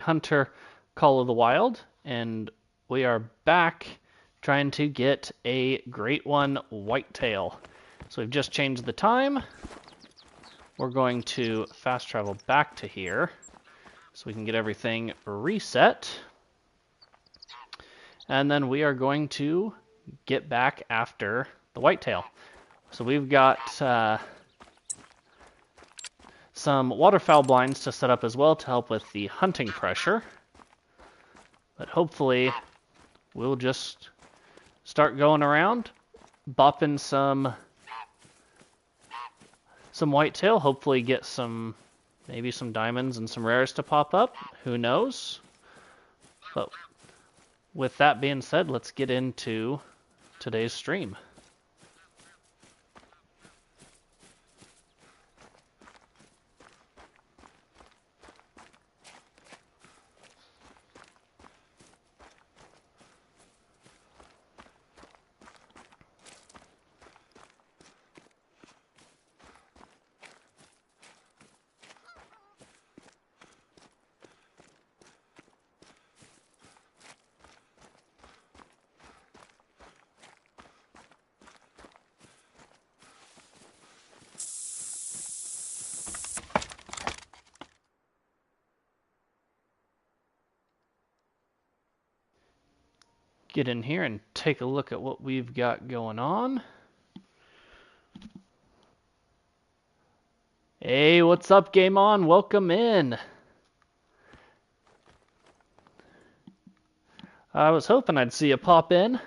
Hunter Call of the Wild, and we are back trying to get a great one, Whitetail. So we've just changed the time. We're going to fast travel back to here so we can get everything reset. And then we are going to get back after the whitetail. So we've got some waterfowl blinds to set up as well to help with the hunting pressure. But hopefully we'll just start going around, bopping some whitetail, hopefully get maybe some diamonds and some rares to pop up. Who knows? But with that being said, let's get into today's stream. Get in here and take a look at what we've got going on. Hey, what's up, Game On? Welcome in. I was hoping I'd see you pop in.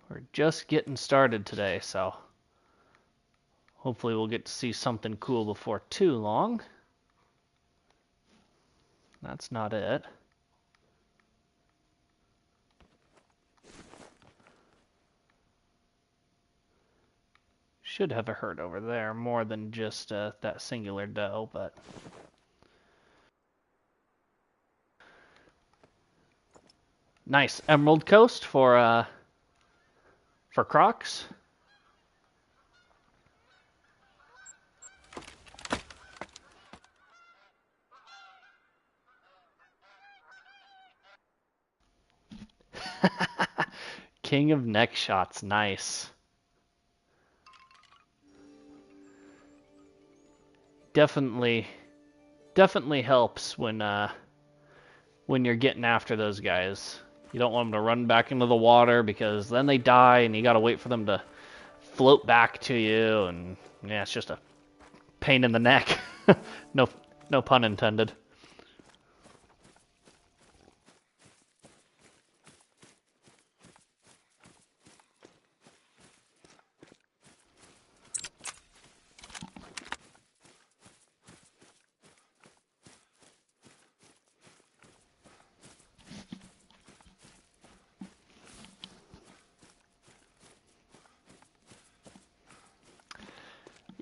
We're just getting started today, so hopefully we'll get to see something cool before too long. That's not it. Should have a herd over there, more than just that singular doe, but nice Emerald Coast for Crocs. King of neck shots, nice. Definitely helps when you're getting after those guys. You don't want them to run back into the water because then they die and you gotta wait for them to float back to you, and yeah, it's just a pain in the neck. No pun intended.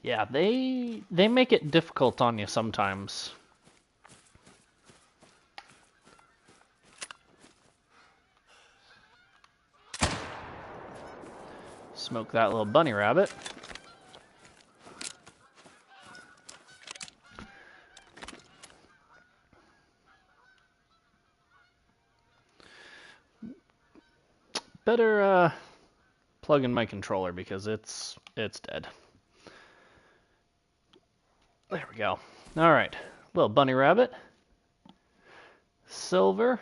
Yeah, they make it difficult on you sometimes. Smoke that little bunny rabbit. Better plug in my controller because it's dead. There we go. All right, little bunny rabbit. Silver,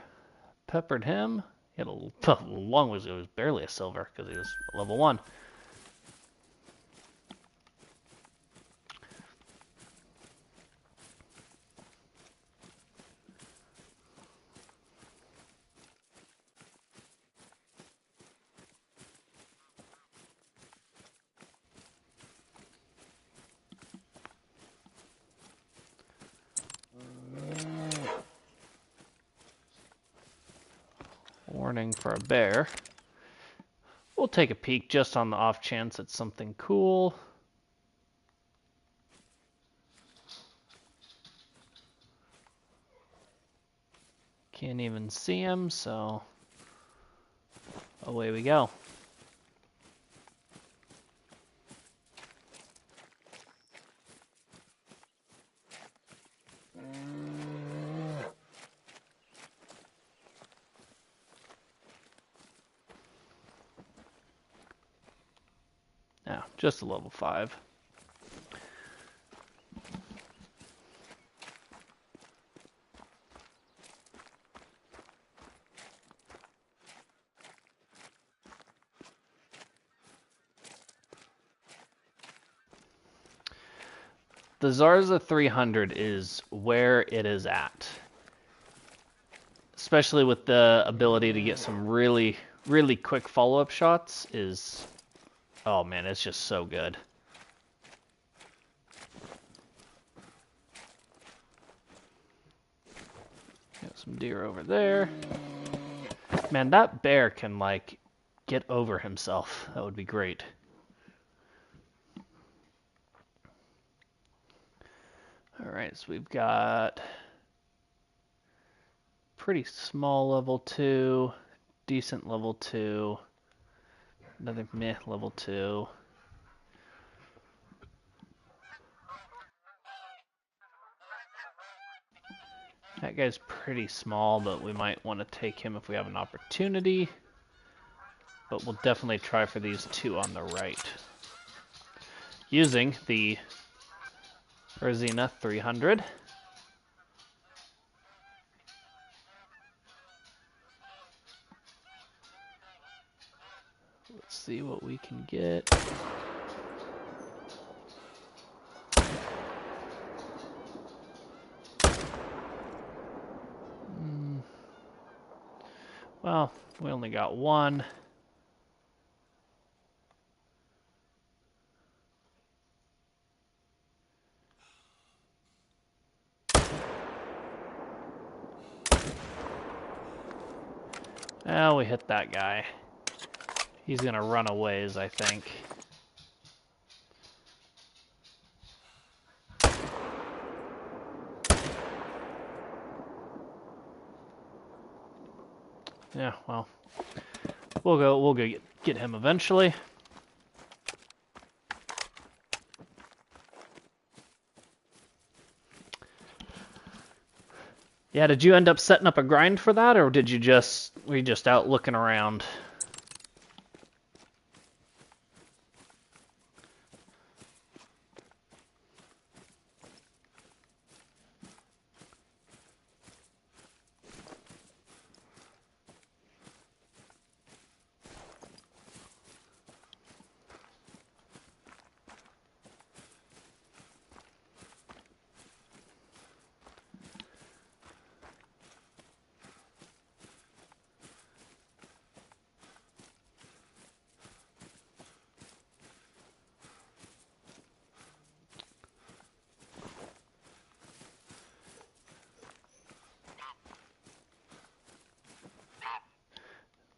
peppered him. He had a long was it was barely a silver because he was level 1. Warning for a bear. We'll take a peek just on the off chance it's something cool. Can't even see him, so away we go. Just a level 5. The Zarza 300 is where it is at. Especially with the ability to get some really, really quick follow-up shots is... Oh man, it's just so good. Got some deer over there. Man, that bear can, like, get over himself. That would be great. Alright, so we've got pretty small level 2, decent level 2, another meh level 2. That guy's pretty small, but we might want to take him if we have an opportunity. But we'll definitely try for these 2 on the right. Using the Rosina 300. Let's see what we can get. Well, we only got 1. Well, we hit that guy. He's gonna run a ways, I think. Yeah, well, we'll go get him eventually. Yeah, did you end up setting up a grind for that, or were you just out looking around?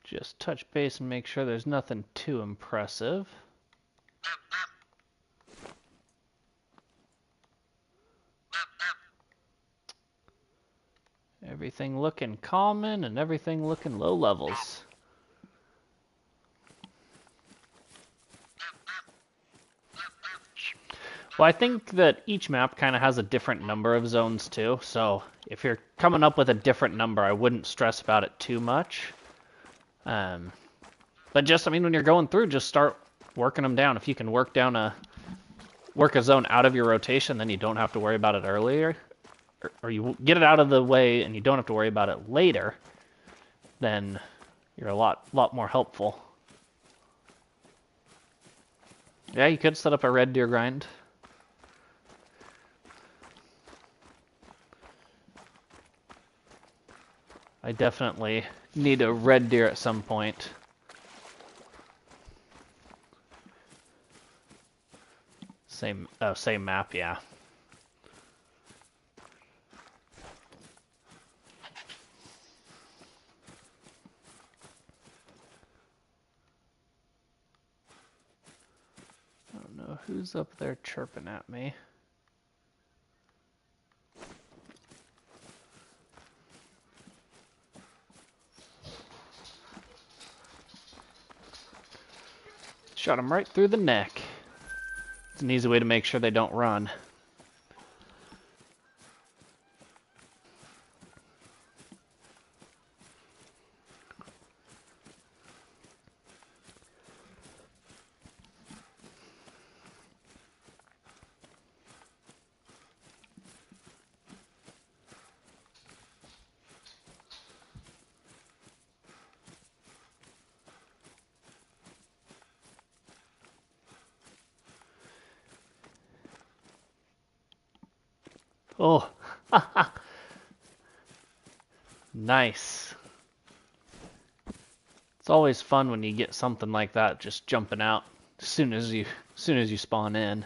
Just touch base and make sure there's nothing too impressive. Everything looking common and everything looking low levels. Well, I think that each map kind of has a different number of zones too, so if you're coming up with a different number, I wouldn't stress about it too much. But just, I mean, when you're going through, just start working them down. If you can work a zone out of your rotation, then you don't have to worry about it earlier. Or you get it out of the way and you don't have to worry about it later, then you're a lot more helpful. Yeah, you could set up a red deer grind. I definitely need a red deer at some point. Same map, yeah. I don't know who's up there chirping at me. Shot him right through the neck. It's an easy way to make sure they don't run. Oh, nice. It's always fun when you get something like that just jumping out as soon as you spawn in.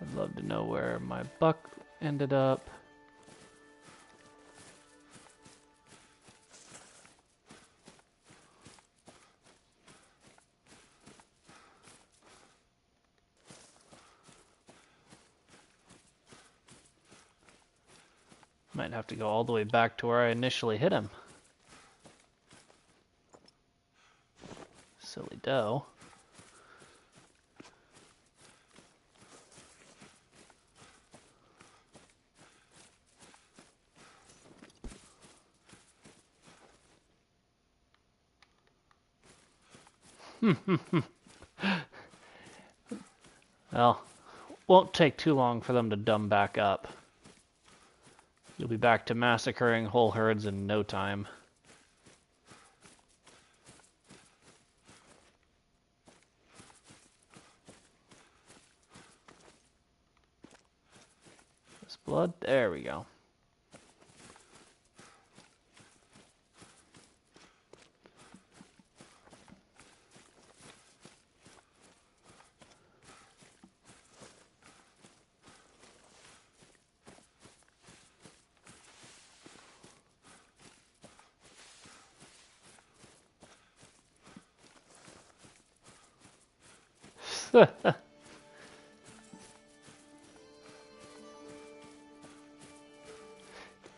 I'd love to know where my buck ended up. Might have to go all the way back to where I initially hit him. Silly doe. Well, won't take too long for them to dumb back up. You'll be back to massacring whole herds in no time. This blood, there we go.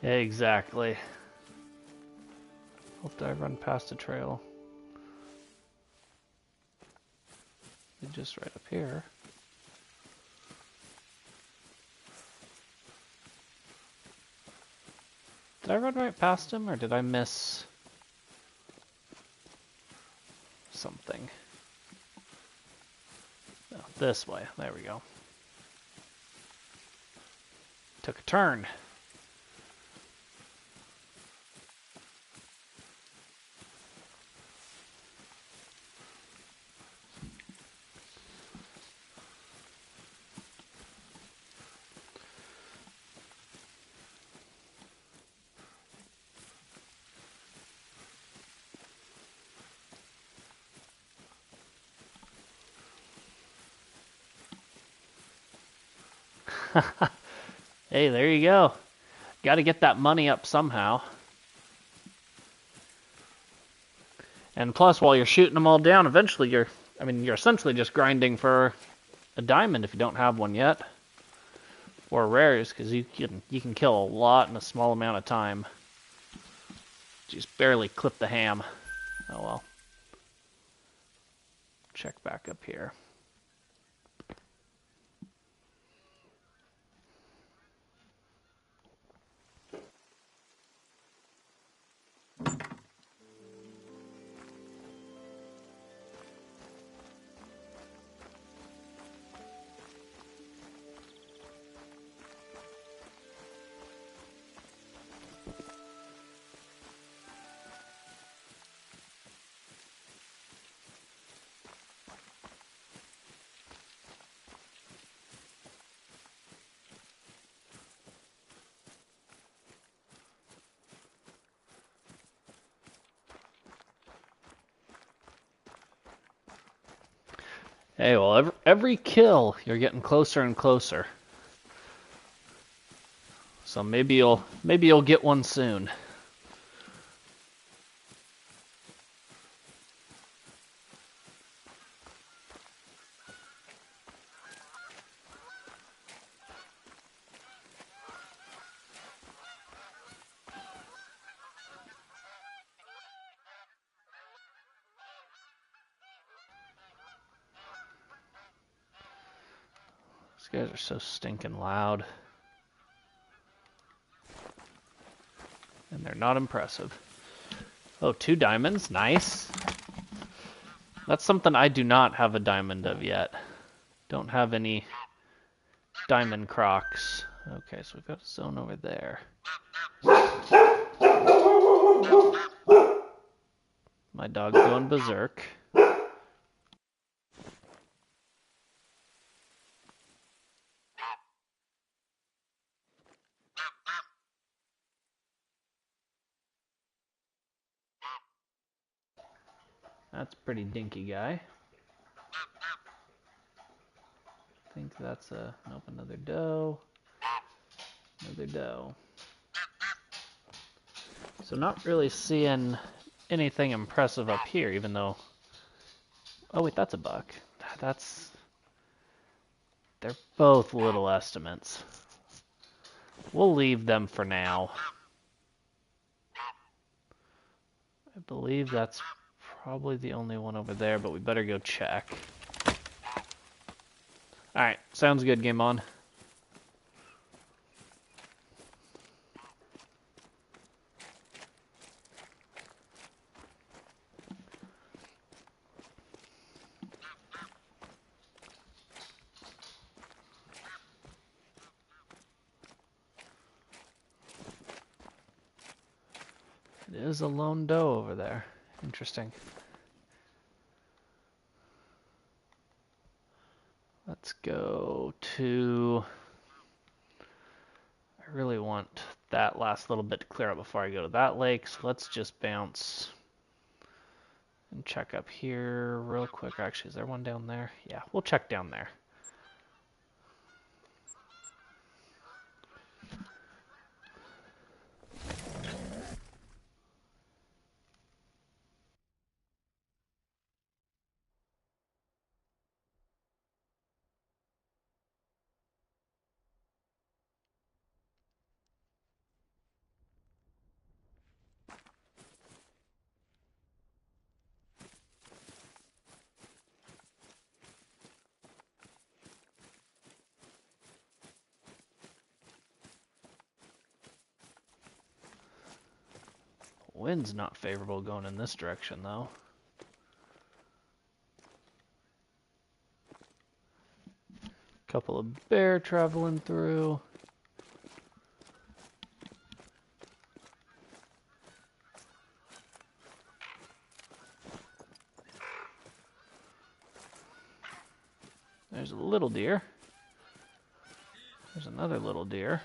Exactly. Hope I run past a trail. It's just right up here. Did I run right past him, or did I miss something? No, this way. There we go. Took a turn. Hey, there you go. Got to get that money up somehow. And plus, while you're shooting them all down, eventually you're essentially just grinding for a diamond if you don't have one yet. Or rares, because you can kill a lot in a small amount of time. Just barely clip the ham. Oh well. Check back up here. Hey, well, every kill, you're getting closer and closer. So maybe you'll get one soon. These guys are so stinking loud. And they're not impressive. Oh, 2 diamonds. Nice. That's something I do not have a diamond of yet. Don't have any diamond crocs. Okay, so we've got a zone over there. My dog's going berserk. That's a pretty dinky guy. I think that's a... Nope, another doe. Another doe. So not really seeing anything impressive up here, even though... Oh wait, that's a buck. That's... They're both little estimates. We'll leave them for now. I believe that's probably the only one over there, but we better go check. Alright, sounds good, game on. It is a lone doe over there. Interesting. Let's go to... I really want that last little bit to clear up before I go to that lake, so let's just bounce and check up here real quick. Actually, is there one down there? Yeah, we'll check down there. Wind's not favorable going in this direction, though. Couple of bear traveling through. There's a little deer. There's another little deer.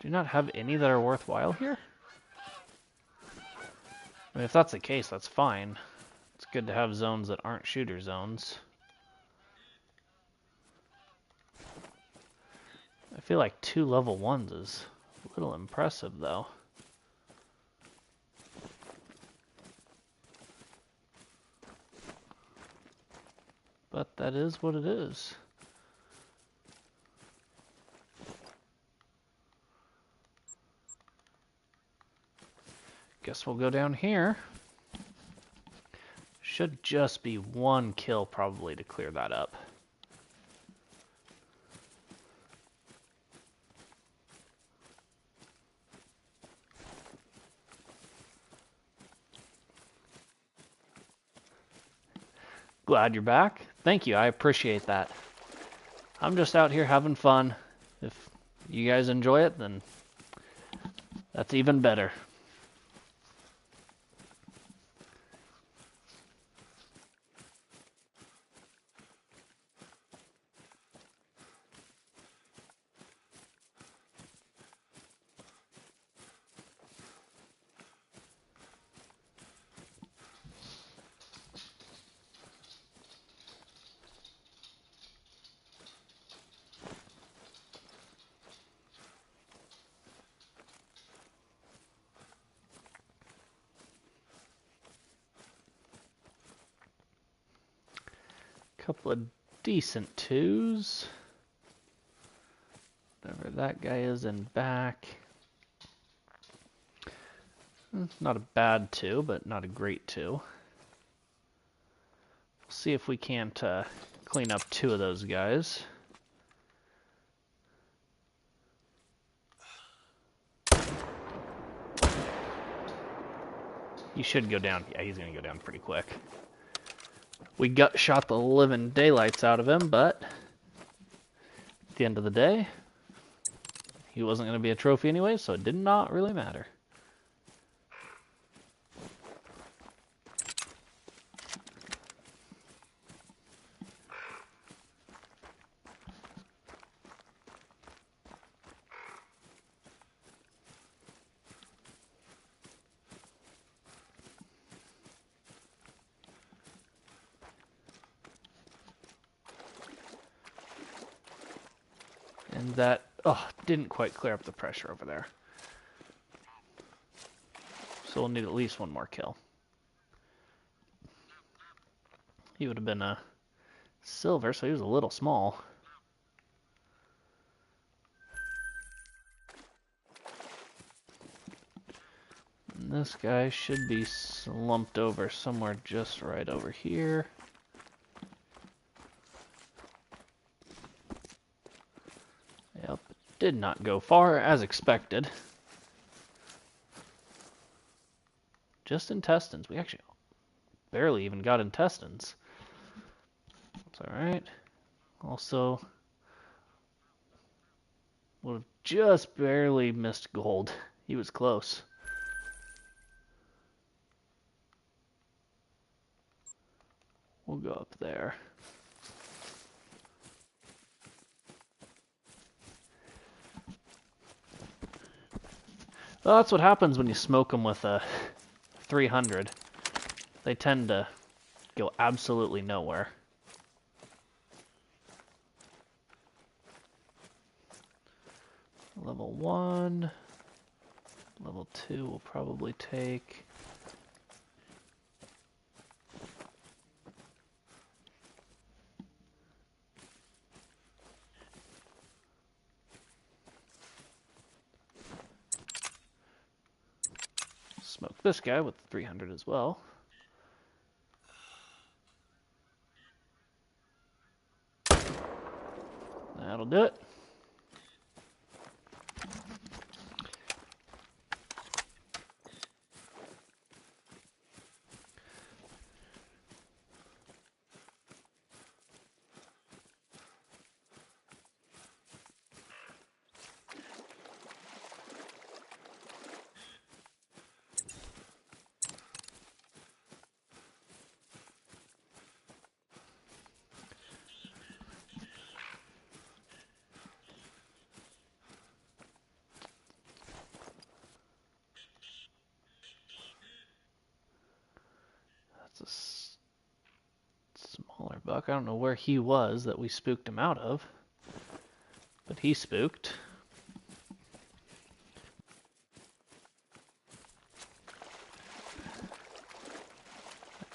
Do you not have any that are worthwhile here? I mean, if that's the case, that's fine. It's good to have zones that aren't shooter zones. I feel like 2 level 1s is a little impressive, though. But that is what it is. Guess we'll go down here. Should just be 1 kill probably to clear that up. Glad you're back. Thank you, I appreciate that. I'm just out here having fun. If you guys enjoy it, then that's even better. Couple of decent 2s. Whatever that guy is in back. Not a bad 2, but not a great 2. We'll see if we can't clean up 2 of those guys. He should go down. Yeah, he's going to go down pretty quick. We shot the living daylights out of him, but at the end of the day, he wasn't going to be a trophy anyway, so it did not really matter. And that, didn't quite clear up the pressure over there. So we'll need at least one more kill. He would have been a silver, so he was a little small. And this guy should be slumped over somewhere just right over here. Yep, did not go far as expected. Just intestines. We actually barely even got intestines. It's alright. Also, would have just barely missed gold. He was close. We'll go up there. Well, that's what happens when you smoke them with a 300. They tend to go absolutely nowhere. Level 1. Level 2 will probably take. Smoke this guy with the 300 as well. That'll do it. That's a smaller buck. I don't know where he was that we spooked him out of, but he spooked.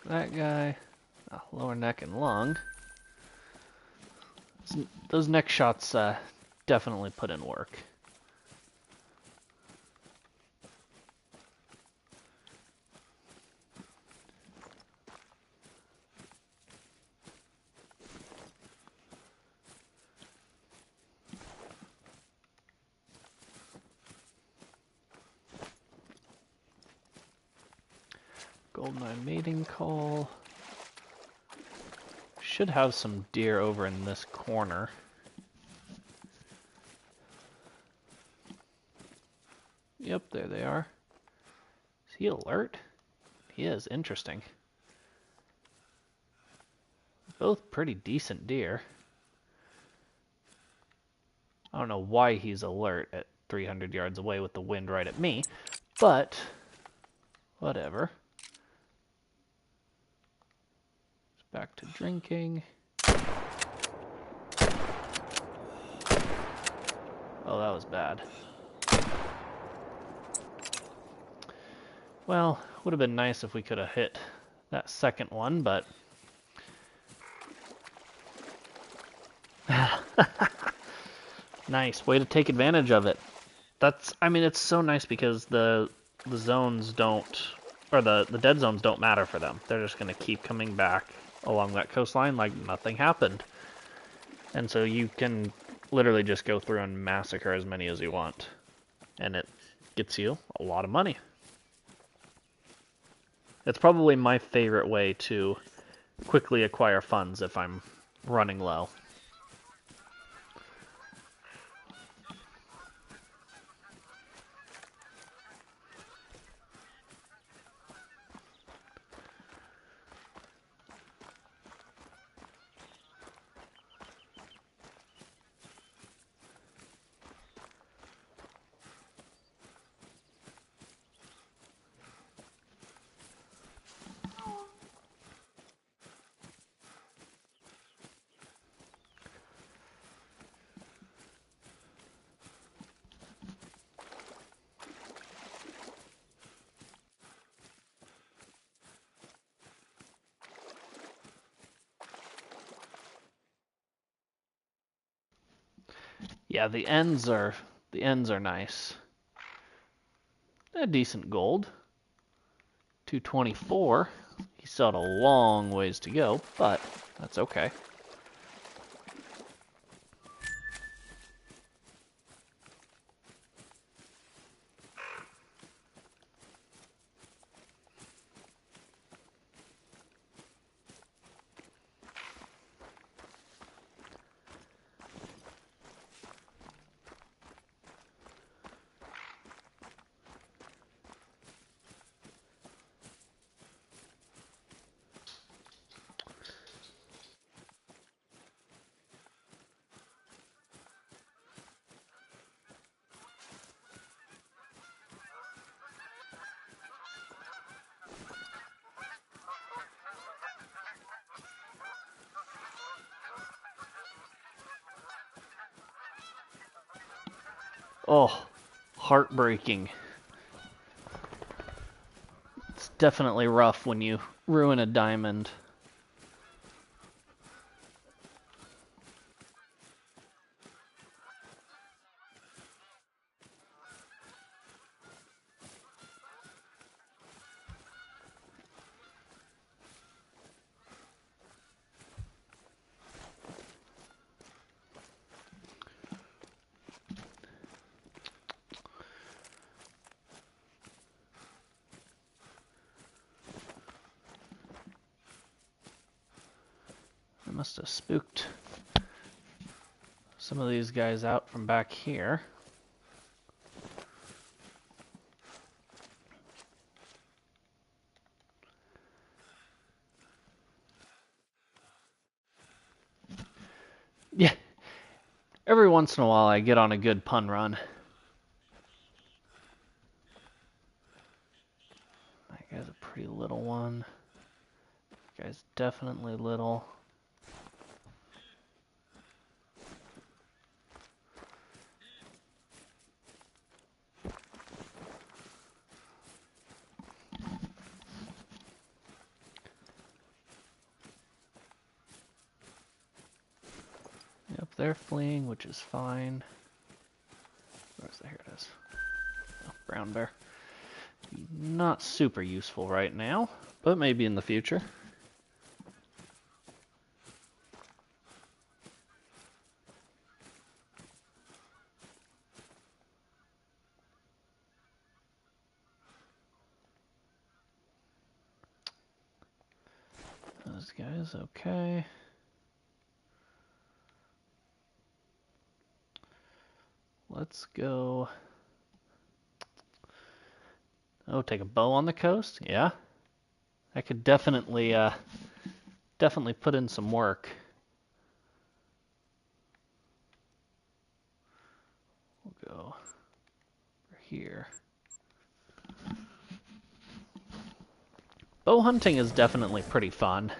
That guy, lower neck and lung. Those neck shots definitely put in work. Goldeneye mating call. Should have some deer over in this corner. Yep, there they are. Is he alert? He is, interesting. Both pretty decent deer. I don't know why he's alert at 300 yards away with the wind right at me, but whatever. Back to drinking. Oh, that was bad. Well, would have been nice if we could have hit that second one, but nice way to take advantage of it. I mean, it's so nice because the zones don't, or the dead zones don't matter for them. They're just going to keep coming back along that coastline like nothing happened. And so you can literally just go through and massacre as many as you want. And it gets you a lot of money. It's probably my favorite way to quickly acquire funds if I'm running low. Yeah, the ends are nice. A decent gold. 224. He still had a long ways to go, but that's okay. Oh, heartbreaking. It's definitely rough when you ruin a diamond. I must have spooked some of these guys out from back here. Yeah, every once in a while I get on a good pun run. That guy's a pretty little one. That guy's definitely little. Yep, they're fleeing, which is fine. Where's the, here it is. Oh, brown bear. Not super useful right now, but maybe in the future. Those guys, okay. Let's go. Oh, take a bow on the coast? Yeah. I could definitely put in some work. We'll go over here. Bow hunting is definitely pretty fun.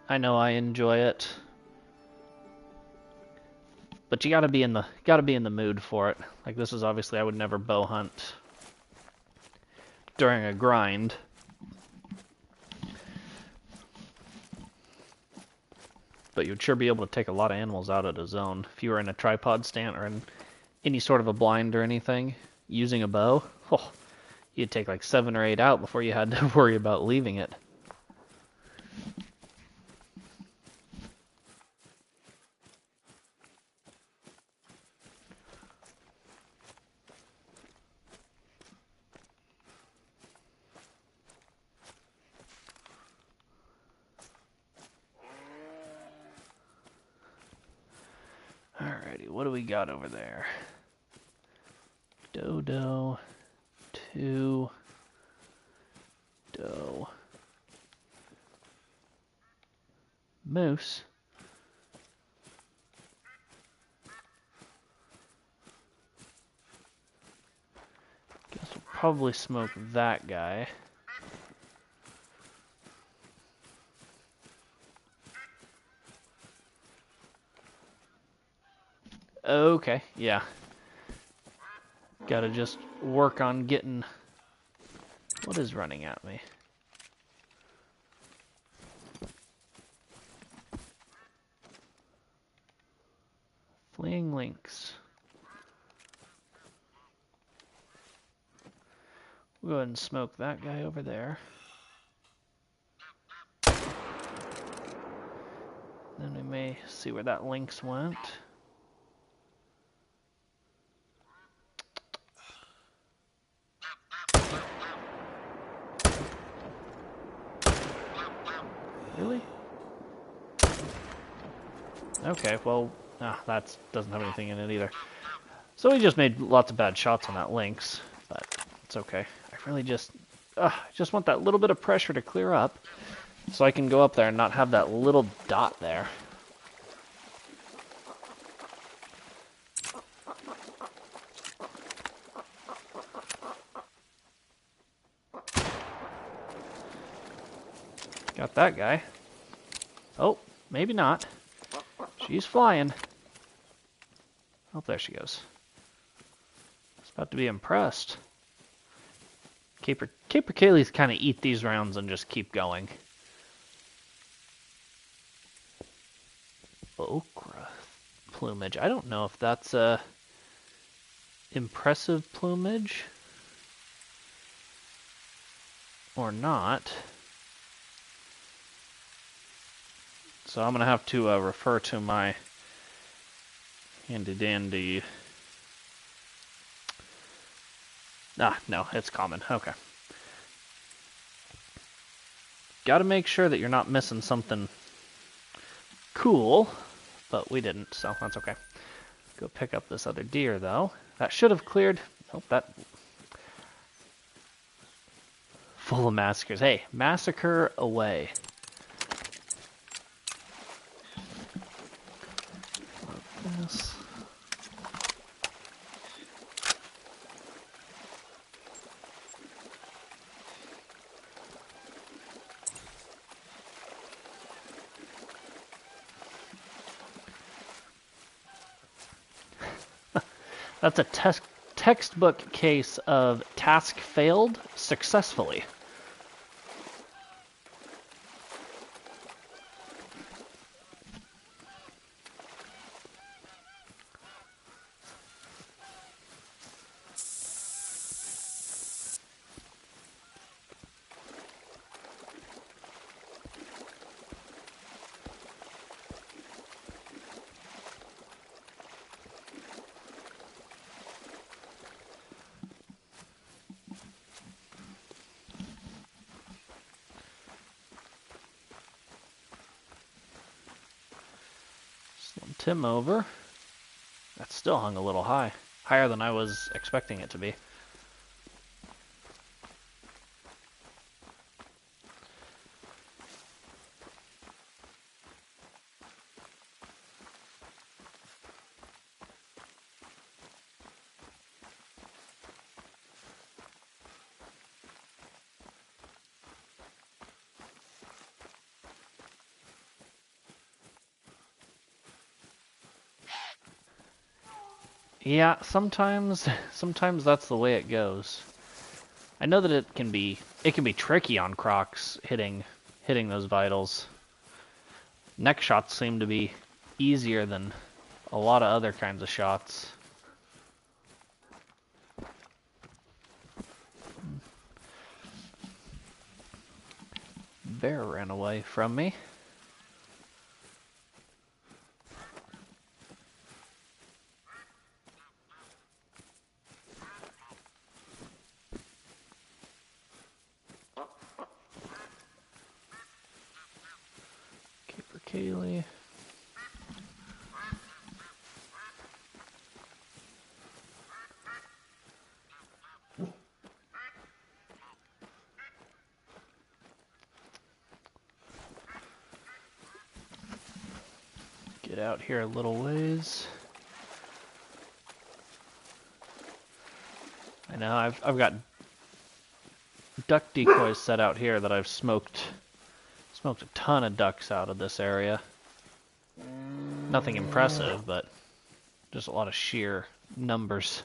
I know I enjoy it. But you gotta be in the mood for it. Like this is obviously I would never bow hunt during a grind. But you'd sure be able to take a lot of animals out of the zone if you were in a tripod stand or in any sort of a blind or anything using a bow. Oh, you'd take like 7 or 8 out before you had to worry about leaving it. Alrighty, what do we got over there? Dodo, 2, doe, moose. Guess we'll probably smoke that guy. Okay, yeah. Gotta just work on getting... What is running at me? Fleeing lynx. We'll go ahead and smoke that guy over there. Then we may see where that lynx went. Really? Okay, well, that doesn't have anything in it either. So we just made lots of bad shots on that lynx, but it's okay. I really just want that little bit of pressure to clear up so I can go up there and not have that little dot there. Got that guy. Oh, maybe not. She's flying. Oh, there she goes. It's about to be impressed. Capercaillies kind of eat these rounds and just keep going. Okra plumage. I don't know if that's a impressive plumage or not. So I'm going to have to refer to my handy-dandy... no, it's common. Okay. Got to make sure that you're not missing something cool, but we didn't, so that's okay. Go pick up this other deer, though. That should have cleared... Nope, that... Full of massacres. Hey, massacre away. This. That's a textbook case of task failed successfully. Slumped him over. That still hung a little high. Higher than I was expecting it to be. Yeah, sometimes that's the way it goes. I know that it can be tricky on crocs hitting those vitals. Neck shots seem to be easier than a lot of other kinds of shots. Bear ran away from me. Capercaillie. Get out here a little ways. I know I've got duck decoys set out here that I've smoked a ton of ducks out of this area. Nothing impressive, but just a lot of sheer numbers.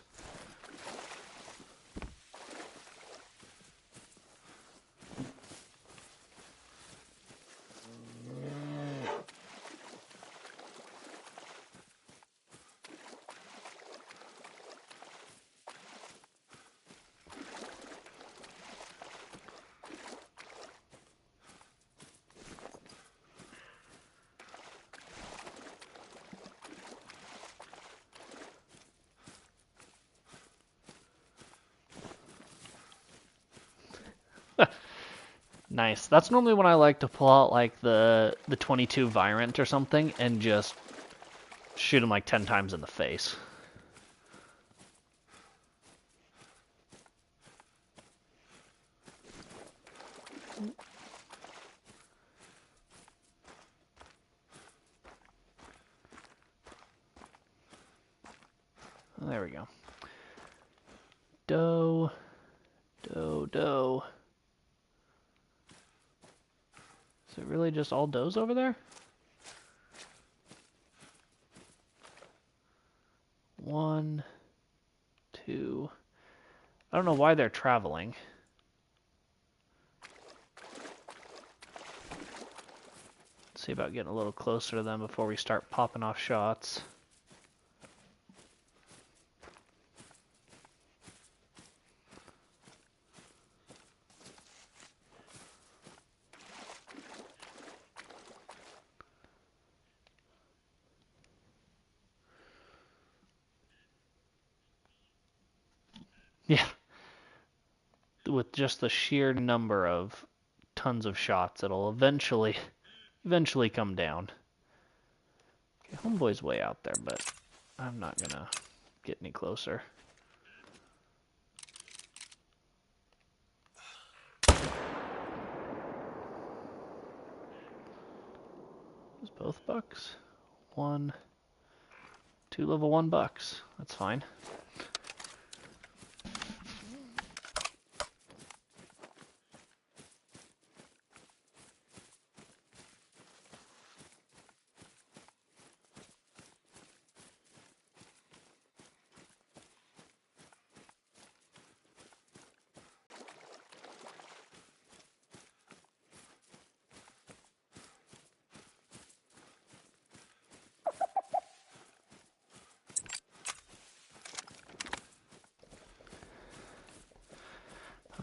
Nice. That's normally when I like to pull out like the 22 Virant or something and just shoot him like 10 times in the face. There we go. Doe, doe, doe. Is it really just all does over there? One, two. I don't know why they're traveling. Let's see about getting a little closer to them before we start popping off shots. Yeah. With just the sheer number of tons of shots, it'll eventually come down. Okay, homeboy's way out there, but I'm not gonna get any closer. Is both bucks? 1, 2 level 1 bucks. That's fine.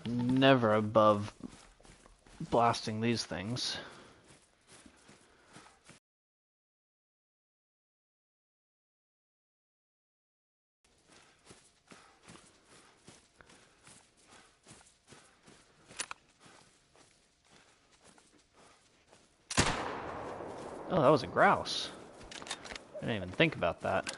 Never above blasting these things. Oh, that was a grouse. I didn't even think about that.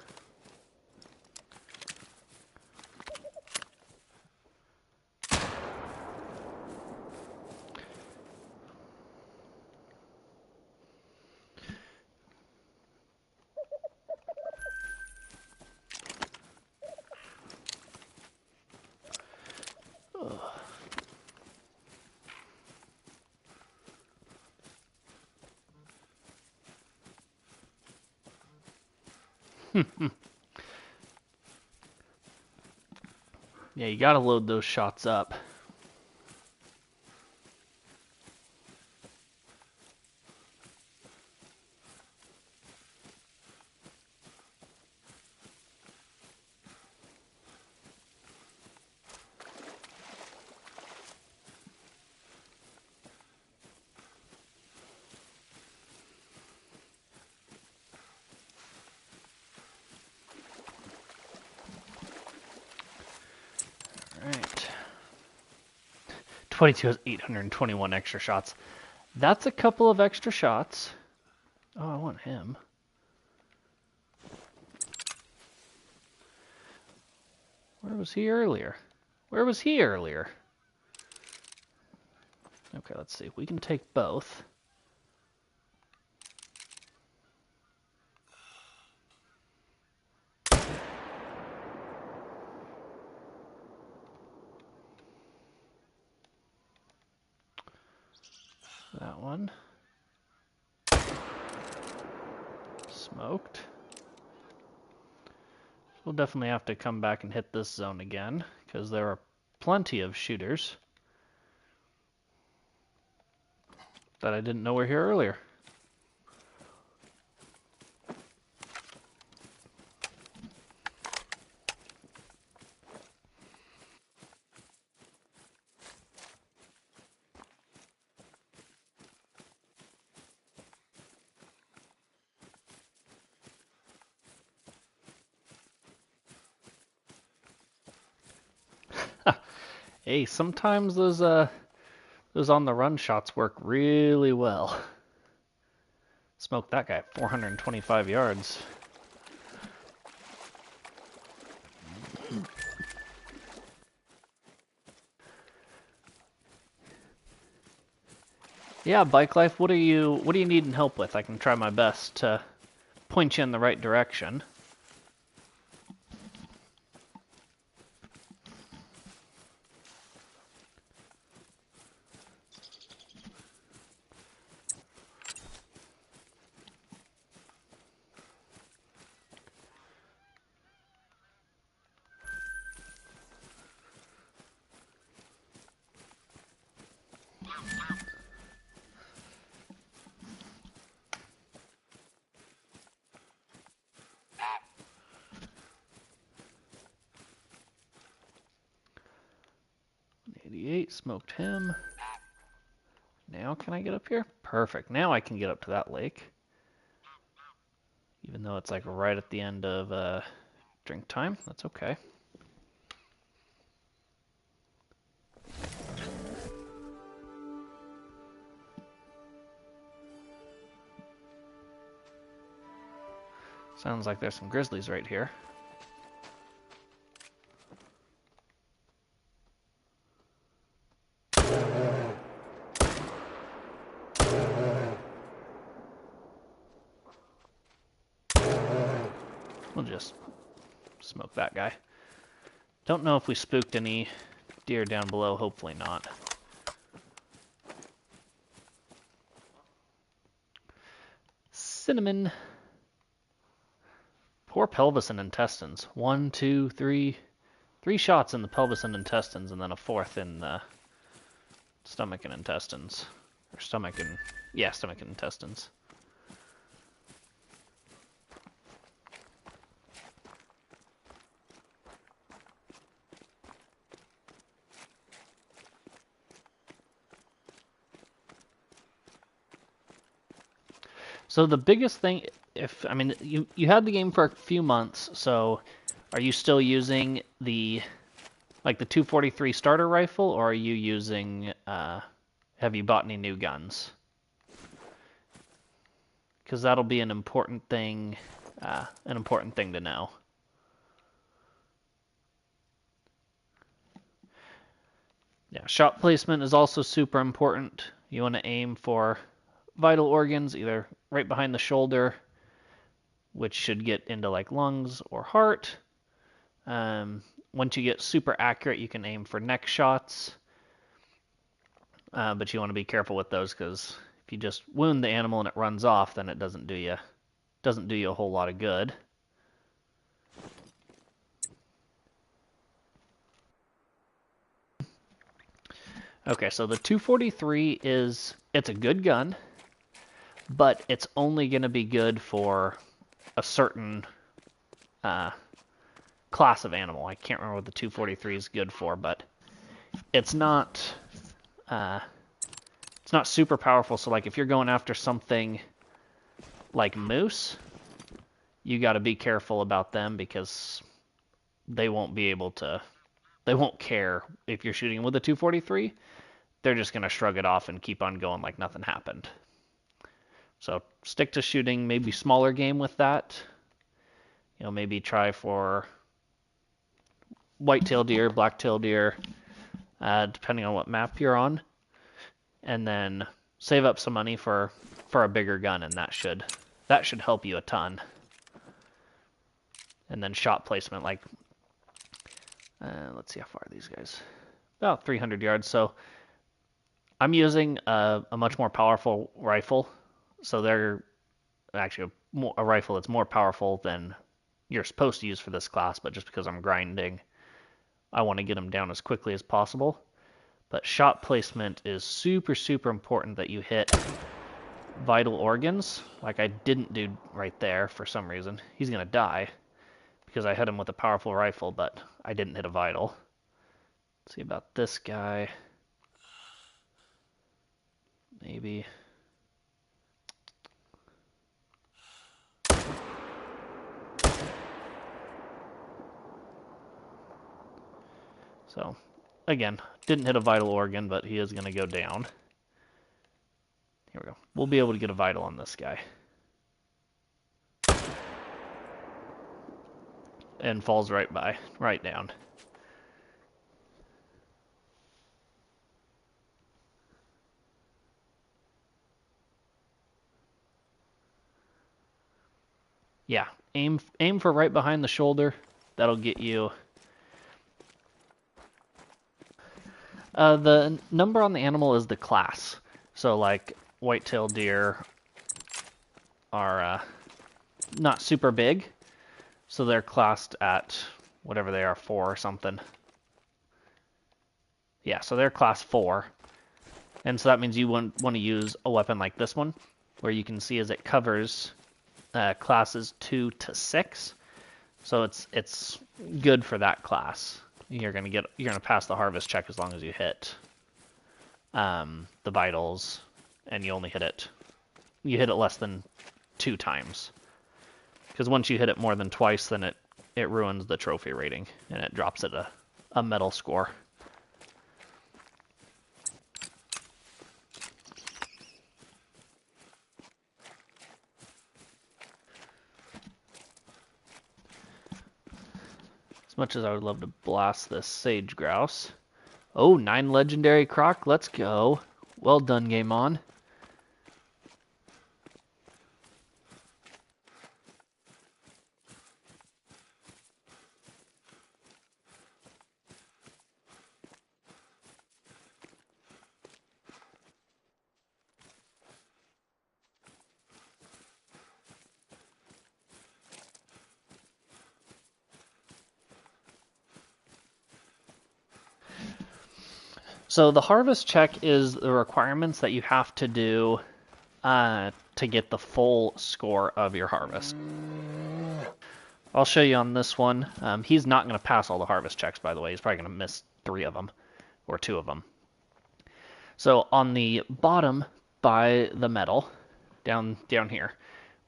Yeah, you gotta load those shots up. Alright. 22 has 821 extra shots. That's a couple of extra shots. Oh, I want him. Where was he earlier? Where was he earlier? Okay, let's see. We can take both. That one. Smoked. We'll definitely have to come back and hit this zone again, because there are plenty of shooters that I didn't know were here earlier. Hey, sometimes those Those on the run shots work really well. Smoked that guy at 425 yards. Yeah, bike life, what are you needing help with? I can try my best to point you in the right direction. Smoked him. Now can I get up here? Perfect. Now I can get up to that lake. Even though it's like right at the end of drink time. That's okay. Sounds like there's some grizzlies right here. We'll just smoke that guy. Don't know if we spooked any deer down below. Hopefully not. Cinnamon. Poor pelvis and intestines. 1, 2, 3. 3 shots in the pelvis and intestines, and then a 4th in the stomach and intestines. Or stomach and... yeah, stomach and intestines. So the biggest thing, I mean, you had the game for a few months, so are you still using the 243 starter rifle, or are you using, have you bought any new guns? Because that'll be an important thing to know. Yeah, shot placement is also super important. You want to aim for vital organs, either right behind the shoulder, which should get into like lungs or heart. Once you get super accurate, you can aim for neck shots, but you want to be careful with those because if you just wound the animal and it runs off, then it doesn't do you a whole lot of good. Okay, so the 243 it's a good gun, but it's only going to be good for a certain class of animal. I can't remember what the 243 is good for, but it's not super powerful. So like if you're going after something like moose, you got to be careful about them because they won't care if you're shooting with a 243. They're just going to shrug it off and keep on going like nothing happened. So stick to shooting maybe smaller game with that. You know, maybe try for whitetail deer, blacktail deer, depending on what map you're on. And then save up some money for a bigger gun, and that should help you a ton. And then shot placement, like, let's see how far are these guys. About 300 yards. So I'm using a much more powerful rifle. So they're actually a rifle that's more powerful than you're supposed to use for this class, but just because I'm grinding, I want to get them down as quickly as possible. But shot placement is super, super important that you hit vital organs, like I didn't do right there for some reason. He's going to die because I hit him with a powerful rifle, but I didn't hit a vital. Let's see about this guy. Maybe. So again, didn't hit a vital organ, but he is going to go down. Here we go. We'll be able to get a vital on this guy. And falls right down. Yeah, aim for right behind the shoulder. That'll get you. The number on the animal is the class. So like whitetail deer are not super big, so they're classed at whatever they are, 4 or something. Yeah, so they're class 4. And so that means you want to use a weapon like this one, where you can see as it covers classes 2 to 6. So it's good for that class. You're gonna pass the harvest check as long as you hit the vitals, and you only hit it less than 2 times. Because once you hit it more than twice, then it ruins the trophy rating and it drops it a medal score. As much as I would love to blast this sage grouse. Oh, 9 legendary croc. Let's go. Well done, Game On. So the harvest check is the requirements that you have to do to get the full score of your harvest. I'll show you on this one. He's not going to pass all the harvest checks, by the way. He's probably going to miss 3 of them, or 2 of them. So on the bottom by the medal, down here,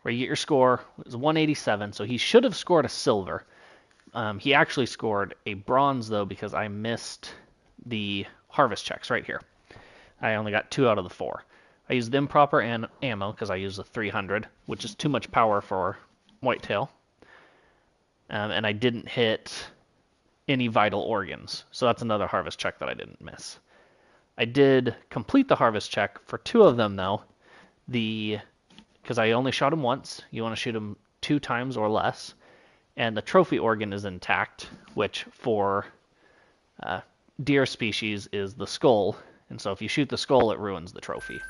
where you get your score, is 187. So he should have scored a silver. He actually scored a bronze, though, because I missed the harvest checks right here. I only got 2 out of the 4. I used improper ammo because I used the 300, which is too much power for whitetail. And I didn't hit any vital organs. So that's another harvest check that I didn't miss. I did complete the harvest check for 2 of them, though. Because I only shot him once. You want to shoot him 2 times or less. And the trophy organ is intact, which for deer species is the skull. And so if you shoot the skull, it ruins the trophy.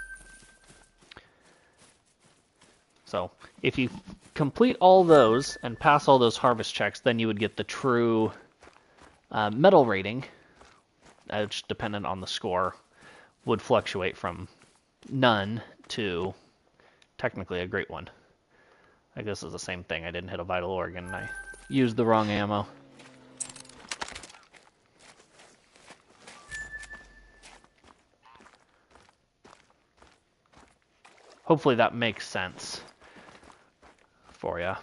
So if you complete all those and pass all those harvest checks, then you would get the true medal rating, which, dependent on the score, would fluctuate from none to technically a great one. I guess it's the same thing. I didn't hit a vital organ. I used the wrong ammo. Hopefully that makes sense for you.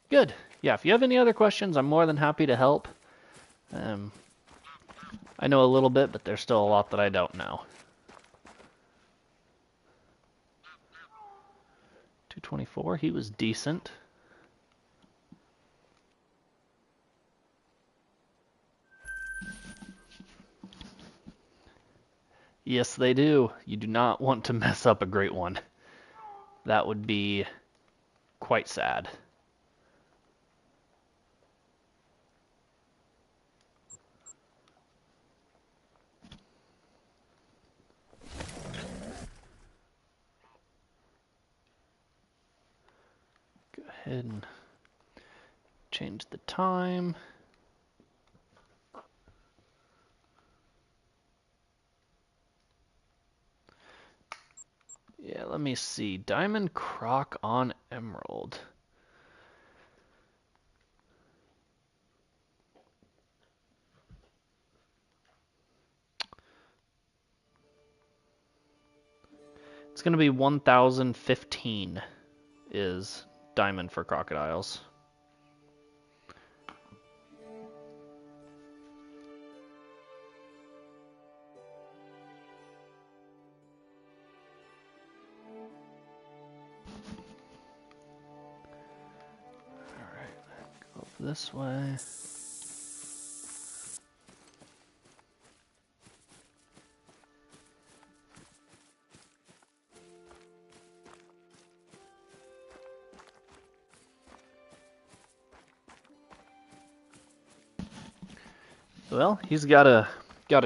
Good. Yeah, if you have any other questions, I'm more than happy to help. I know a little bit, but there's still a lot that I don't know. 224, he was decent. Yes, they do. You do not want to mess up a great one. That would be quite sad. Go ahead and change the time. Yeah, let me see. Diamond croc on emerald. It's going to be 1015 is diamond for crocodiles. this way. Well, he's got a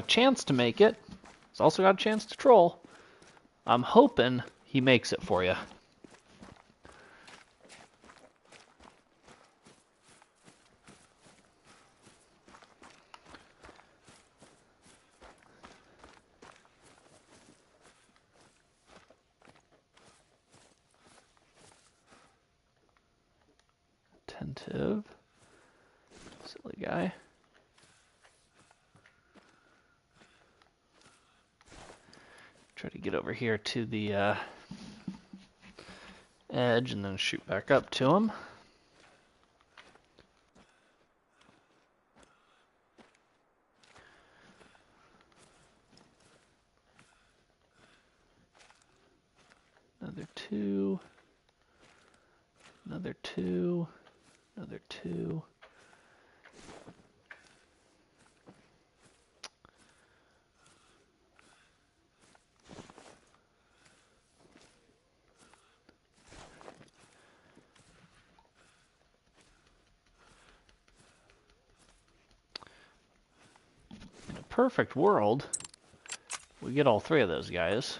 chance to make it. He's also got a chance to troll. I'm hoping he makes it for you. Attentive. Silly guy. Try to get over here to the edge and then shoot back up to him. Another two. Another two. Another two. In a perfect world, we get all three of those guys.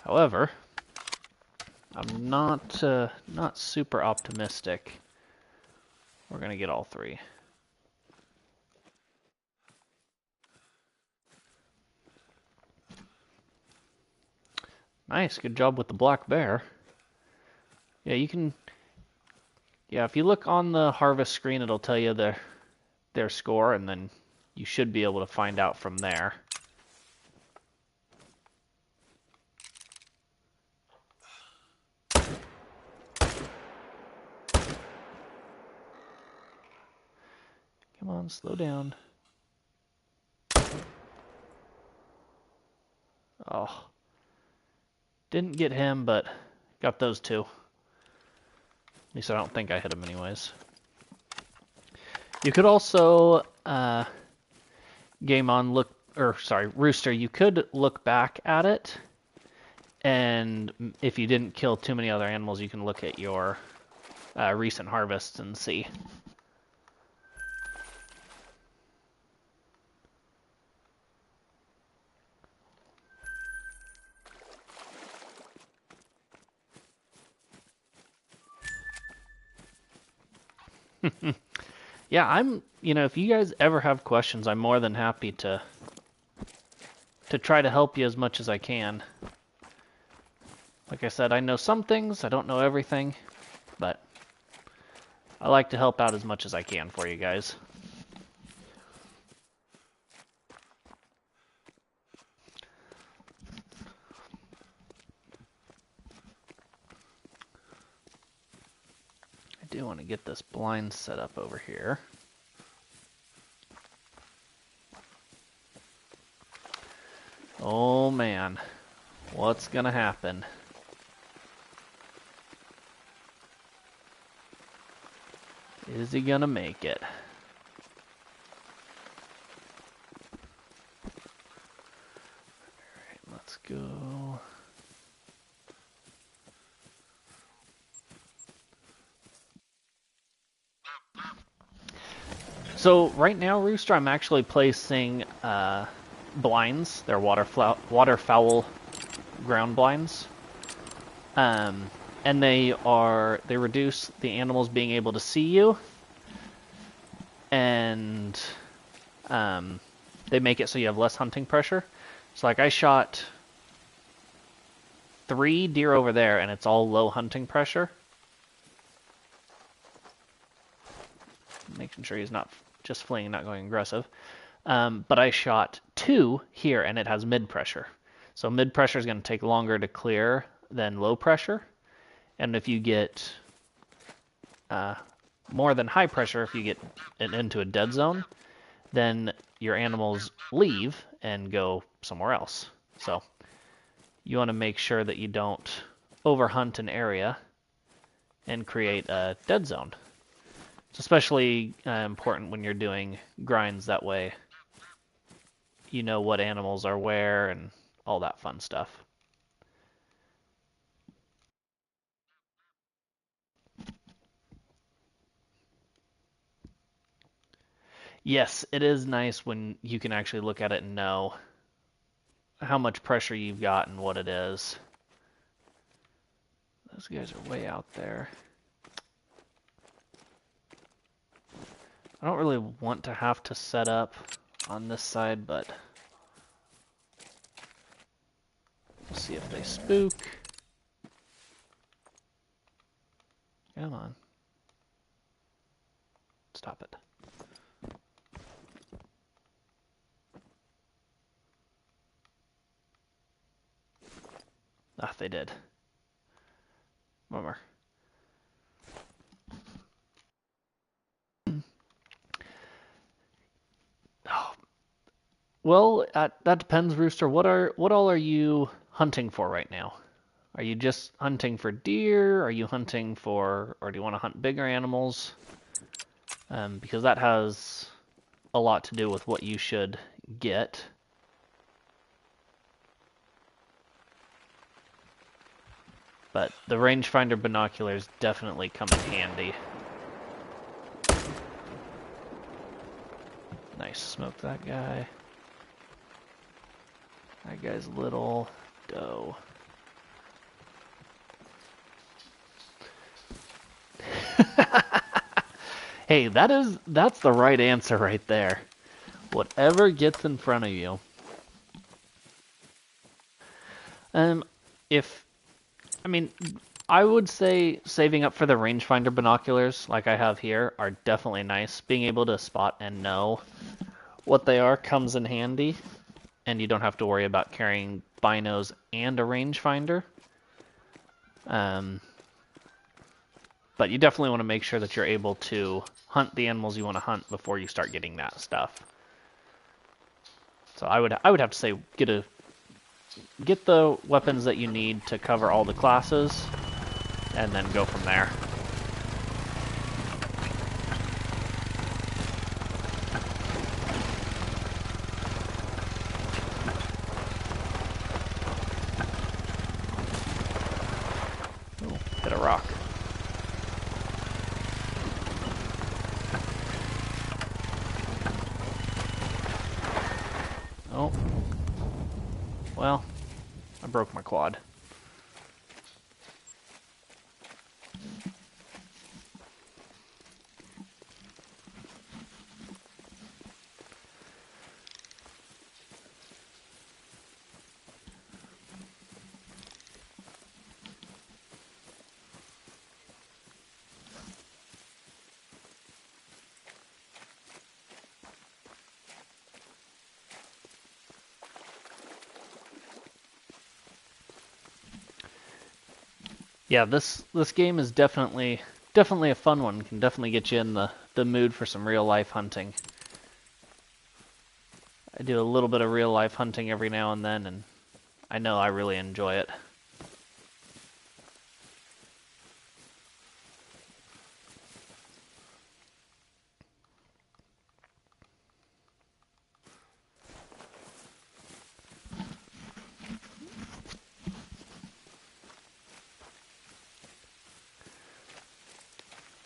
However, I'm not super optimistic we're gonna get all three. Nice, good job with the black bear. Yeah, you can. Yeah, if you look on the harvest screen, it'll tell you their score, and then you should be able to find out from there. Come on, slow down. Oh. Didn't get him, but got those two. At least I don't think I hit him anyways. You could also, Rooster, you could look back at it, and if you didn't kill too many other animals, you can look at your recent harvests and see. Yeah, if you guys ever have questions, I'm more than happy to try to help you as much as I can. Like I said, I know some things, I don't know everything, but I like to help out as much as I can for you guys. I do want to get this blind set up over here. Oh man, what's gonna happen? Is he gonna make it? Alright, let's go. So right now, Rooster, I'm actually placing blinds. They're waterfowl ground blinds. And they reduce the animals being able to see you, and they make it so you have less hunting pressure. So like I shot 3 deer over there, and it's all low hunting pressure. Making sure he's not just fleeing, not going aggressive. But I shot 2 here, and it has mid pressure. So mid pressure is going to take longer to clear than low pressure. And if you get more than high pressure, if you get it into a dead zone, then your animals leave and go somewhere else. So you want to make sure that you don't overhunt an area and create a dead zone. It's especially important when you're doing grinds that way. You know what animals are where and all that fun stuff. Yes, it is nice when you can actually look at it and know how much pressure you've got and what it is. Those guys are way out there. I don't really want to have to set up on this side, but we'll see if they spook. Come on. Stop it. Ah, they did. Bummer. Oh. Well, that depends, Rooster. What all are you hunting for right now? Are you just hunting for deer? Are you hunting for, or do you want to hunt bigger animals? Because that has a lot to do with what you should get. But the rangefinder binoculars definitely come in handy. Nice, smoke that guy. That guy's little doe. Hey, that's the right answer right there. Whatever gets in front of you. If I mean, I would say saving up for the rangefinder binoculars, like I have here, are definitely nice. Being able to spot and know what they are comes in handy, and you don't have to worry about carrying binos and a rangefinder. But you definitely want to make sure that you're able to hunt the animals you want to hunt before you start getting that stuff. So I would have to say get the weapons that you need to cover all the classes, and then go from there. Oh, hit a rock. Oh. Well, I broke my quad. Yeah, this game is definitely a fun one. Can definitely get you in the mood for some real life hunting. I do a little bit of real life hunting every now and then, and I know I really enjoy it.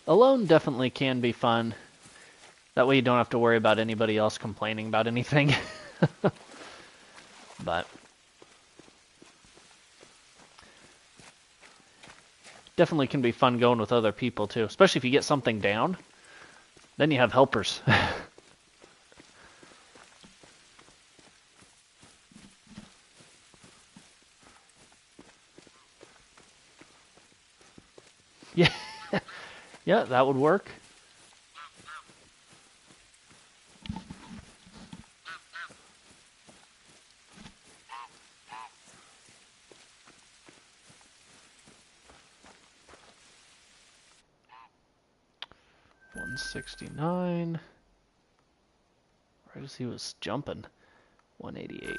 Alone definitely can be fun. That way you don't have to worry about anybody else complaining about anything. But definitely can be fun going with other people too, especially if you get something down. Then you have helpers. Yeah, yeah, that would work. $169. Right as he was jumping. $188.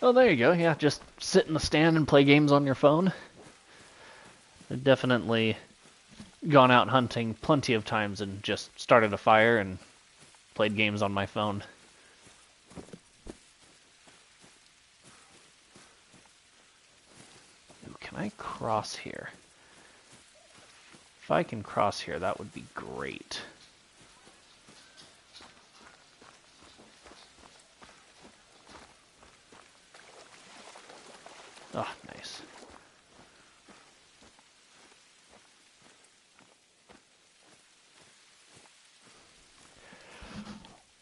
Oh, there you go. Yeah, just sit in the stand and play games on your phone. I've definitely gone out hunting plenty of times and just started a fire and played games on my phone. Ooh, can I cross here? If I can cross here, that would be great. Oh, nice.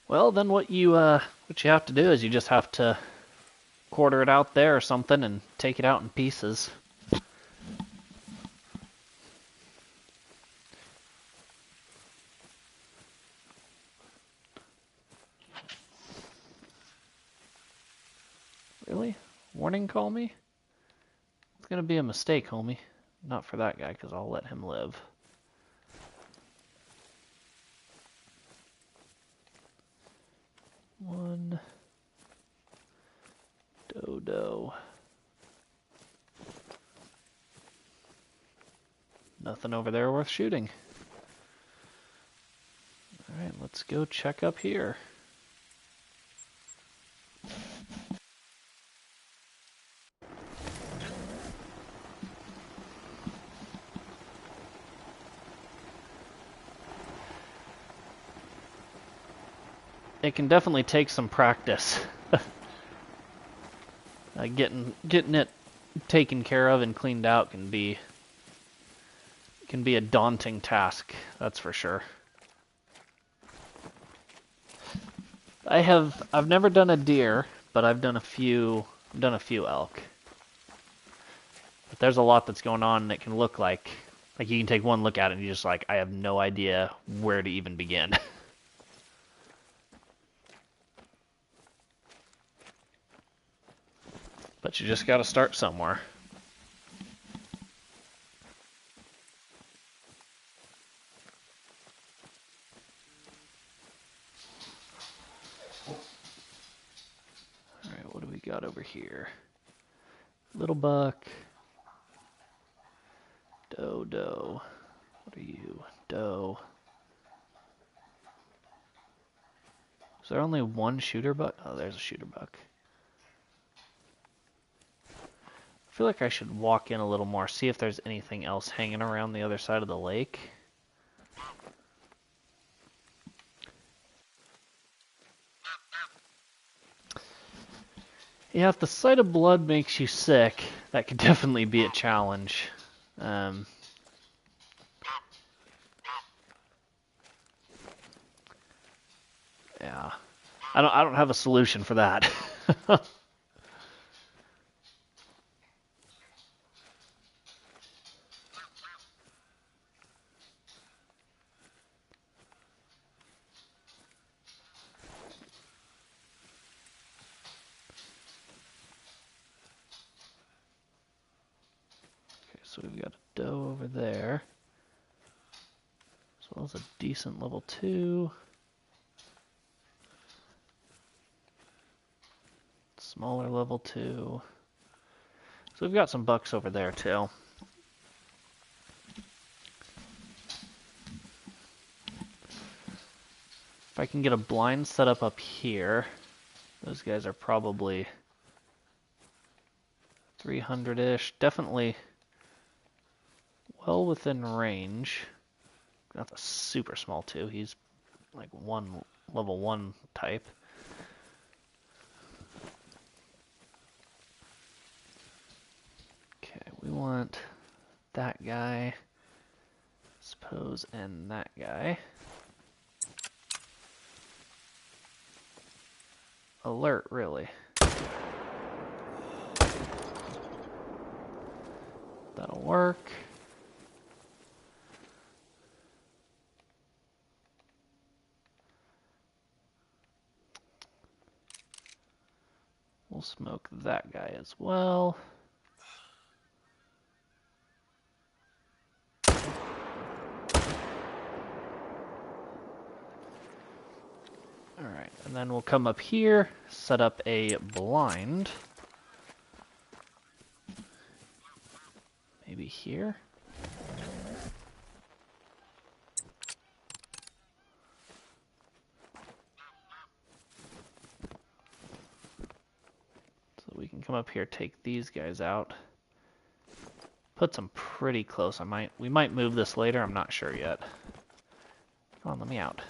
Well, then what you have to do is you just have to quarter it out there or something and take it out in pieces. Really? Warning call me? It's gonna be a mistake, homie. Not for that guy, because I'll let him live. One dodo. Nothing over there worth shooting. Alright, let's go check up here. It can definitely take some practice. Getting it taken care of and cleaned out can be a daunting task, that's for sure. I've never done a deer, but I've done a few elk. But there's a lot that's going on, and it can look like you can take one look at it and you're just like, I have no idea where to even begin. But you just got to start somewhere. Alright, what do we got over here? Little buck. Doe. What are you? Doe. Is there only one shooter buck? Oh, there's a shooter buck. I feel like I should walk in a little more, see if there's anything else hanging around the other side of the lake. Yeah, if the sight of blood makes you sick, that could definitely be a challenge. Yeah, I don't have a solution for that. So we've got a doe over there, as well as a decent level 2. Smaller level 2. So we've got some bucks over there too. If I can get a blind set up here, those guys are probably 300-ish, definitely well within range. That's a super small 2. He's like level 1 type. Okay, we want that guy, I suppose, and that guy. Alert, really. That'll work. We'll smoke that guy as well. Alright, and then we'll come up here, set up a blind. come up here, take these guys out. Puts them pretty close. We might move this later. I'm not sure yet. Come on, let me out.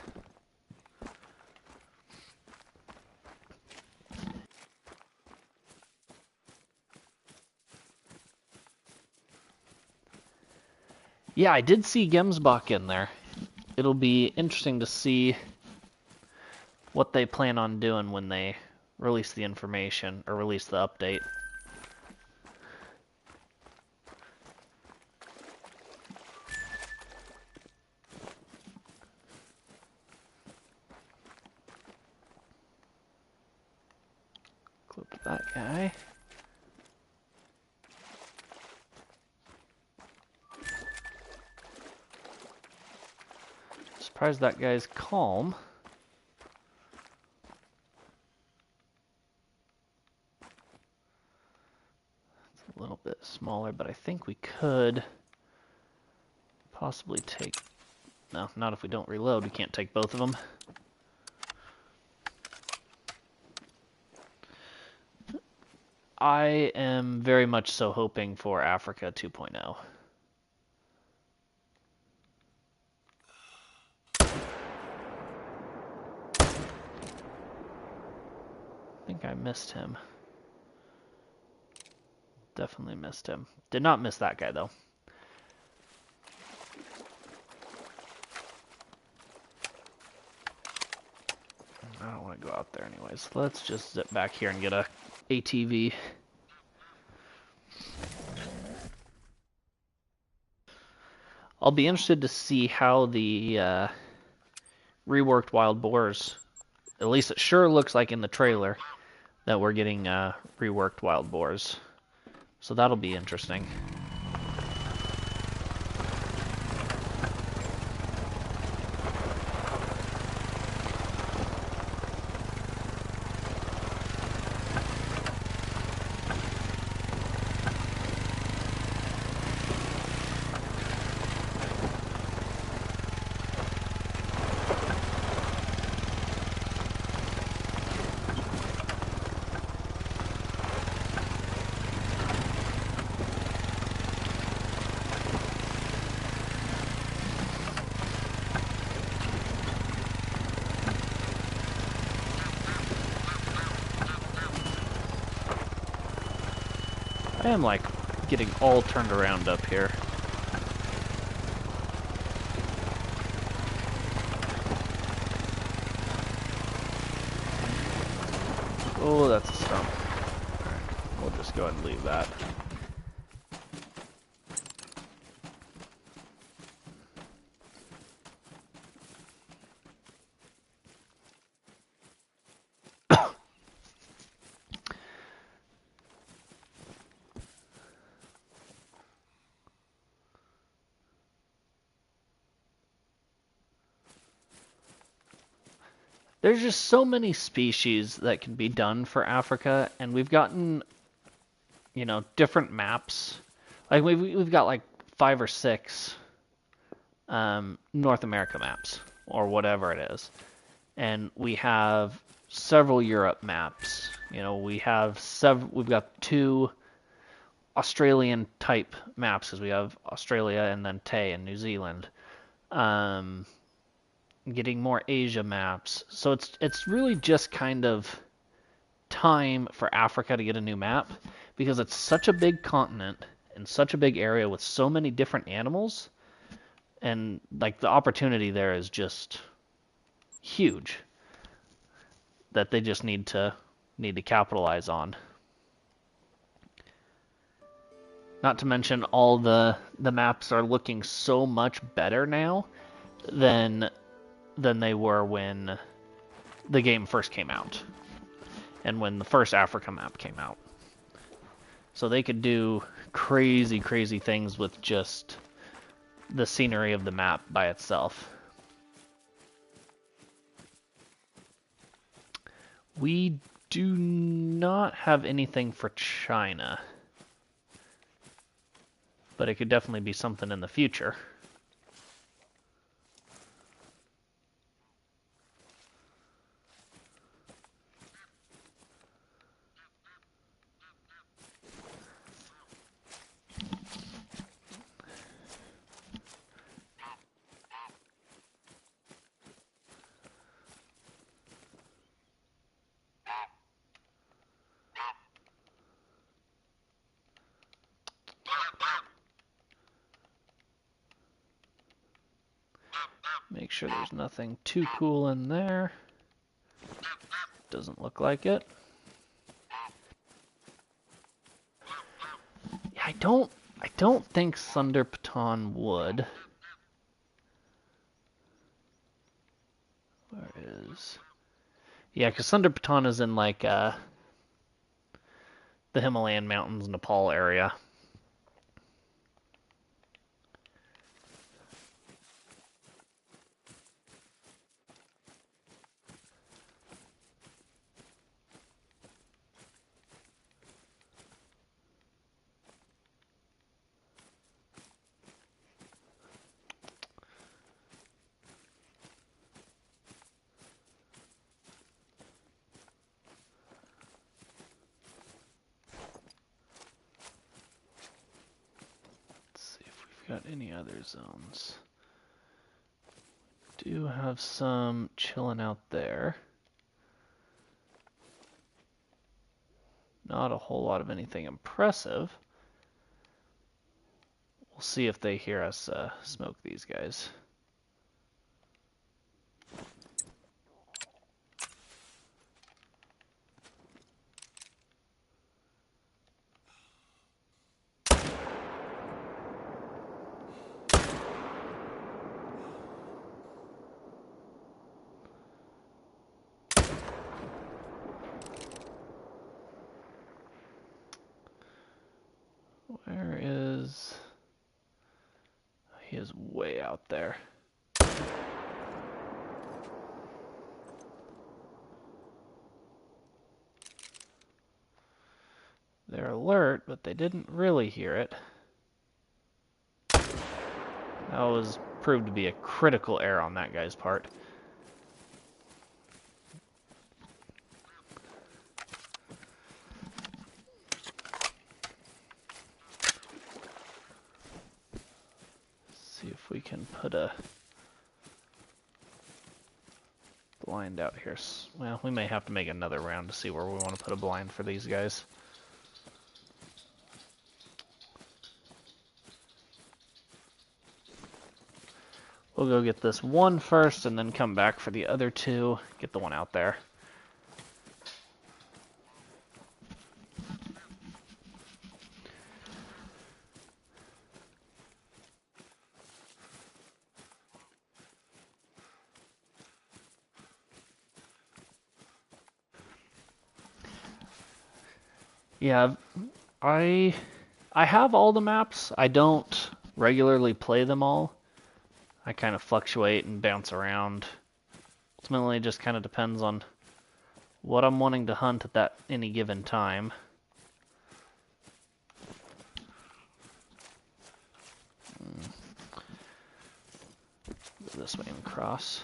Yeah, I did see Gemsbach in there. It'll be interesting to see what they plan on doing when they release the information or release the update. Clip that guy. Surprised that guy's calm. It's a little bit smaller, but I think we could possibly take... No, not if we don't reload. We can't take both of them. I am very much so hoping for Africa 2.0. I think I missed him. Definitely missed him. Did not miss that guy, though. I don't want to go out there anyways. Let's just zip back here and get a ATV. I'll be interested to see how the reworked wild boars, at least it sure looks like in the trailer, that we're getting reworked wild boars. So that'll be interesting. I am like getting all turned around up here. Oh, that's a stump. Alright, we'll just go ahead and leave that. There's just so many species that can be done for Africa, and we've gotten, you know, different maps. Like we've got like 5 or 6 North America maps or whatever it is, and we have several Europe maps. You know, we've got 2 Australian type maps because we have Australia and then Tay in New Zealand. Getting more Asia maps. So it's really just kind of time for Africa to get a new map because it's such a big continent and such a big area with so many different animals, and like the opportunity there is just huge that they just need to capitalize on. Not to mention all the maps are looking so much better now than they were when the game first came out and when the first Africa map came out. So they could do crazy, crazy things with just the scenery of the map by itself. We do not have anything for China, but it could definitely be something in the future. Make sure there's nothing too cool in there. Doesn't look like it. Yeah, I don't think Thunder Baton would. Where is? Yeah, because Thunder Baton is in like the Himalayan mountains, Nepal area. Got any other zones? Do have some chilling out there. Not a whole lot of anything impressive. We'll see if they hear us smoke these guys. Where is... He is way out there. They're alert, but they didn't really hear it. That was proved to be a critical error on that guy's part. See if we can put a blind out here. Well, we may have to make another round to see where we want to put a blind for these guys. We'll go get this one first and then come back for the other two. Get the one out there. Yeah, I have all the maps. I don't regularly play them all. I kind of fluctuate and bounce around. Ultimately, it just kind of depends on what I'm wanting to hunt at that any given time. Go this way and cross.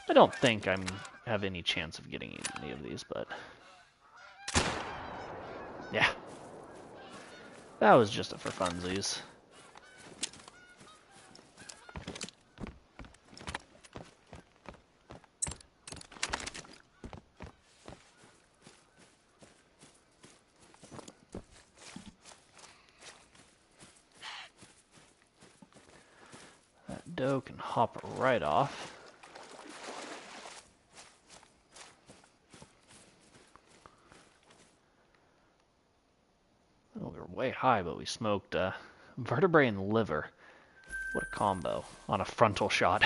I don't think I have any chance of getting any of these, but yeah, that was just for funsies. That doe can hop right off. Oh, we were way high, but we smoked vertebrae and liver. What a combo on a frontal shot.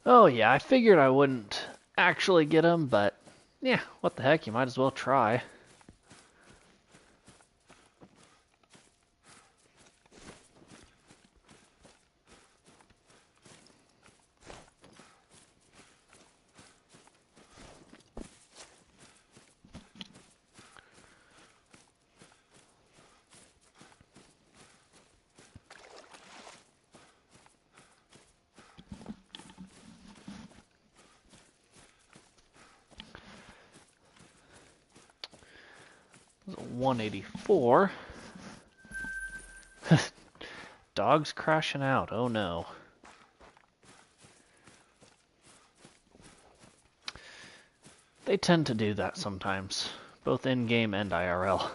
Oh yeah, I figured I wouldn't actually get him, but yeah, what the heck, you might as well try. It was a 184. Dog's crashing out. Oh no. They tend to do that sometimes, both in-game and IRL.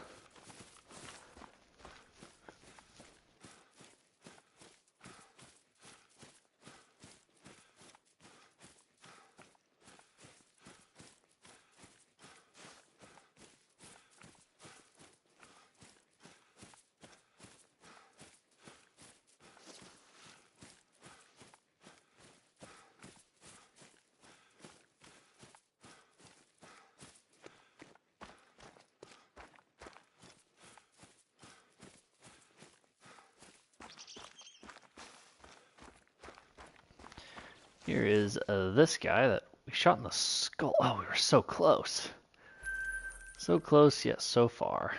Here is this guy that we shot in the skull. Oh, we were so close. So close, yet so far.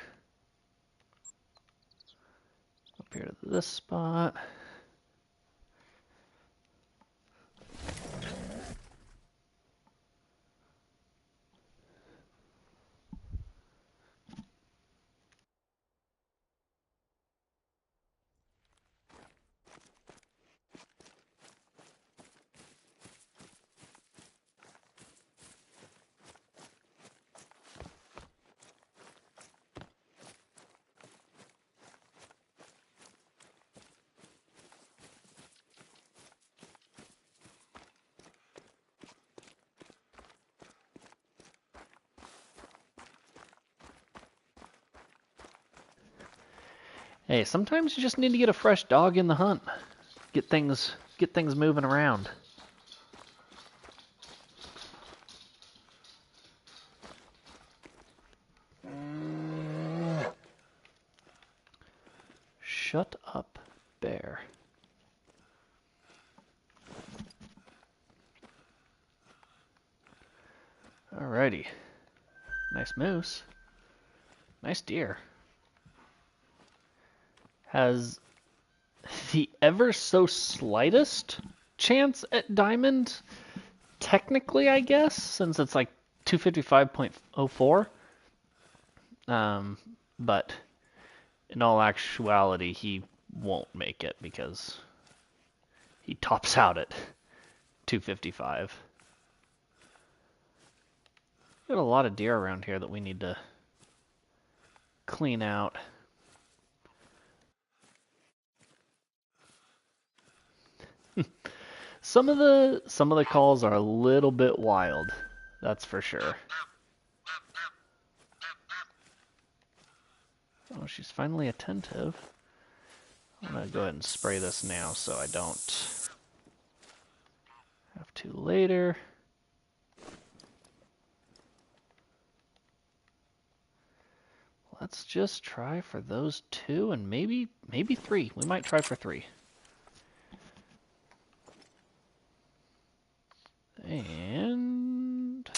Up here to this spot. Hey, sometimes you just need to get a fresh dog in the hunt. Get things moving around. Shut up, bear. Alrighty. Nice moose. Nice deer. Has the ever so slightest chance at diamond, technically, I guess, since it's like 255.04. But in all actuality, he won't make it because he tops out at 255. Got a lot of deer around here that we need to clean out. Some of the calls are a little bit wild, that's for sure. Oh, she's finally attentive. I'm gonna go ahead and spray this now so I don't have to later. Let's just try for those two and maybe three. We might try for three. And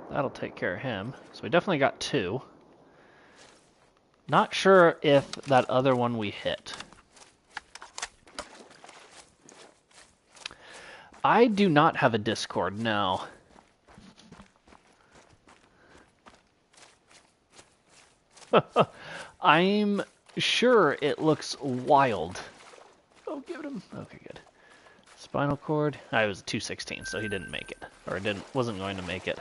that'll take care of him. So we definitely got two. Not sure if that other one we hit. I do not have a Discord, no. I'm sure it looks wild. Oh, give it him. Okay, good. Spinal cord. I was 216, so he didn't make it. Or wasn't going to make it.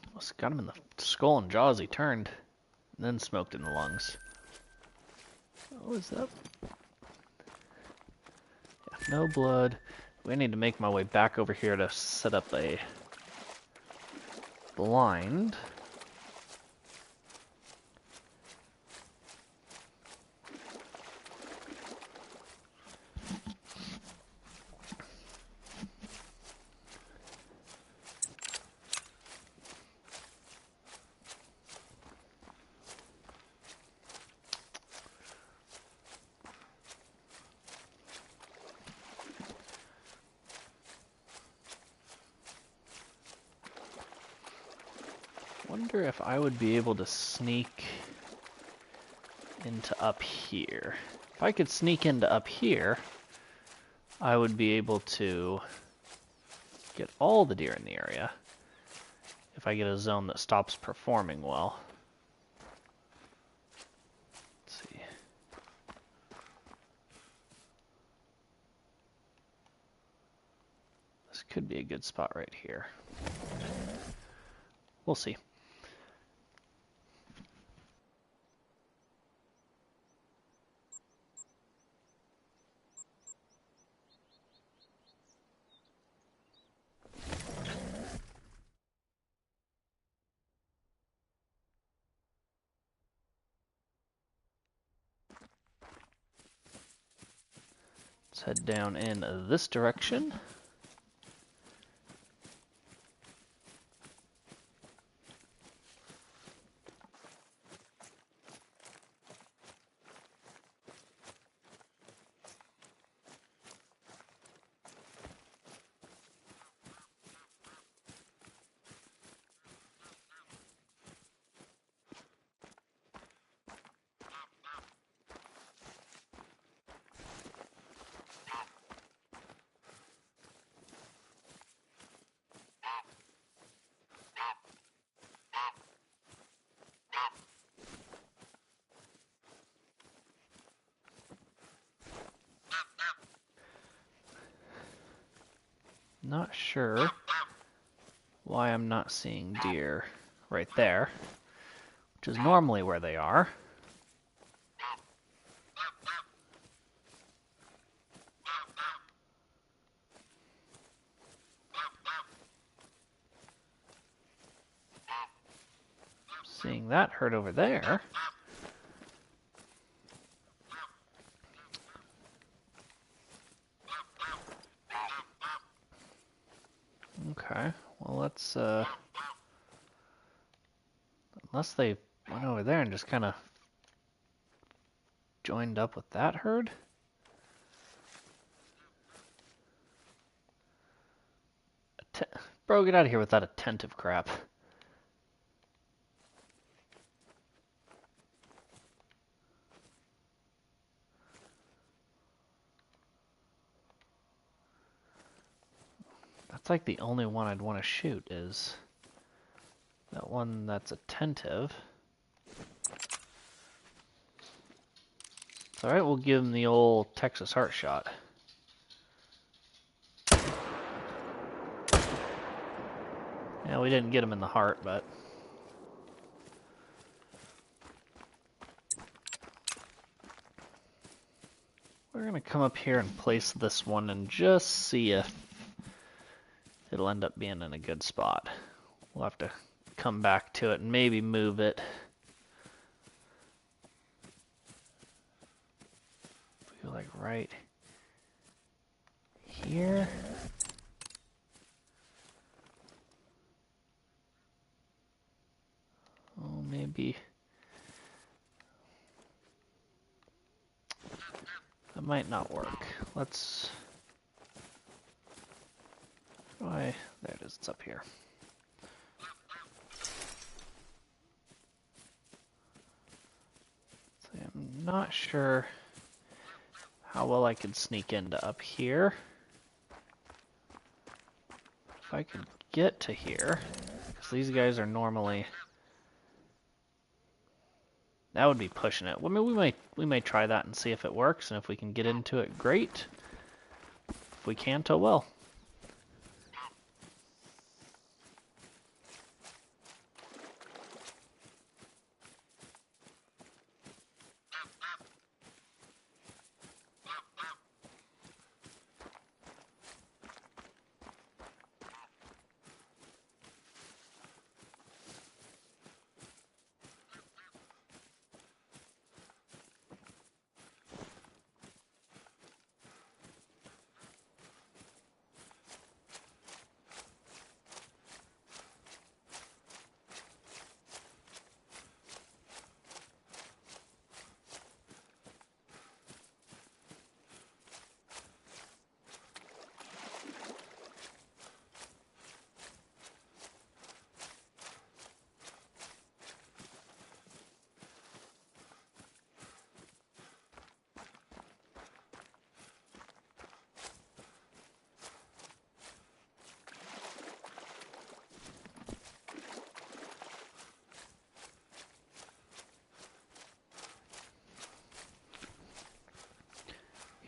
Almost got him in the skull and jaws. He turned. And then smoked in the lungs. What was that? Yeah, no blood. We need to make my way back over here to set up a blind. wonder if I would be able to sneak into up here. If I could sneak into up here, I would be able to get all the deer in the area if I get a zone that stops performing well. Let's see. This could be a good spot right here. We'll see. Let's head down in this direction. Not sure why I'm not seeing deer right there, which is normally where they are. Seeing that herd over there. Okay, well let's, unless they went over there and just kind of joined up with that herd. Bro, get out of here with that attentive crap. That's like the only one I'd want to shoot is that one that's attentive. It's alright, we'll give him the old Texas heart shot. Yeah, we didn't get him in the heart, but... we're gonna come up here and place this one and just see if it'll end up being in a good spot. We'll have to come back to it and maybe move it. I feel like right here. Oh, maybe that might not work. Let's try. There it is. It's up here. So I'm not sure how well I could sneak into up here. If I could get to here, because these guys are normally... that would be pushing it. I mean, we may try that and see if it works, and if we can get into it, great. If we can't, oh well.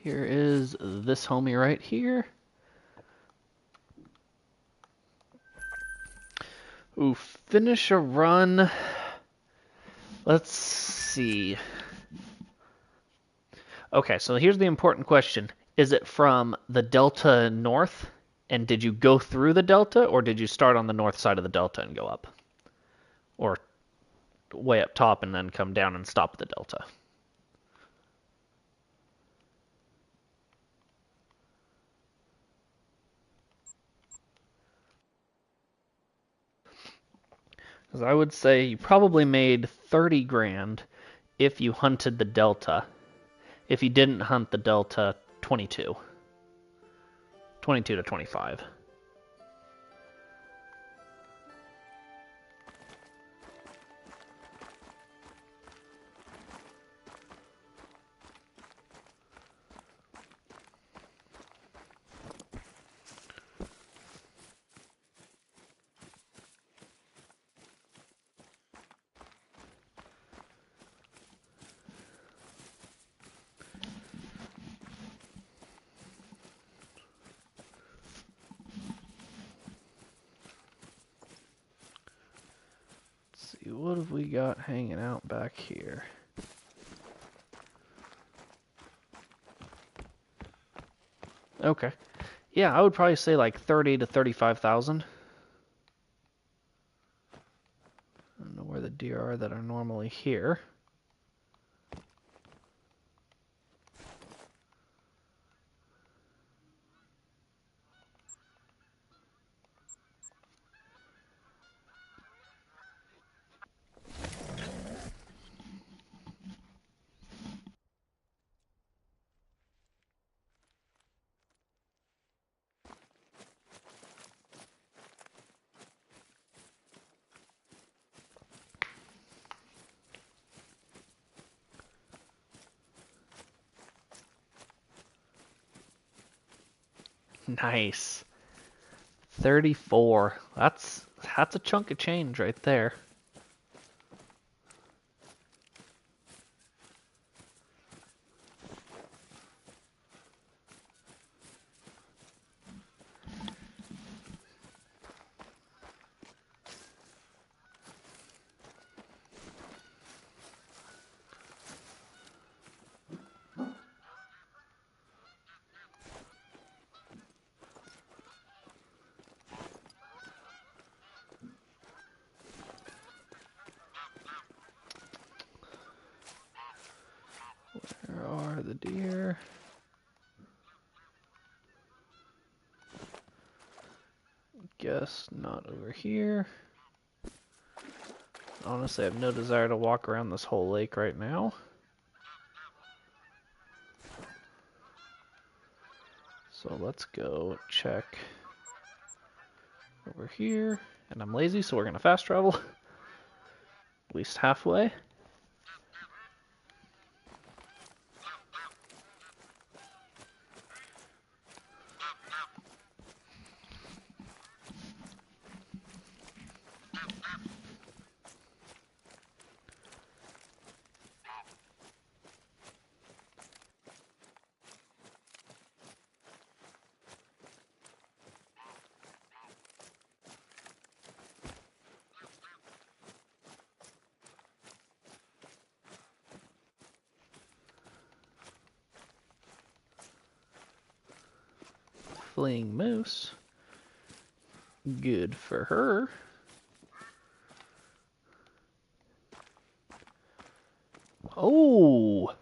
Here is this homie right here. Ooh, finish a run. Let's see. Okay, so here's the important question. Is it from the delta north? And did you go through the delta, or did you start on the north side of the delta and go up? Or way up top and then come down and stop at the delta? Because I would say you probably made 30 grand if you hunted the delta. If you didn't hunt the delta, 22. 22 to 25. What have we got hanging out back here? Okay. Yeah, I would probably say like 30 to 35,000. I don't know where the deer are that are normally here. Nice. 34. That's a chunk of change right there. Where are the deer? Guess not over here. Honestly, I have no desire to walk around this whole lake right now. So let's go check over here. And I'm lazy, so we're going to fast travel. At least halfway. Fleeing moose. Good for her. Oh,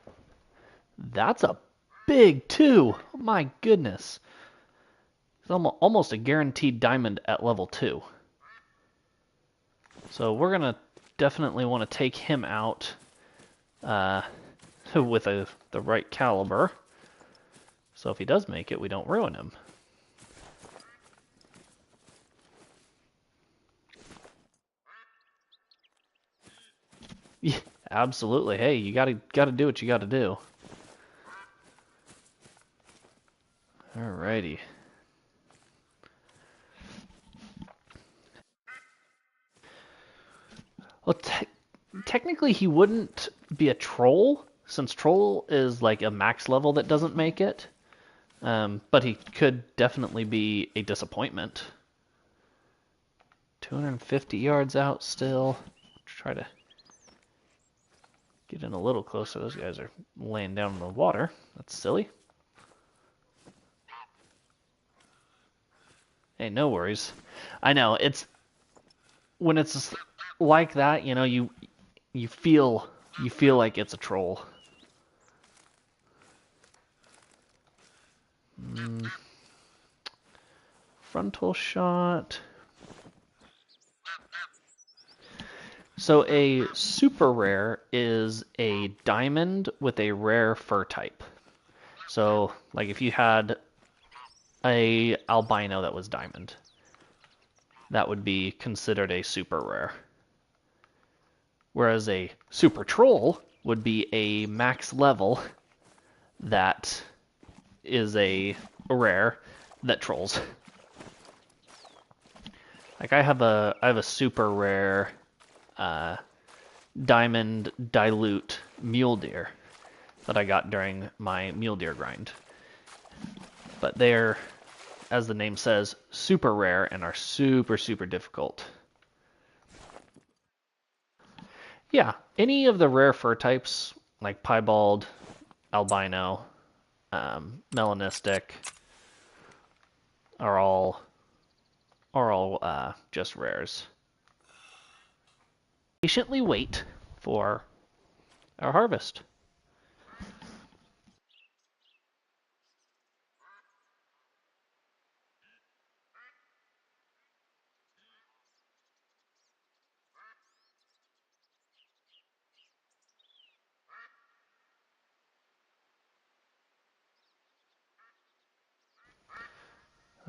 that's a big two. Oh my goodness. It's almost a guaranteed diamond at level 2. So we're going to definitely want to take him out with the right caliber. So if he does make it, we don't ruin him. Yeah, absolutely. Hey, you gotta do what you gotta do. Alrighty. Well, technically he wouldn't be a troll, since Troll is like a max level that doesn't make it, but he could definitely be a disappointment. 250 yards out still. Try to get in a little closer. Those guys are laying down in the water. That's silly. Hey, no worries. I know, it's when it's like that, you know, you feel like it's a troll. Frontal shot. So a super rare is a diamond with a rare fur type. So like if you had a albino that was diamond, that would be considered a super rare. Whereas a super troll would be a max level that is a rare that trolls. Like I have a super rare diamond dilute mule deer that I got during my mule deer grind. But they're, as the name says, super rare and are super, super difficult. Yeah, any of the rare fur types, like piebald, albino, melanistic, are all just rares. Patiently wait for our harvest.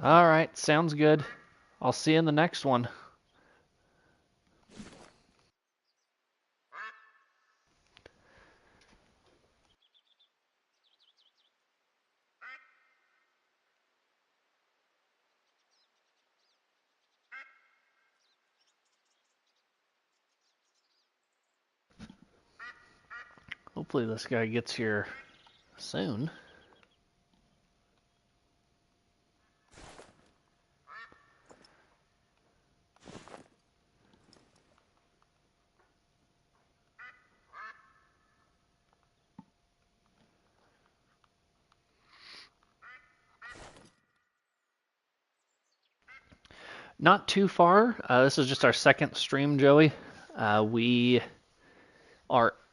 All right, sounds good. I'll see you in the next one. Hopefully this guy gets here soon. Not too far. This is just our second stream, Joey.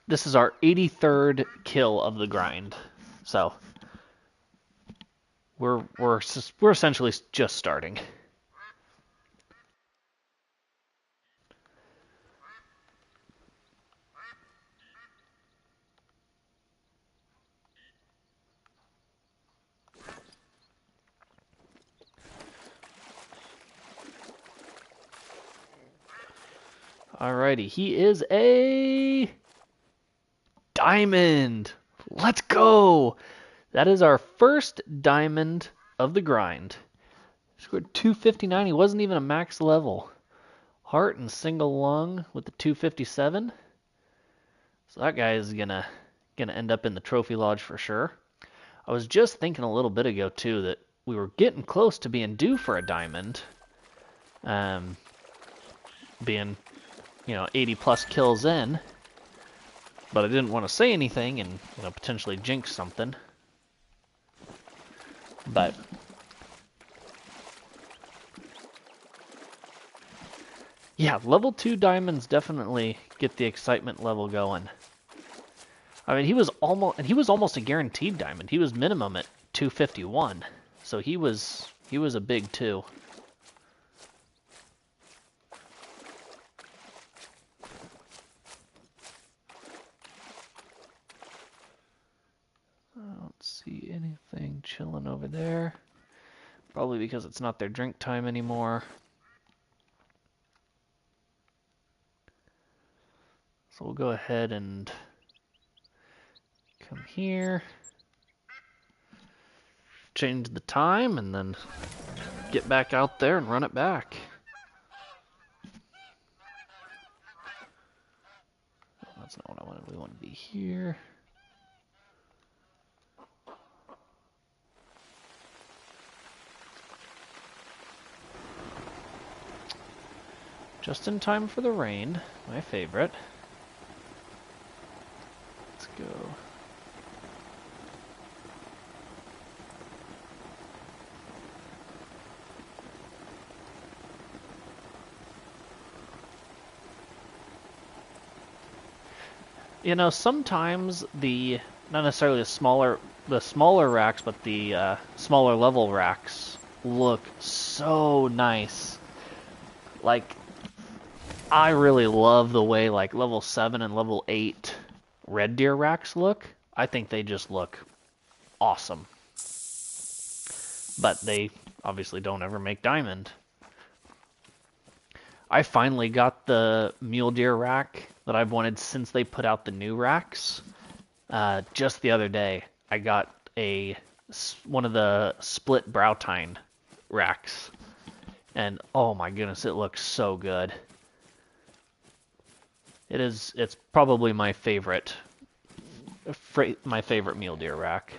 This is our 83rd kill of the grind. So we're essentially just starting. Alrighty, he is a diamond. Let's go. That is our first diamond of the grind. Scored 259. He wasn't even a max level. Heart and single lung with the 257. So that guy is gonna end up in the trophy lodge for sure. I was just thinking a little bit ago too that we were getting close to being due for a diamond. Being 80 plus kills in, but I didn't want to say anything and potentially jinx something. But yeah, level 2 diamonds definitely get the excitement level going. I mean, he was almost a guaranteed diamond. He was minimum at 251, so he was a big 2. I don't see anything chilling over there. Probably because it's not their drink time anymore. So we'll go ahead and come here, change the time, and then get back out there and run it back. That's not what I wanted. We want to be here. Just in time for the rain, my favorite. Let's go. You know, sometimes not necessarily the smaller racks, but the smaller level racks look so nice. Like, I really love the way like level 7 and level 8 red deer racks look. I think they just look awesome. But they obviously don't ever make diamond. I finally got the mule deer rack that I've wanted since they put out the new racks. Just the other day, I got one of the split brow tine racks. And oh my goodness, it looks so good. It's probably my favorite mule deer rack.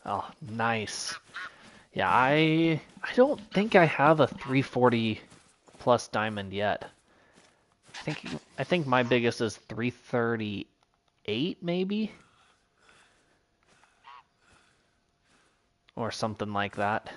Oh, nice. Yeah, I don't think I have a 340 plus diamond yet. I think my biggest is 338 maybe, or something like that.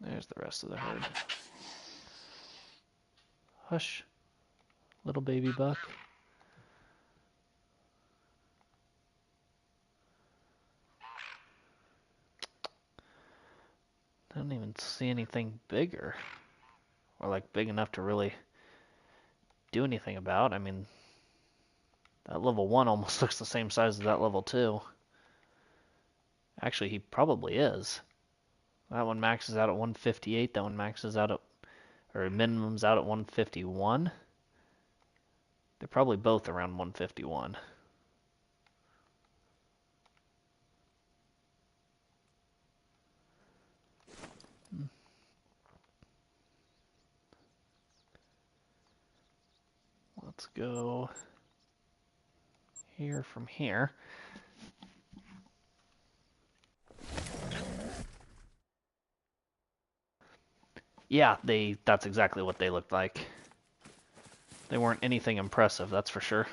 There's the rest of the herd. Hush, little baby buck. I don't even see anything bigger, or like big enough to really do anything about. I mean, that level 1 almost looks the same size as that level 2. Actually, he probably is. That one maxes out at 158, that one maxes out at, or minimums out at 151. They're probably both around 151. Let's go here from here. Yeah, that's exactly what they looked like. They weren't anything impressive, that's for sure.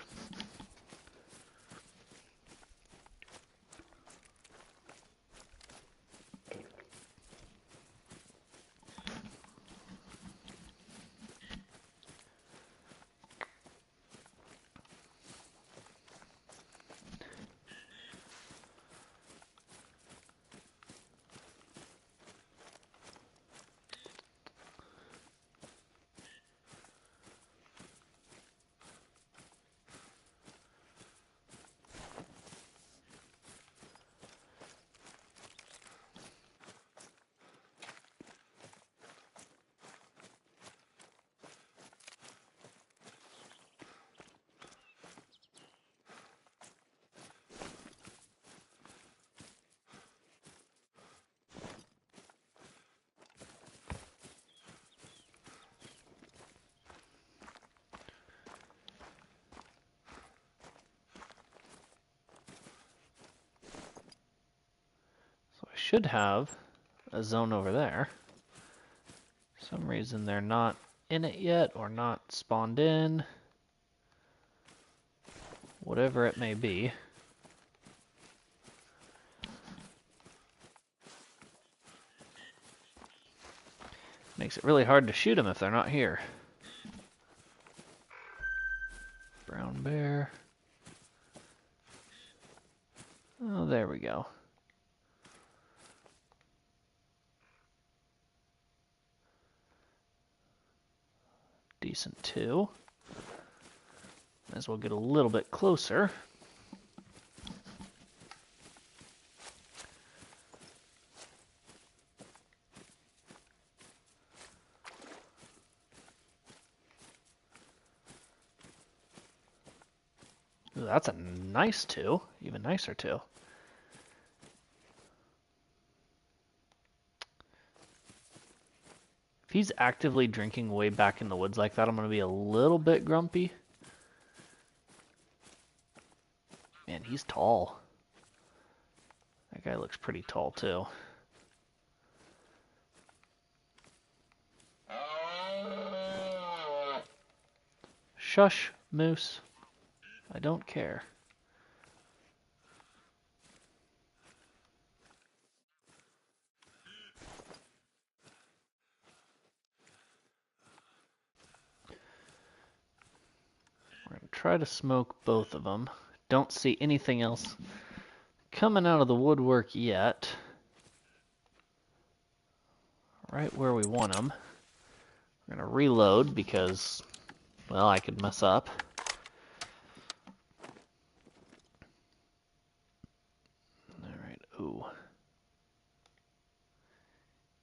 So I should have a zone over there. For some reason they're not in it yet, or not spawned in. Whatever it may be. Makes it really hard to shoot them if they're not here. Brown bear. Oh, there we go. Decent too. Might as well get a little bit closer. Ooh, that's a nice two. Even nicer two. If he's actively drinking way back in the woods like that, I'm going to be a little bit grumpy. Man, he's tall. That guy looks pretty tall, too. Shush, moose. I don't care. We're going to try to smoke both of them. Don't see anything else coming out of the woodwork yet. Right where we want them. We're going to reload because, well, I could mess up. Alright, ooh.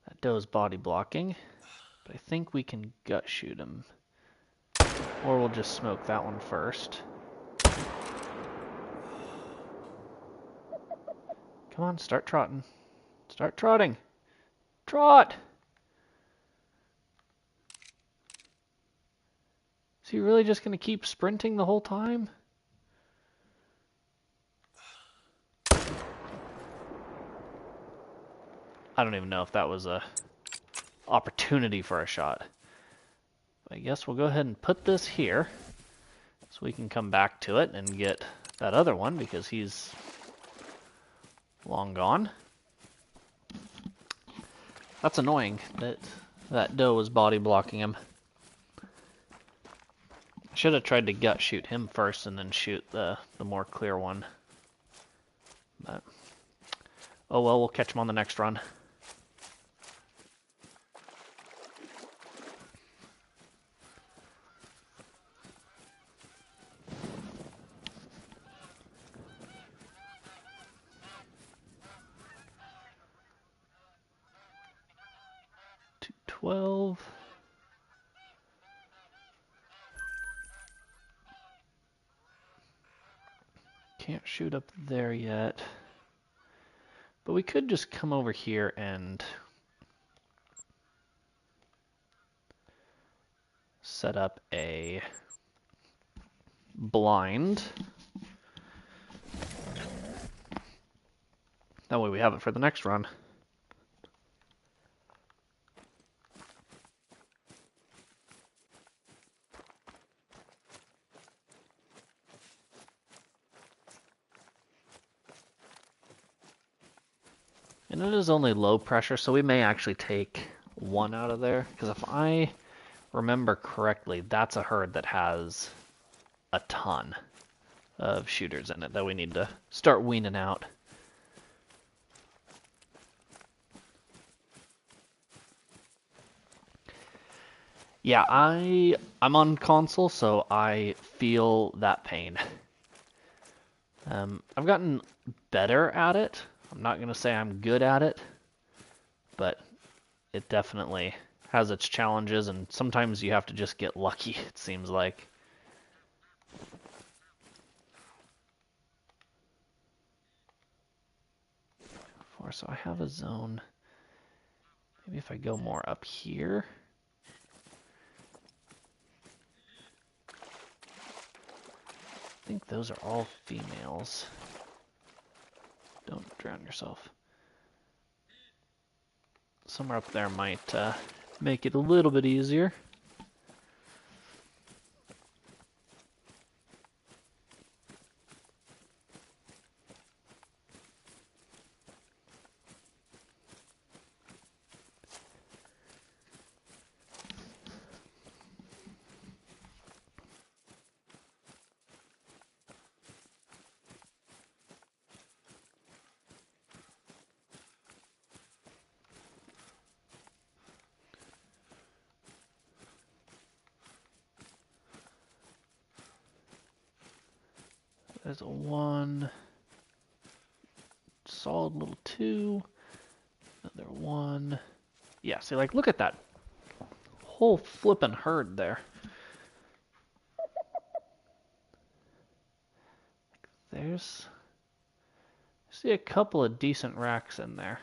That doe's body blocking, but I think we can gut shoot him. Or we'll just smoke that one first. Come on, start trotting. Start trotting. Trot! Is he really just going to keep sprinting the whole time? I don't even know if that was a opportunity for a shot. I guess we'll go ahead and put this here so we can come back to it and get that other one because he's long gone. That's annoying that that doe was body blocking him. I should have tried to gut shoot him first and then shoot the more clear one. But, oh well, we'll catch him on the next run. $212. Can't shoot up there yet. But we could just come over here and set up a blind. That way we have it for the next run. And it is only low pressure, so we may actually take one out of there. Because if I remember correctly, that's a herd that has a ton of shooters in it that we need to start weaning out. Yeah, I'm on console, so I feel that pain. I've gotten better at it. I'm not going to say I'm good at it, but it definitely has its challenges, and sometimes you have to just get lucky, it seems like. So I have a zone. Maybe if I go more up here. I think those are all females. Don't drown yourself. Somewhere up there might make it a little bit easier. There's a 1. Solid little 2. Another 1. Yeah, see, like, look at that whole flippin' herd there. There's... I see a couple of decent racks in there.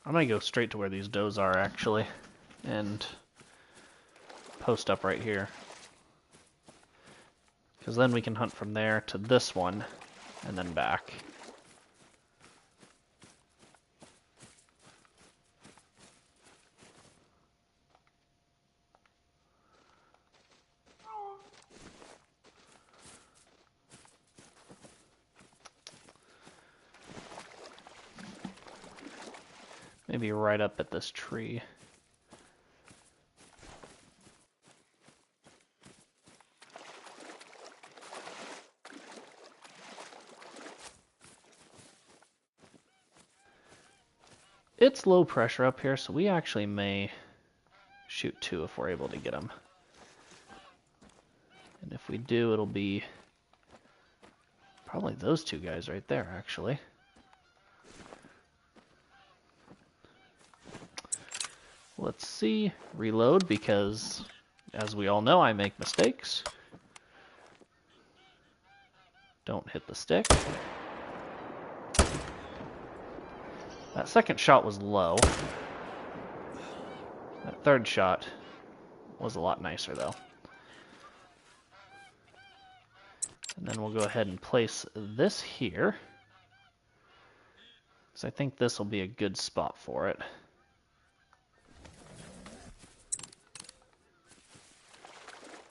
I'm gonna go straight to where these does are, actually, and post up right here. Because then we can hunt from there to this one, and then back. Maybe right up at this tree. It's low pressure up here, so we actually may shoot 2 if we're able to get them. And if we do, it'll be probably those 2 guys right there, actually. Let's see. Reload, because as we all know, I make mistakes. Don't hit the stick. That second shot was low. That third shot was a lot nicer, though. And then we'll go ahead and place this here, because I think this will be a good spot for it.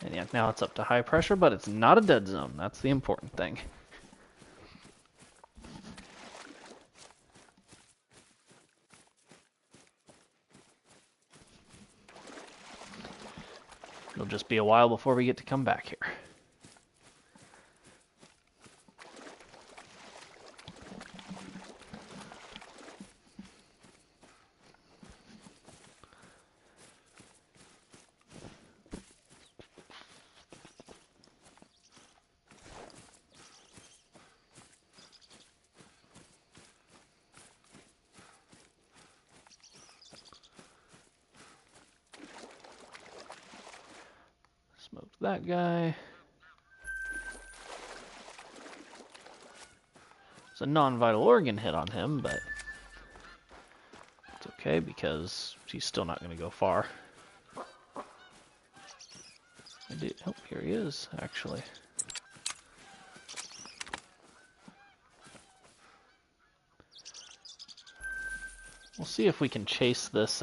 And yeah, now it's up to high pressure, but it's not a dead zone. That's the important thing. It'll just be a while before we get to come back here. Smoked that guy. It's a non-vital organ hit on him, but it's okay because he's still not going to go far. Oh, here he is, actually. We'll see if we can chase this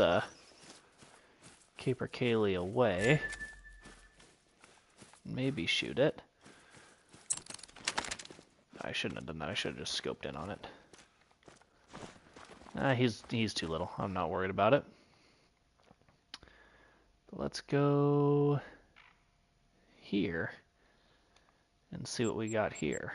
capercaillie away. Maybe shoot it. I shouldn't have done that. I should have just scoped in on it. He's too little. I'm not worried about it. But let's go here and see what we got here.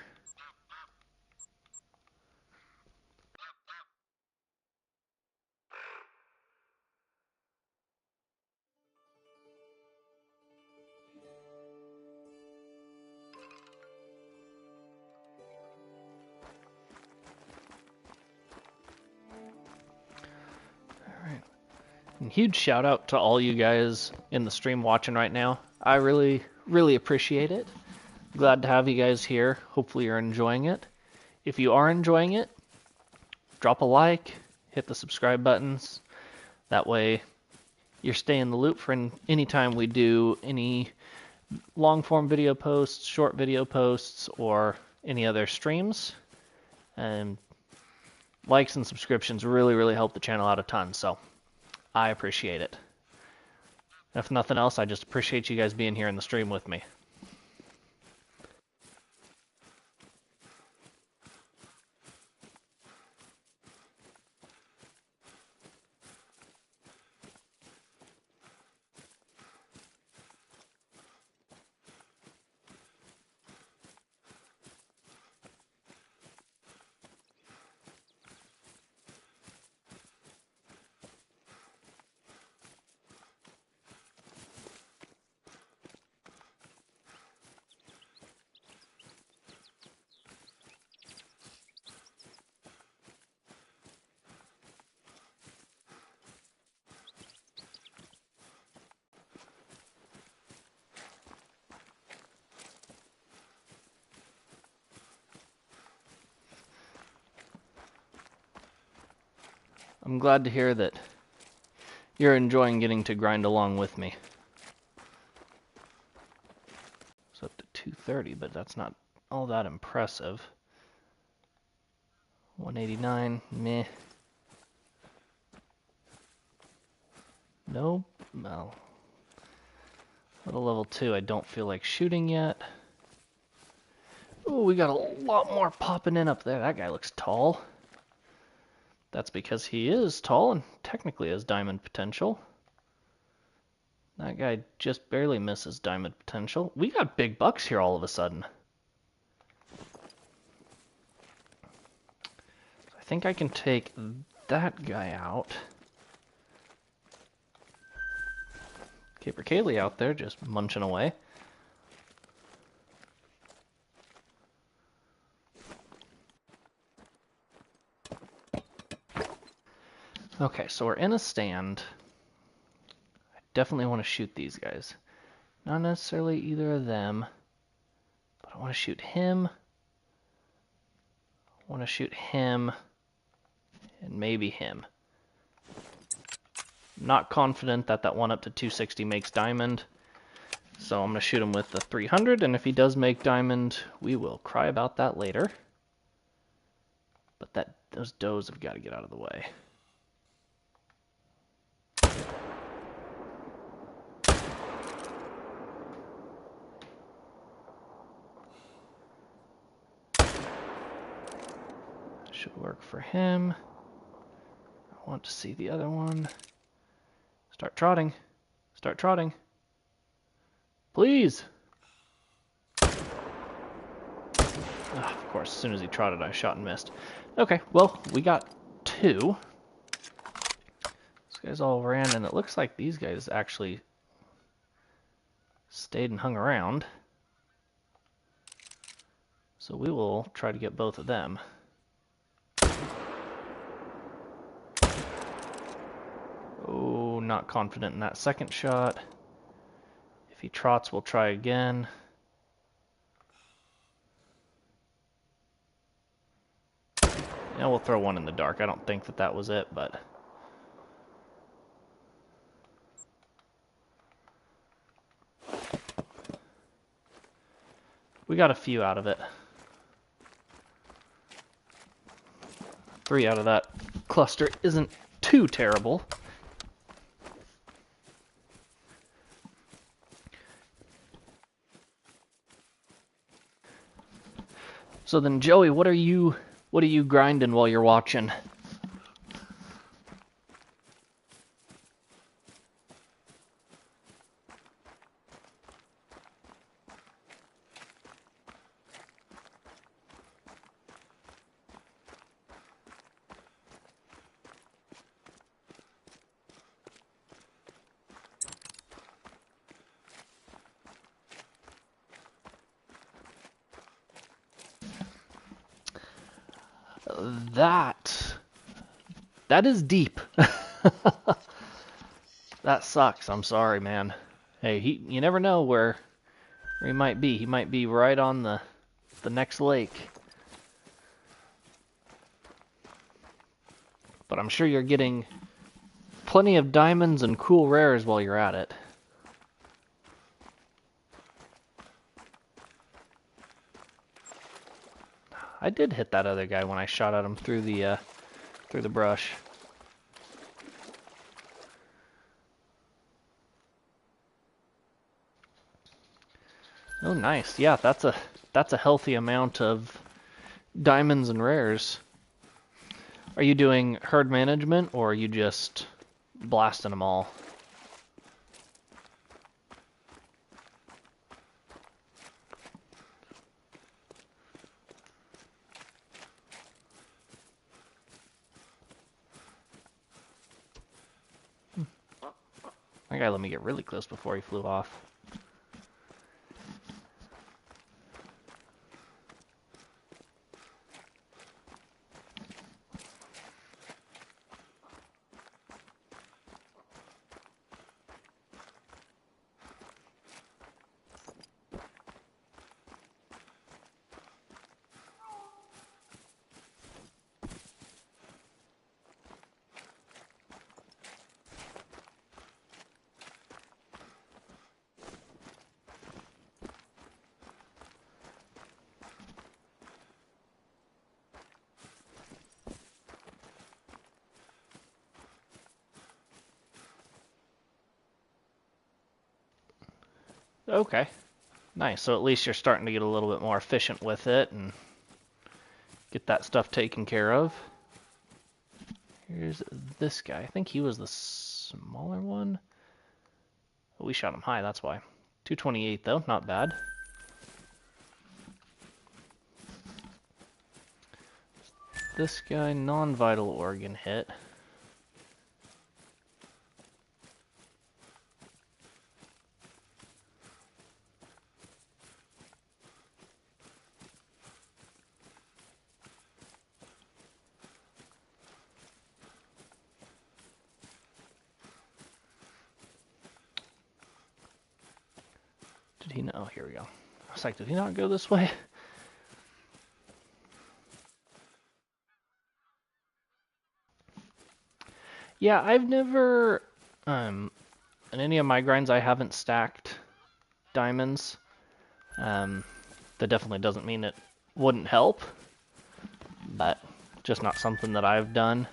And huge shout out to all you guys in the stream watching right now. I really, really appreciate it. Glad to have you guys here. Hopefully you're enjoying it. If you are enjoying it, drop a like, hit the subscribe buttons. That way you're staying in the loop for any time we do any long form video posts, short video posts, or any other streams. And likes and subscriptions really, really help the channel out a ton. So I appreciate it. If nothing else, I just appreciate you guys being here in the stream with me. I'm glad to hear that you're enjoying getting to grind along with me. It's up to 230, but that's not all that impressive. 189, meh. Nope. Well, little level 2, I don't feel like shooting yet. Oh, we got a lot more popping in up there. That guy looks tall. That's because he is tall and technically has diamond potential. That guy just barely misses diamond potential. We got big bucks here all of a sudden. I think I can take that guy out. Caper Kaylee out there just munching away. Okay, so we're in a stand. I definitely want to shoot these guys. Not necessarily either of them, but I want to shoot him. I want to shoot him, and maybe him. I'm not confident that that one up to 260 makes diamond, so I'm going to shoot him with the 300, and if he does make diamond, we will cry about that later. But those does have got to get out of the way. Should work for him. I want to see the other one. Start trotting. Start trotting. Please! Of course, as soon as he trotted, I shot and missed. Okay, well, we got 2. These guys all ran, and it looks like these guys actually stayed and hung around. So we will try to get both of them. Oh, not confident in that second shot. If he trots, we'll try again. Yeah, we'll throw one in the dark. I don't think that was it, but... we got a few out of it. 3 out of that cluster isn't too terrible. So then, Joey, what are you grinding while you're watching? That is deep. That sucks. I'm sorry, man. Hey, you never know where he might be. He might be right on the next lake. But I'm sure you're getting plenty of diamonds and cool rares while you're at it. I did hit that other guy when I shot at him through the brush. Oh, nice. Yeah, that's a healthy amount of diamonds and rares. Are you doing herd management, or are you just blasting them all? That guy let me get really close before he flew off. Okay, nice. So at least you're starting to get a little bit more efficient with it and get that stuff taken care of. Here's this guy. I think he was the smaller one. We shot him high, that's why. 228 though, not bad. This guy, non-vital organ hit. Did he not? Oh, here we go. I was like, did he not go this way? Yeah, I've never, in any of my grinds, I haven't stacked diamonds. That definitely doesn't mean it wouldn't help, but just not something that I've done.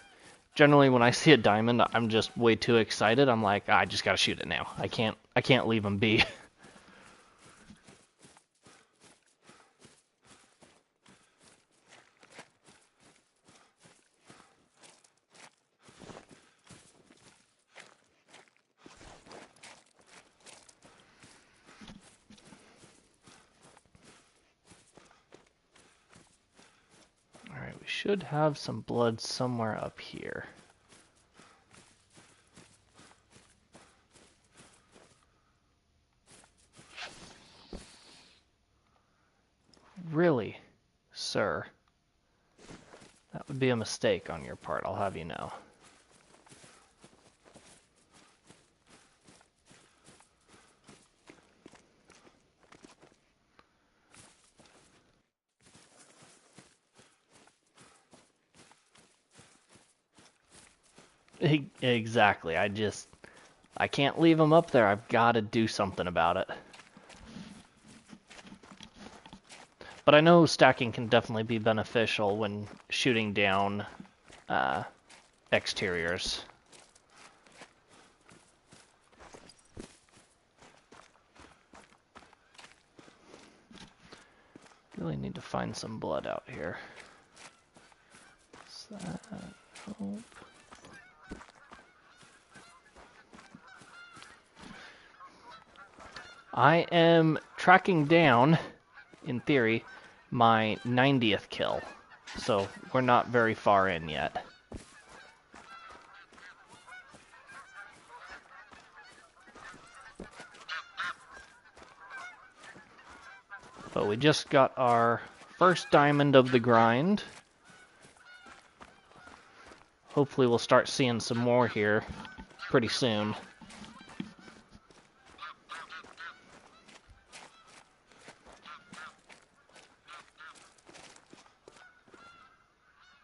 Generally, when I see a diamond, I'm just way too excited. I'm like, I just gotta shoot it now. I can't leave them be. Alright, we should have some blood somewhere up here. Really, sir? That would be a mistake on your part, I'll have you know. Exactly, I can't leave them up there. I've got to do something about it. But I know stacking can definitely be beneficial when shooting down exteriors. Really need to find some blood out here. What's that? Hope. I am tracking down, in theory, my 90th kill. So we're not very far in yet. But we just got our first diamond of the grind. Hopefully we'll start seeing some more here pretty soon.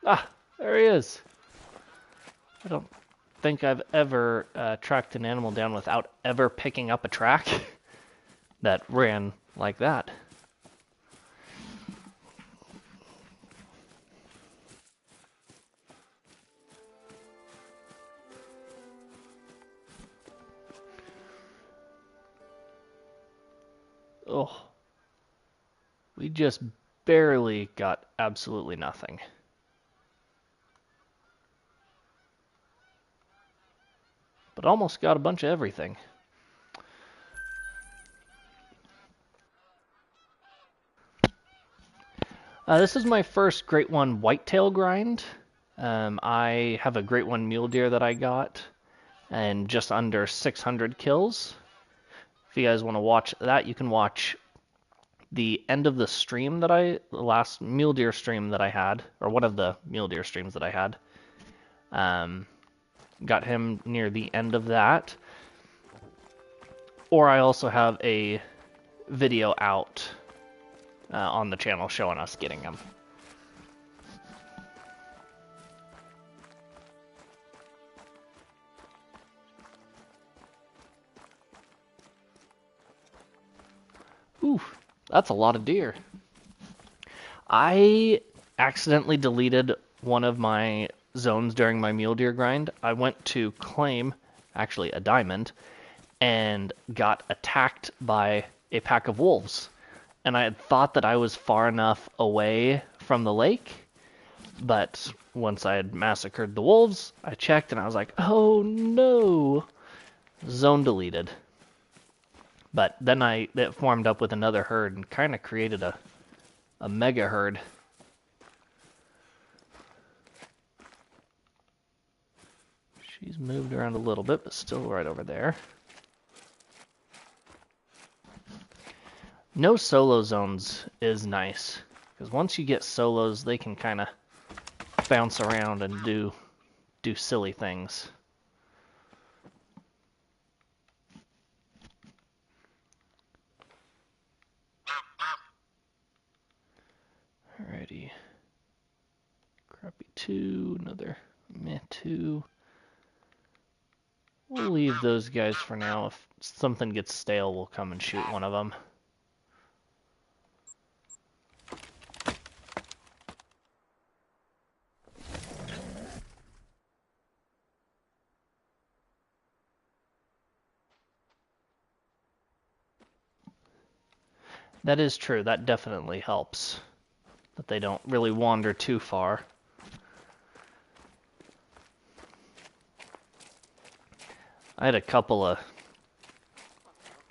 Ah, there he is. I don't think I've ever tracked an animal down without ever picking up a track that ran like that. Oh, we just barely got absolutely nothing. But almost got a bunch of everything. This is my first Great One Whitetail grind. I have a Great One mule deer that I got, and just under 600 kills. If you guys want to watch that, you can watch the end of the stream that the last mule deer stream that I had, or one of the mule deer streams that I had. Got him near the end of that. Or I also have a video out on the channel showing us getting him. Ooh, that's a lot of deer. I accidentally deleted one of my zones during my mule deer grind. I went to claim, actually, a diamond, and got attacked by a pack of wolves. And I had thought that I was far enough away from the lake, but once I had massacred the wolves, I checked and I was like, oh no, zone deleted. But then it formed up with another herd and kind of created a mega herd. She's moved around a little bit, but still right over there. No solo zones is nice, because once you get solos, they can kind of bounce around and do silly things. Alrighty. Crappie 2, another meh 2. We'll leave those guys for now. If something gets stale, we'll come and shoot one of them. That is true. That definitely helps. That they don't really wander too far. I had a couple of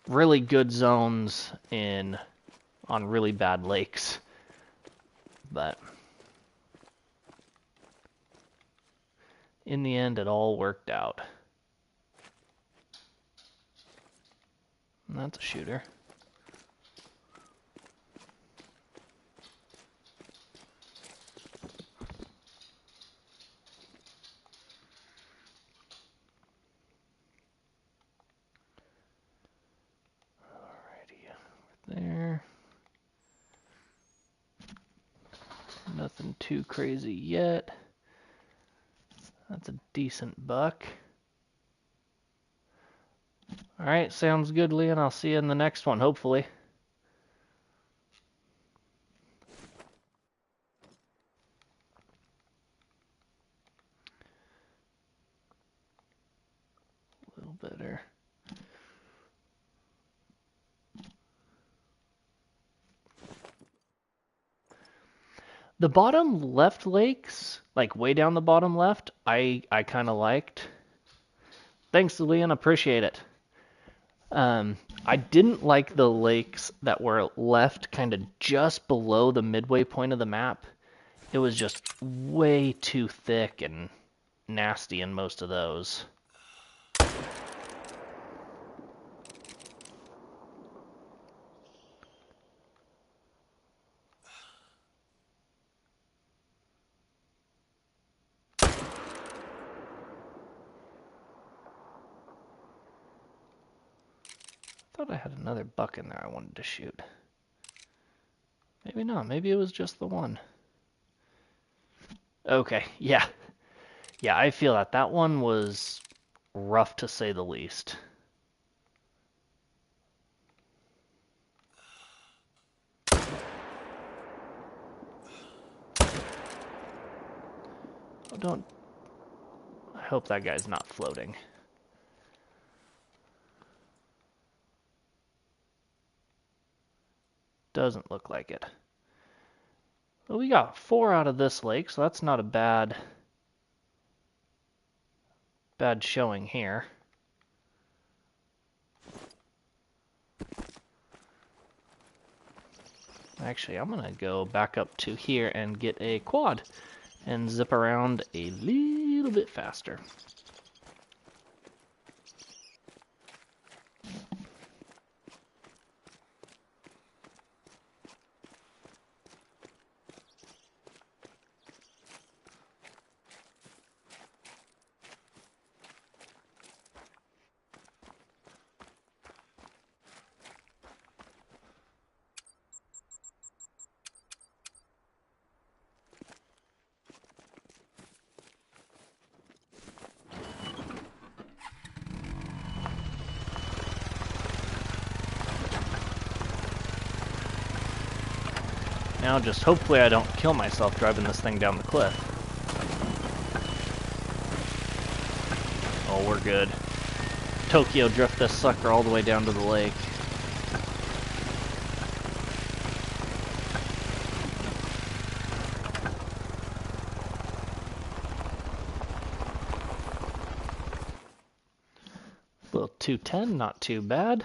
really good zones on really bad lakes, but in the end it all worked out. And that's a shooter. There. Nothing too crazy yet. That's a decent buck. Alright, sounds good, Leon. I'll see you in the next one, hopefully. A little better. The bottom left lakes, like way down the bottom left, I kind of liked. Thanks, Leon. Appreciate it. I didn't like the lakes that were left kind of just below the midway point of the map. It was just way too thick and nasty in most of those. I thought I had another buck in there I wanted to shoot. Maybe not. Maybe it was just the one. Okay, yeah. Yeah, I feel that one was rough to say the least. Oh, I hope that guy's not floating. Doesn't look like it. Well, we got 4 out of this lake, so that's not a bad showing here. Actually, I'm gonna go back up to here and get a quad and zip around a little bit faster. Now just hopefully I don't kill myself driving this thing down the cliff. Oh, we're good. Tokyo drift this sucker all the way down to the lake. Little 210, not too bad.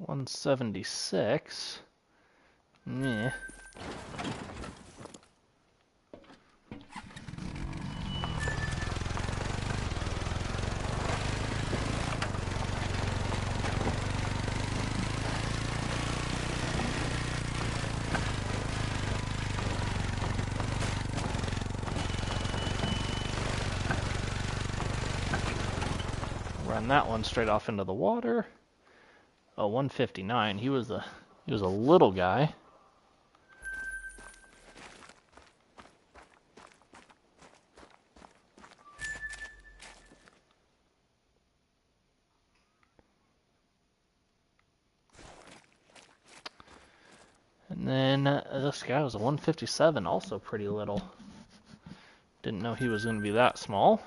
$176. Meh. Run that one straight off into the water. Oh, 159. He was a little guy. And then this guy was a 157, also pretty little. Didn't know he was going to be that small,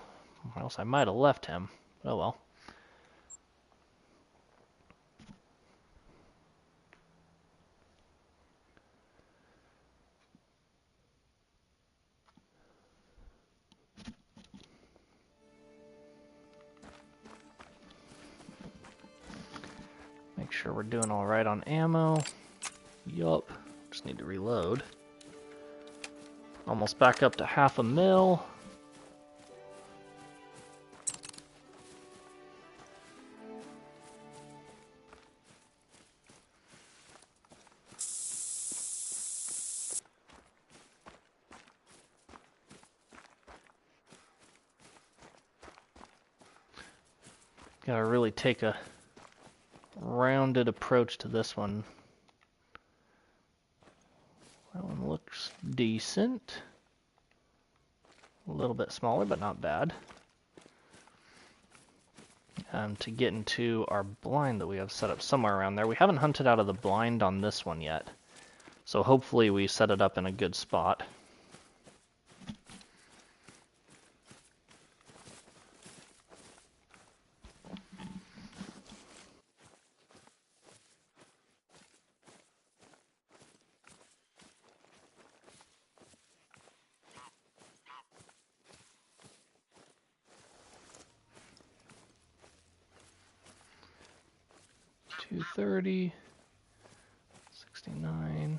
or else I might have left him. Oh well. Make sure we're doing all right on ammo. Yup. Just need to reload. Almost back up to half a mil. Gotta really take a rounded approach to this one. That one looks decent. A little bit smaller, but not bad. To get into our blind that we have set up somewhere around there. We haven't hunted out of the blind on this one yet, so hopefully we set it up in a good spot. $230, $69,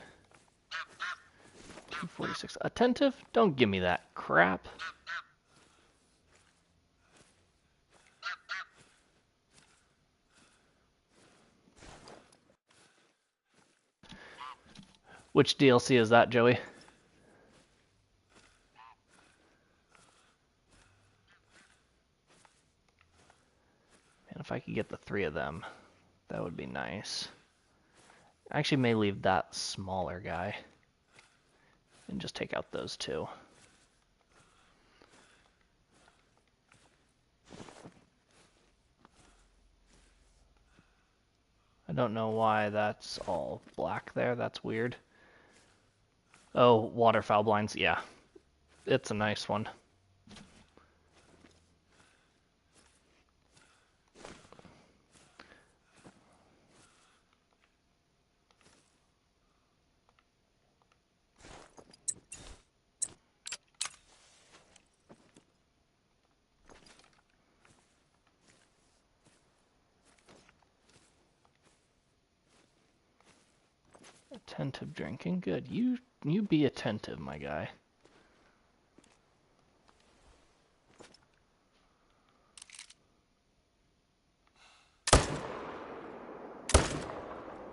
$246. Attentive? Don't give me that crap. Which DLC is that, Joey? And if I could get the 3 of them, that would be nice. I actually may leave that smaller guy and just take out those 2. I don't know why that's all black there. That's weird. Oh, waterfowl blinds. Yeah, it's a nice one. Attentive drinking. Good. You be attentive, my guy.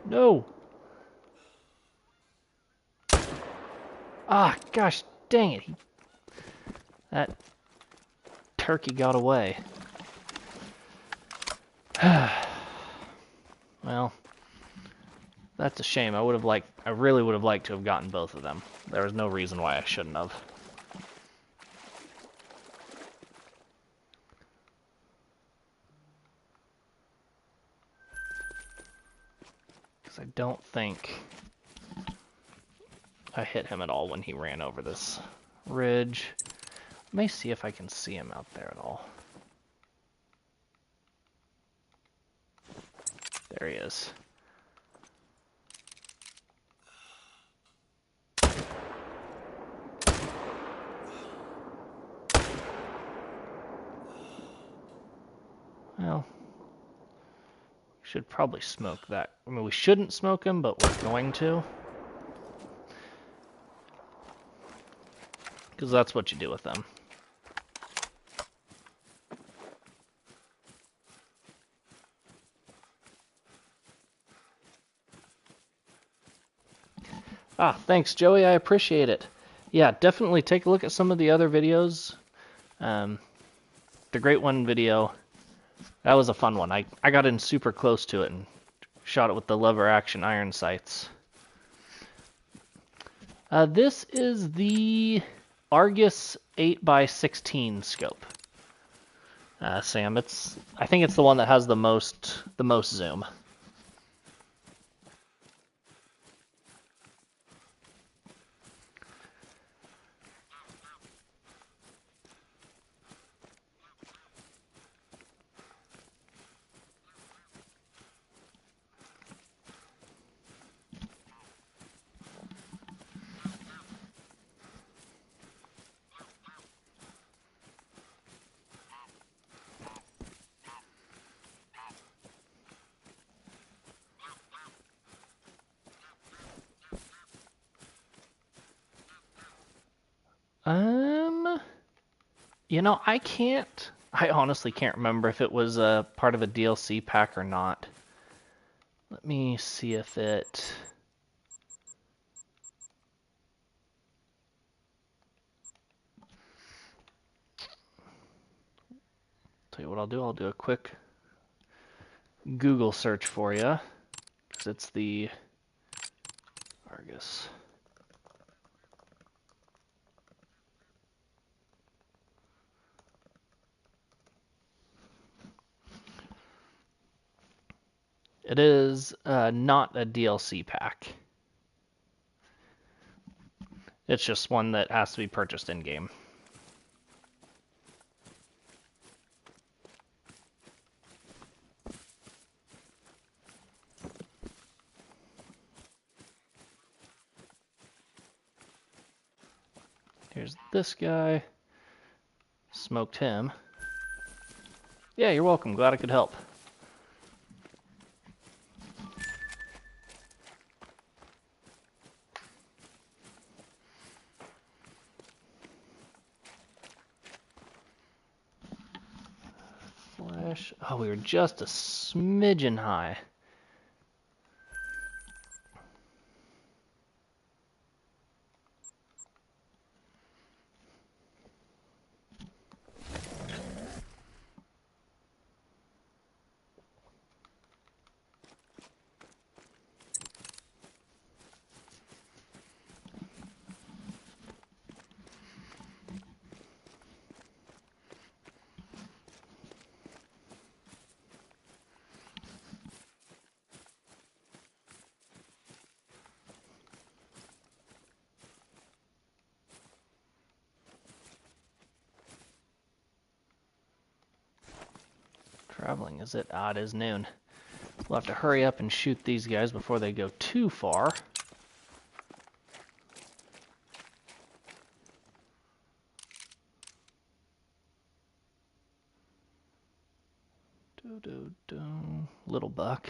No. Ah, gosh, dang it. That turkey got away. Well, that's a shame. I really would have liked to have gotten both of them. There was no reason why I shouldn't have. 'Cause I don't think I hit him at all when he ran over this ridge. Let me see if I can see him out there at all. There he is. Well, we should probably smoke that. I mean, we shouldn't smoke him, but we're going to. Because that's what you do with them. Ah, thanks, Joey. I appreciate it. Yeah, definitely take a look at some of the other videos. The Great One video, that was a fun one. I got in super close to it and shot it with the lever action iron sights. This is the Argus 8x16 scope. Sam, I think it's the one that has the most zoom. You know, I honestly can't remember if it was a part of a DLC pack or not. Let me see if it... Tell you what I'll do a quick Google search for you, because it's the Argus. It is not a DLC pack. It's just one that has to be purchased in-game. Here's this guy. Smoked him. Yeah, you're welcome. Glad I could help. Flash. Oh, we were just a smidgen high. Traveling, is it? Ah, it is noon. We'll have to hurry up and shoot these guys before they go too far. Little buck.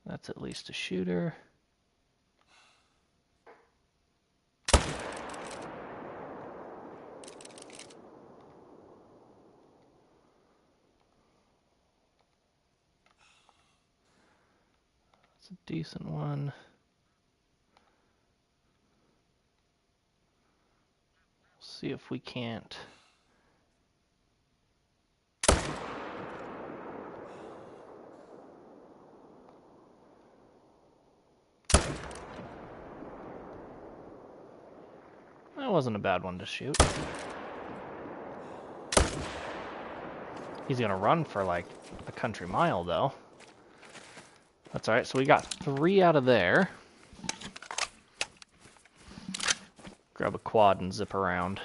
That's at least a shooter. That's a decent one. See if we can't. That wasn't a bad one to shoot. He's gonna run for like a country mile though. That's alright, so we got 3 out of there. Grab a quad and zip around.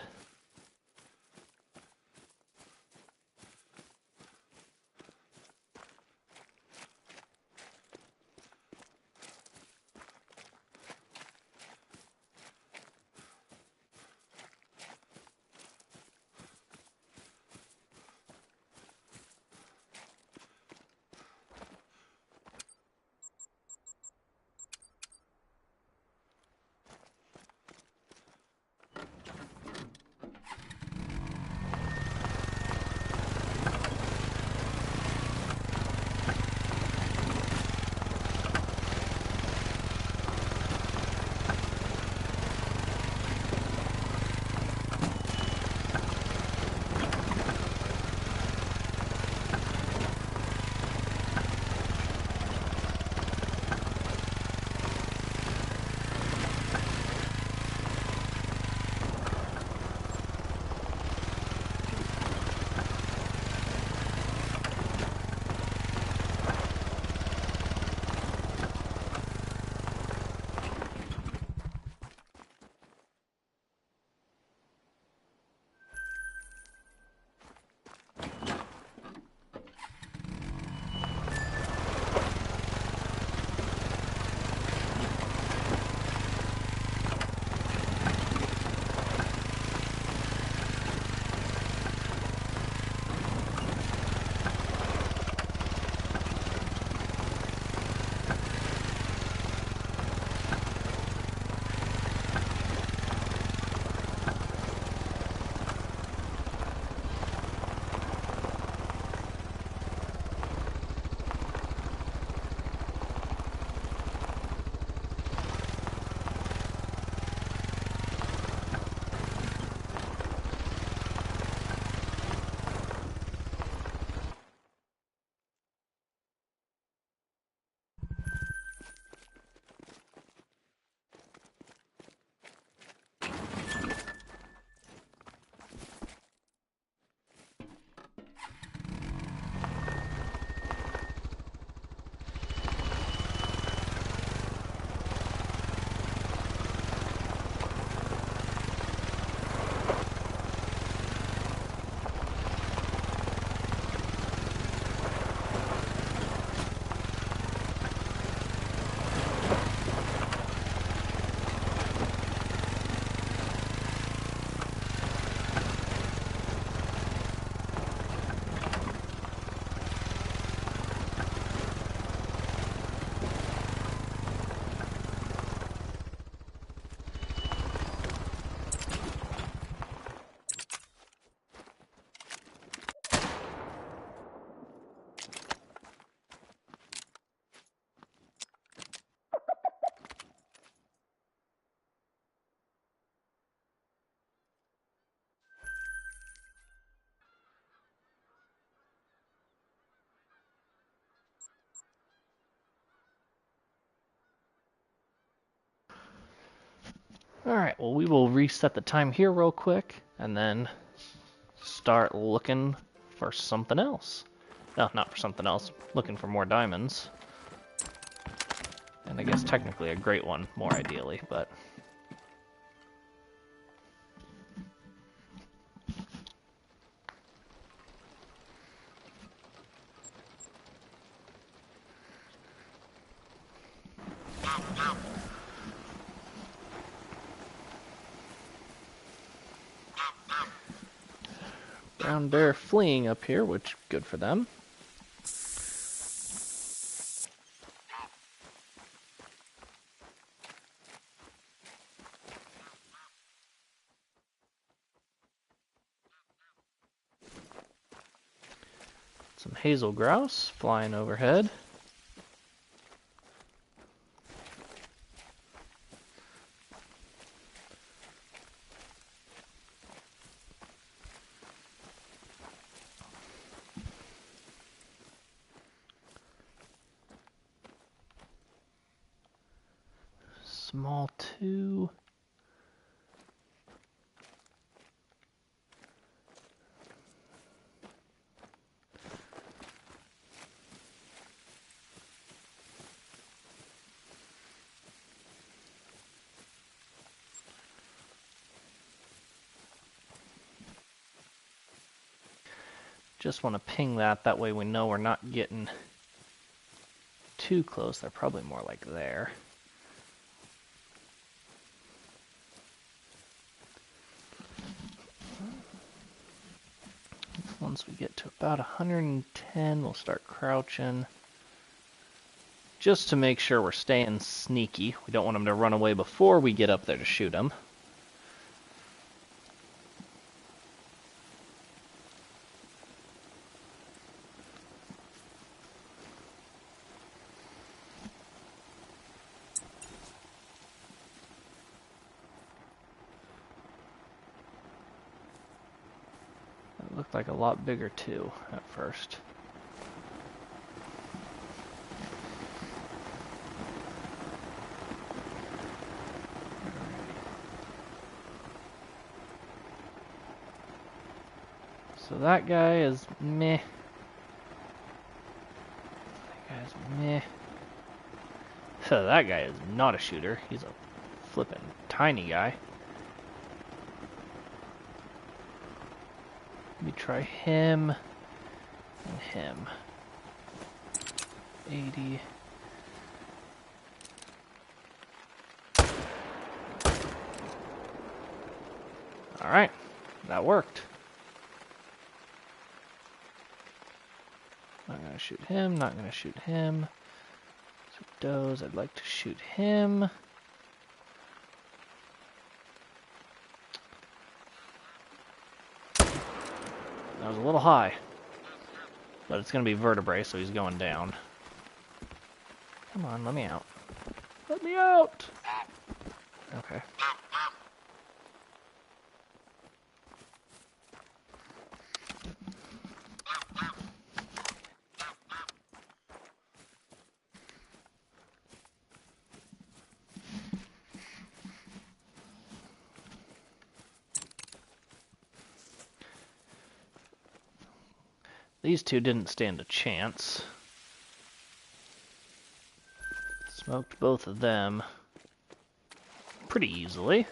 Alright, well we will reset the time here real quick, and then start looking for something else. No, not for something else. Looking for more diamonds. And I guess technically a great one, more ideally, but... Brown bear fleeing up here, which good for them. Some hazel grouse flying overhead. Small 2. Just want to ping that way we know we're not getting too close. They're probably more like there. Once we get to about 110, we'll start crouching. Just to make sure we're staying sneaky. We don't want them to run away before we get up there to shoot them. It looked like a lot bigger too at first. So that guy is meh. That guy's meh. So that guy is not a shooter. He's a flippin' tiny guy. Let me try him and him. 80. Alright, that worked. Not gonna shoot him, not gonna shoot him. So does, I'd like to shoot him. That was a little high. But it's gonna be vertebrae, so he's going down. Come on, let me out. Let me out! Okay. These two didn't stand a chance. Smoked both of them pretty easily.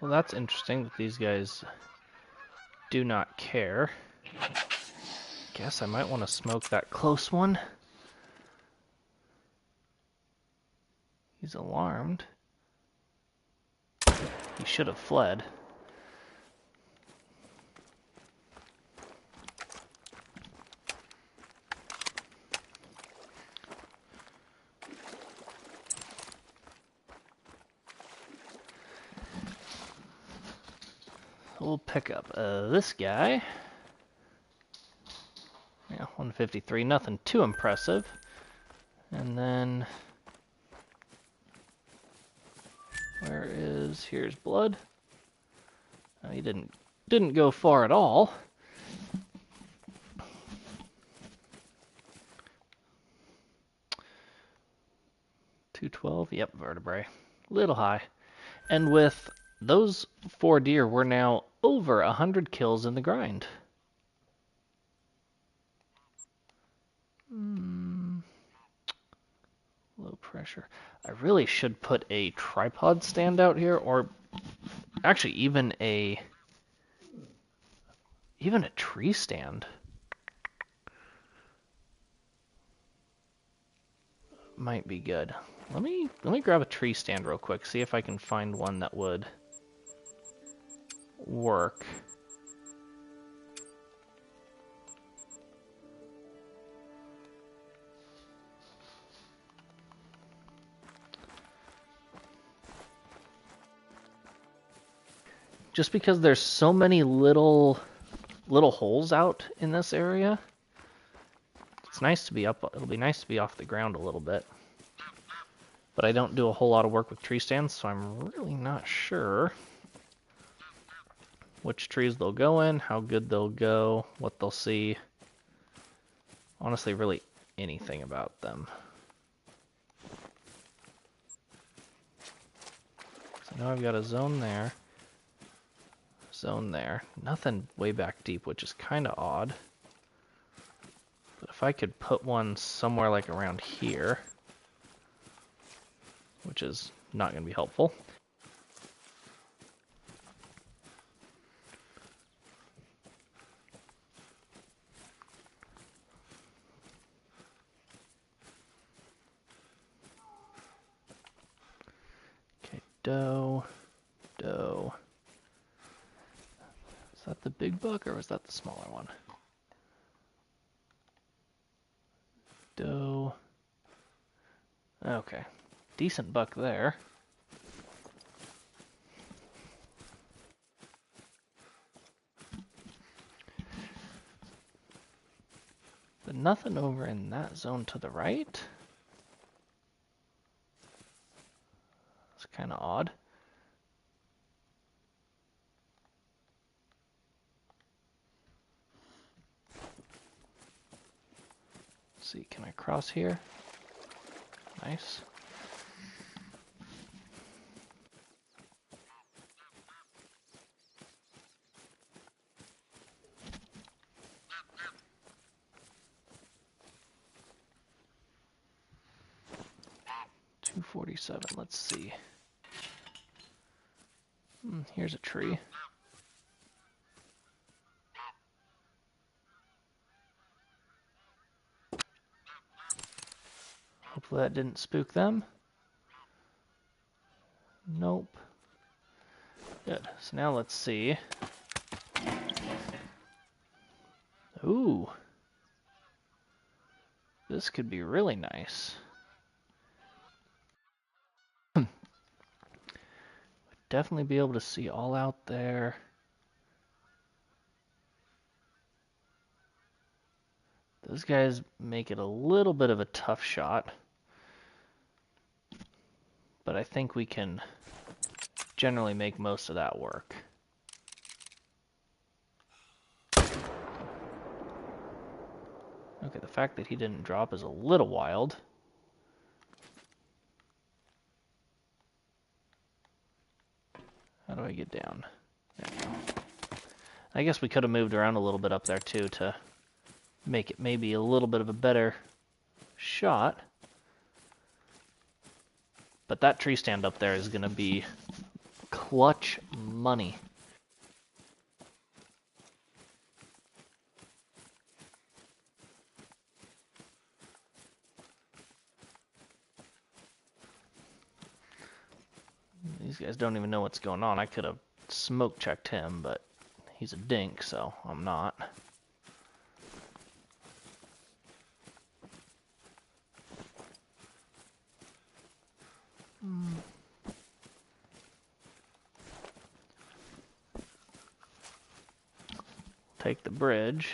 Well, that's interesting that these guys do not care. Guess I might want to smoke that close one. He's alarmed. He should have fled. We'll pick up this guy. Yeah, 153, nothing too impressive. And then, here's blood. Oh, he didn't go far at all. .212, yep, vertebrae. Little high. And with those 4 deer, we're now over 100 kills in the grind. Low pressure. I really should put a tripod stand out here, or actually even a Even a tree stand might be good. Let me grab a tree stand real quick, see if I can find one that would work. Just because there's so many little holes out in this area, it's nice to be up. It'll be nice to be off the ground a little bit. But I don't do a whole lot of work with tree stands, so I'm really not sure which trees they'll go in, how good they'll go, what they'll see. Honestly, really anything about them. So now I've got a zone there. Zone there. Nothing way back deep, which is kind of odd. But if I could put one somewhere like around here, which is not going to be helpful. Okay, doe, doe. Is that the big buck or was that the smaller one? Doe. Okay. Decent buck there. But nothing over in that zone to the right. It's kind of odd. Let's see, can I cross here? Nice. .247. Let's see. Here's a tree. Hopefully that didn't spook them. Nope. Good. So now let's see. Ooh. This could be really nice. Definitely be able to see all out there. Those guys make it a little bit of a tough shot. But I think we can generally make most of that work. Okay, the fact that he didn't drop is a little wild. How do I get down? There we go. I guess we could have moved around a little bit up there too to make it maybe a little bit of a better shot. But that tree stand up there is going to be clutch money. These guys don't even know what's going on. I could have smoke checked him, but he's a dink, so I'm not. Take the bridge.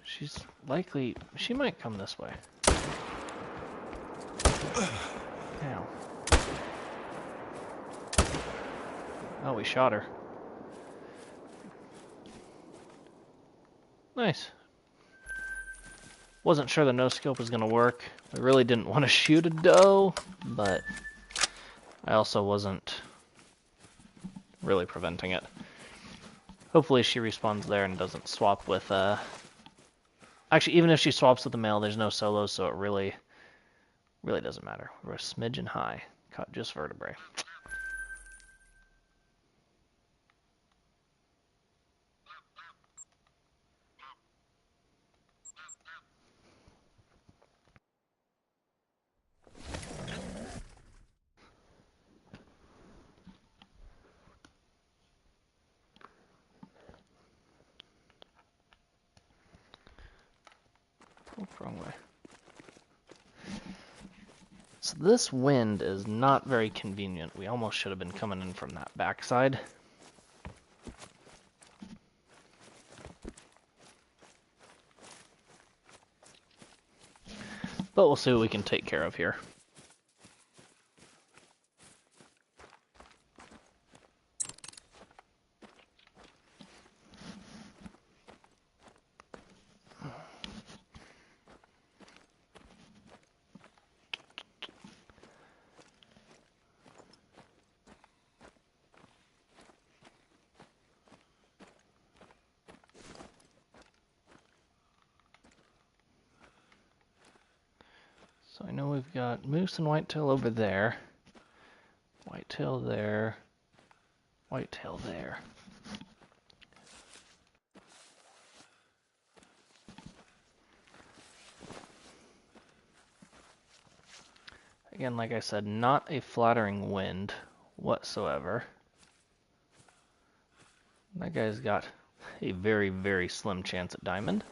She's likely, she might come this way. Ow. Oh, we shot her. Nice. Wasn't sure the no-scope was going to work. I really didn't want to shoot a doe, but I also wasn't really preventing it. Hopefully she respawns there and doesn't swap with... Actually, even if she swaps with the male, there's no solos, so it really Really doesn't matter. We're a smidgen high. Caught just vertebrae. Oh, wrong way. So this wind is not very convenient. We almost should have been coming in from that backside. But we'll see what we can take care of here. So I know we've got moose and whitetail over there. Whitetail there. Whitetail there. Again, like I said, not a flattering wind whatsoever. That guy's got a very, very slim chance at diamond.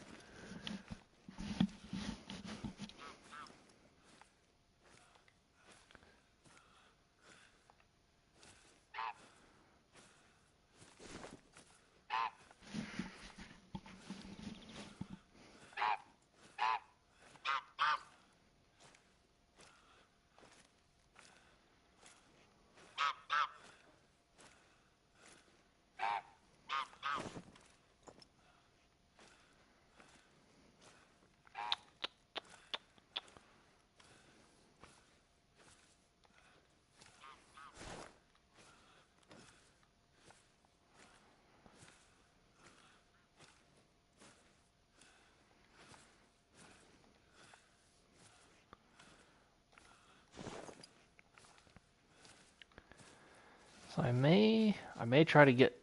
So I may try to get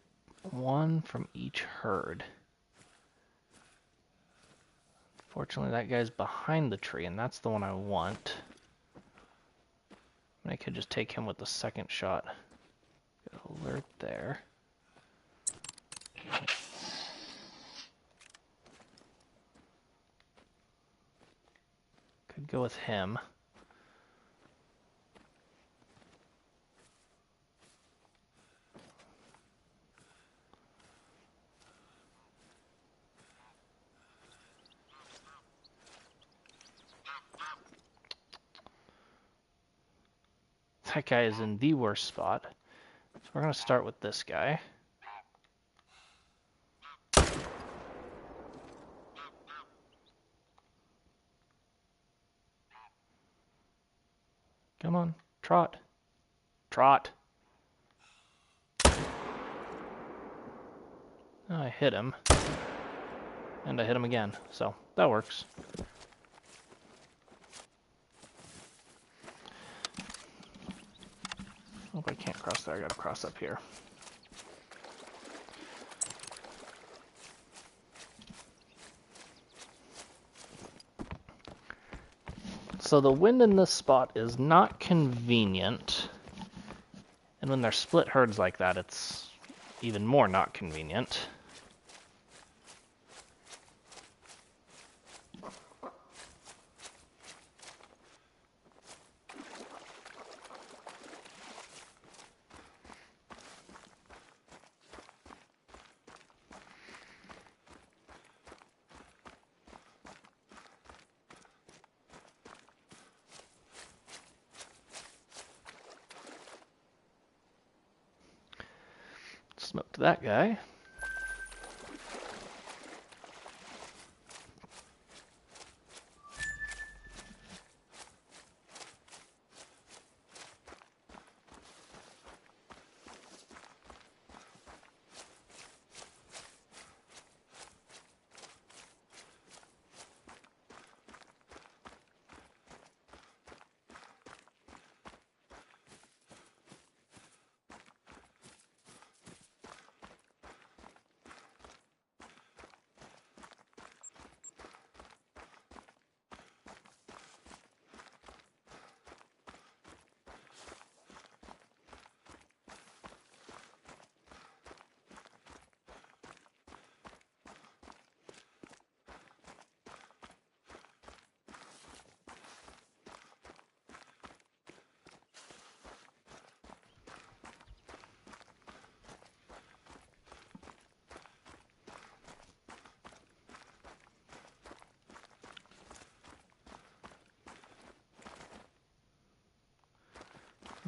one from each herd. Fortunately, that guy's behind the tree, and that's the one I want. I could just take him with the second shot. Get an alert there. Could go with him. That guy is in the worst spot. So we're going to start with this guy. Come on, trot. Trot. Oh, I hit him. And I hit him again, so that works. Hope I can't cross there, I gotta cross up here. So the wind in this spot is not convenient. And when they're split herds like that, it's even more not convenient. Smoked that guy.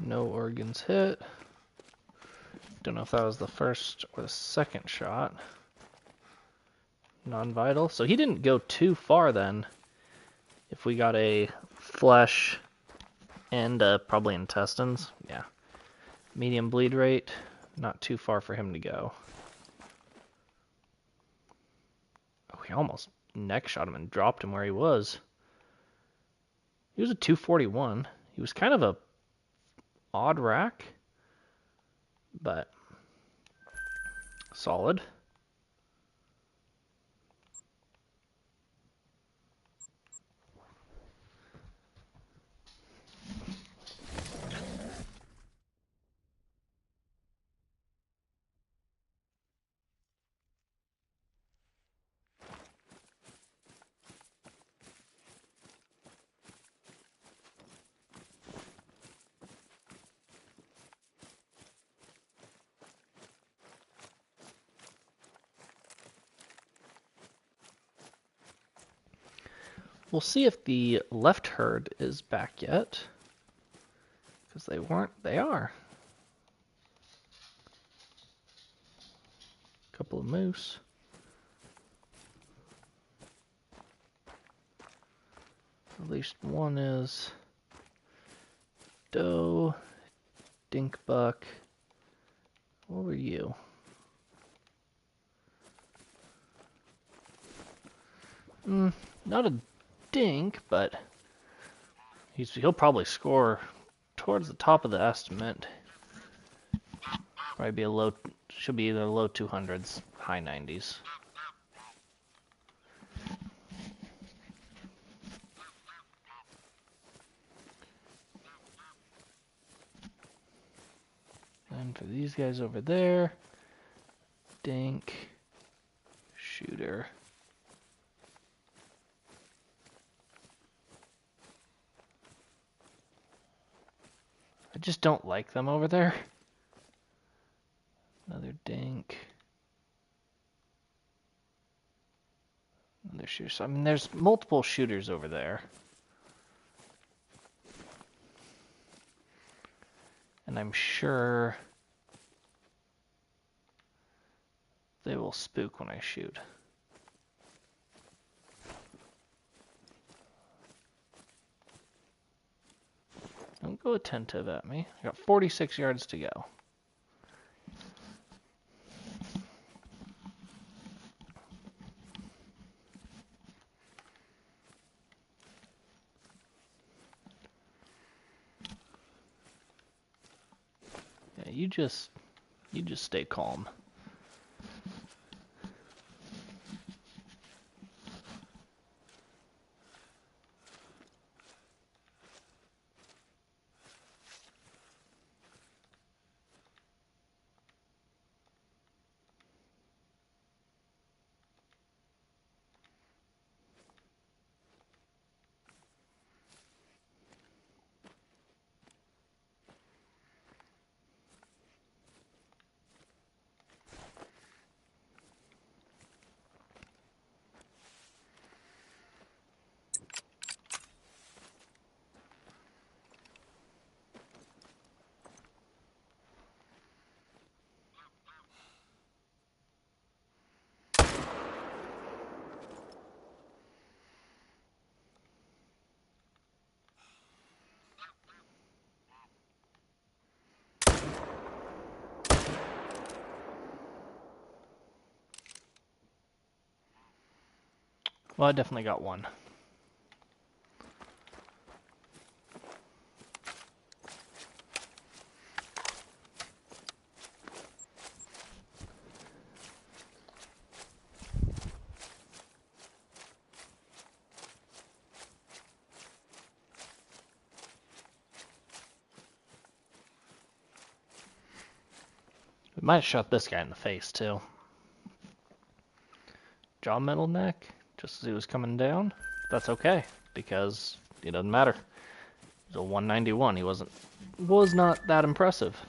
No organs hit. Don't know if that was the first or the second shot. Non-vital. So he didn't go too far then. If we got a flesh and probably intestines. Yeah. Medium bleed rate. Not too far for him to go. Oh, he almost neck shot him and dropped him where he was. He was a 241. He was kind of a odd rack, but solid. We'll see if the left herd is back yet, because they weren't. They are. Couple of moose. At least one is doe, dink buck. What were you? Not a dink, but he'll probably score towards the top of the estimate. Probably be a low, should be either low 200s, high 90s. And for these guys over there, dink, shooter. I just don't like them over there. Another dink. Another shooter. So, I mean, there's multiple shooters over there. And I'm sure they will spook when I shoot. Don't go attentive at me. I got 46 yards to go. Yeah, you just stay calm. Well, I definitely got one. We might have shot this guy in the face, too. Jaw metal neck, just as he was coming down. That's okay, because it doesn't matter. He's a 191. He was not that impressive.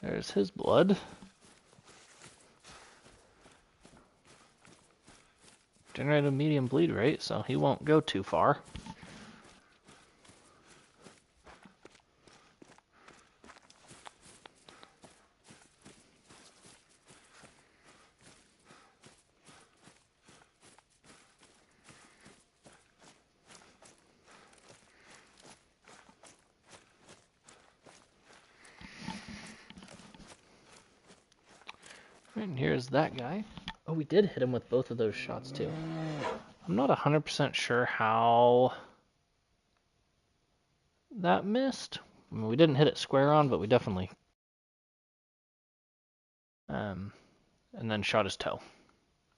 There's his blood. Generated a medium bleed rate, so he won't go too far. And here's that guy. Oh, we did hit him with both of those shots too. I'm not 100% sure how that missed. I mean, we didn't hit it square on, but we definitely and then shot his toe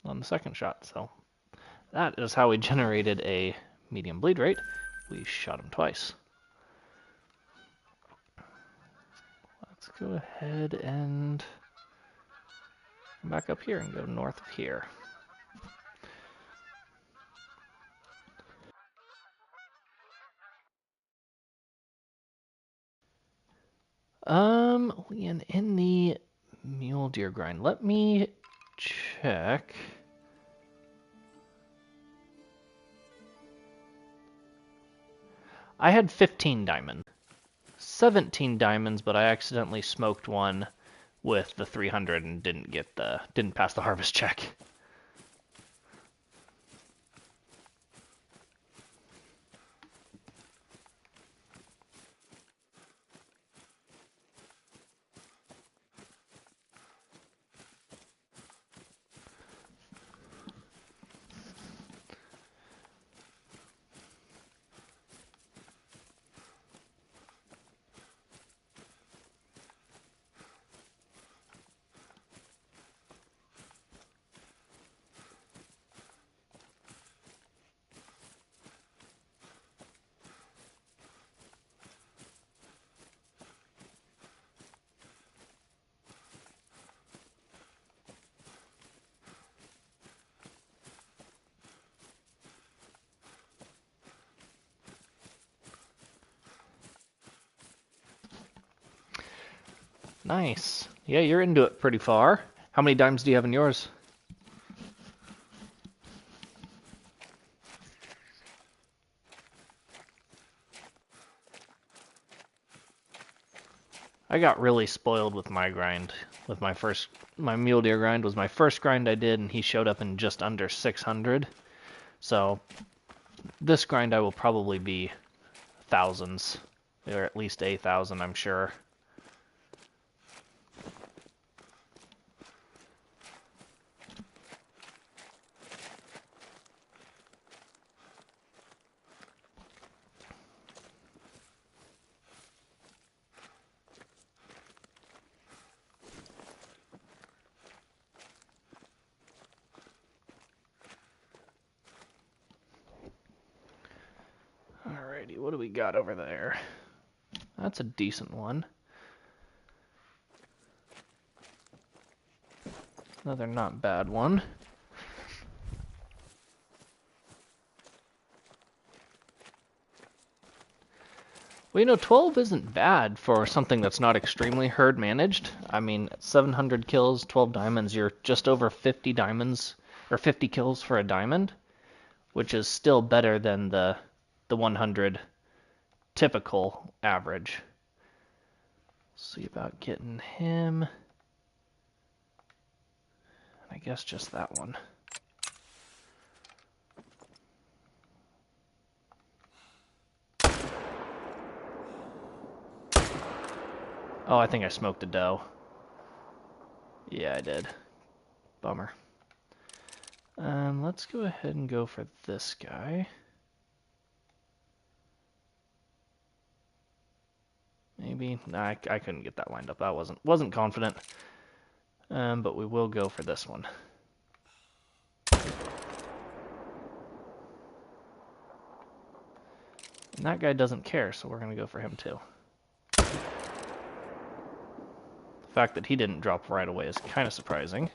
on the second shot. So that is how we generated a medium bleed rate. We shot him twice. Let's go ahead and come back up here and go north of here. And in the mule deer grind, let me check. I had 15 diamonds. 17 diamonds, but I accidentally smoked one with the 300 and didn't pass the harvest check. Nice. Yeah, you're into it pretty far. How many dimes do you have in yours? I got really spoiled with my grind. With my mule deer grind was my first grind I did, and he showed up in just under 600. So this grind I will probably be thousands, or at least 1,000, I'm sure. Alrighty, what do we got over there? That's a decent one. Another not bad one. Well, you know, 12 isn't bad for something that's not extremely herd managed. I mean, 700 kills, 12 diamonds, you're just over 50 diamonds, or 50 kills for a diamond, which is still better than the 100 typical average. See about getting him. I guess just that one. Oh, I think I smoked a doe. Yeah, I did. Bummer. Let's go ahead and go for this guy. Maybe. Nah, I couldn't get that lined up. I wasn't confident. But we will go for this one. And that guy doesn't care, so we're going to go for him too. The fact that he didn't drop right away is kind of surprising.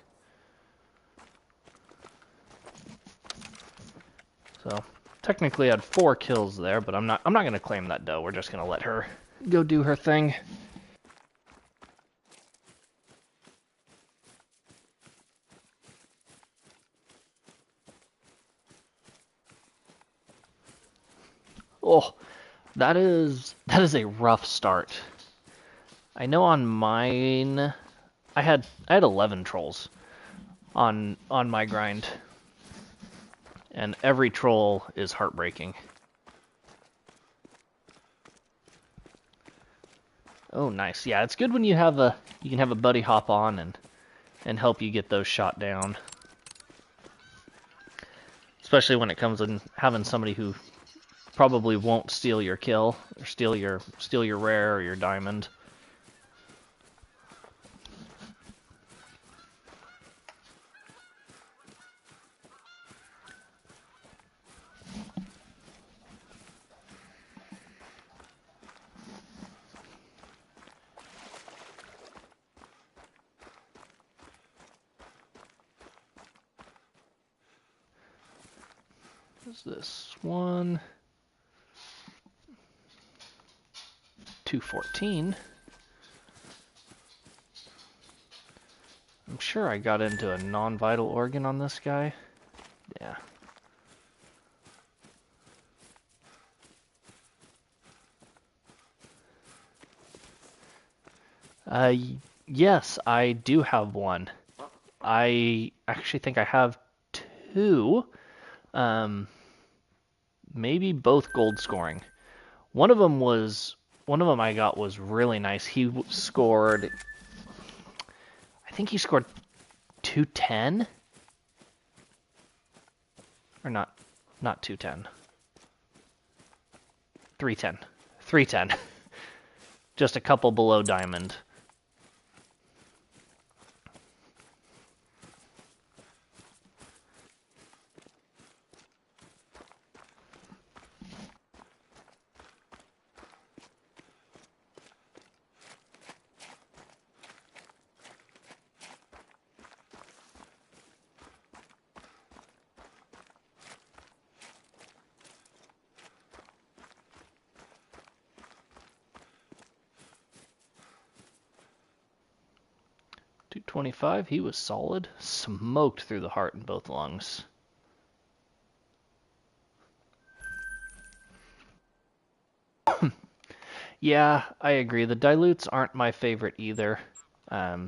So, technically I had 4 kills there, but I'm not going to claim that doe. We're just going to let her go do her thing. Oh, that is a rough start. I know on mine, I had 11 trolls on my grind, and every troll is heartbreaking. Oh, nice. Yeah, it's good when you can have a buddy hop on and help you get those shot down. Especially when it comes in having somebody who probably won't steal your kill or steal your rare or your diamond. What's this one? 214. I'm sure I got into a non-vital organ on this guy. Yeah. Yes, I do have one. I actually think I have two. Maybe both gold scoring. One of them I got was really nice. He scored, I think he scored 210, or not 210, 310, just a couple below diamond. .225, he was solid. Smoked through the heart and both lungs. Yeah, I agree. The dilutes aren't my favorite either. I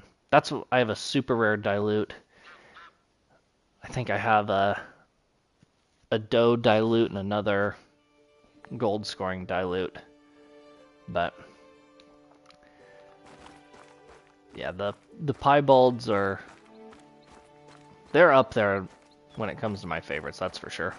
have a super rare dilute. I think I have a doe dilute and another gold scoring dilute. But yeah, the piebalds they're up there when it comes to my favorites, that's for sure.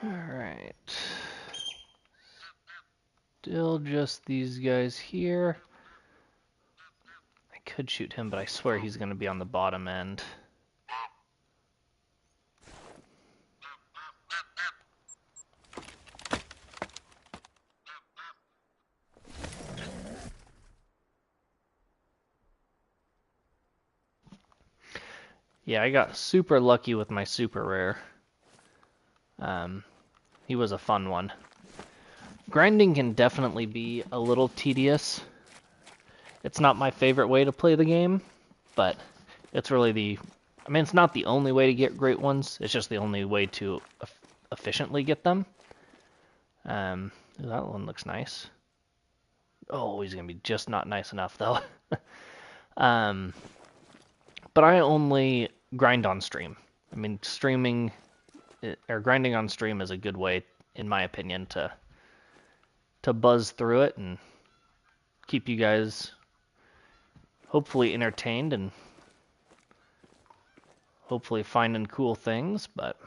Alright. Still just these guys here. I could shoot him, but I swear he's going to be on the bottom end. Yeah, I got super lucky with my super rare. He was a fun one. Grinding can definitely be a little tedious. It's not my favorite way to play the game, but it's really it's not the only way to get great ones. It's just the only way to efficiently get them. That one looks nice. Oh, he's gonna be just not nice enough though. But I only grind on stream. I mean, streaming or grinding on stream is a good way, in my opinion, to to buzz through it and keep you guys hopefully entertained and hopefully finding cool things, but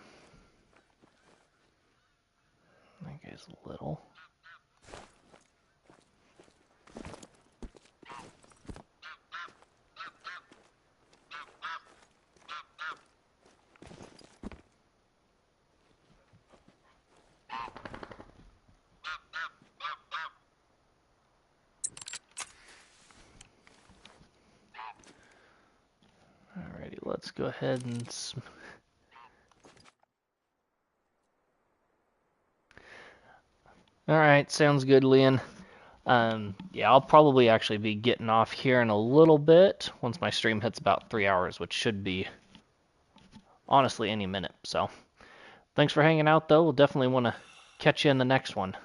that guy's little. Alrighty, let's go ahead and Alright, sounds good, Leon. Yeah, I'll probably actually be getting off here in a little bit once my stream hits about 3 hours, which should be honestly any minute. So, thanks for hanging out, though. We'll definitely want to catch you in the next one.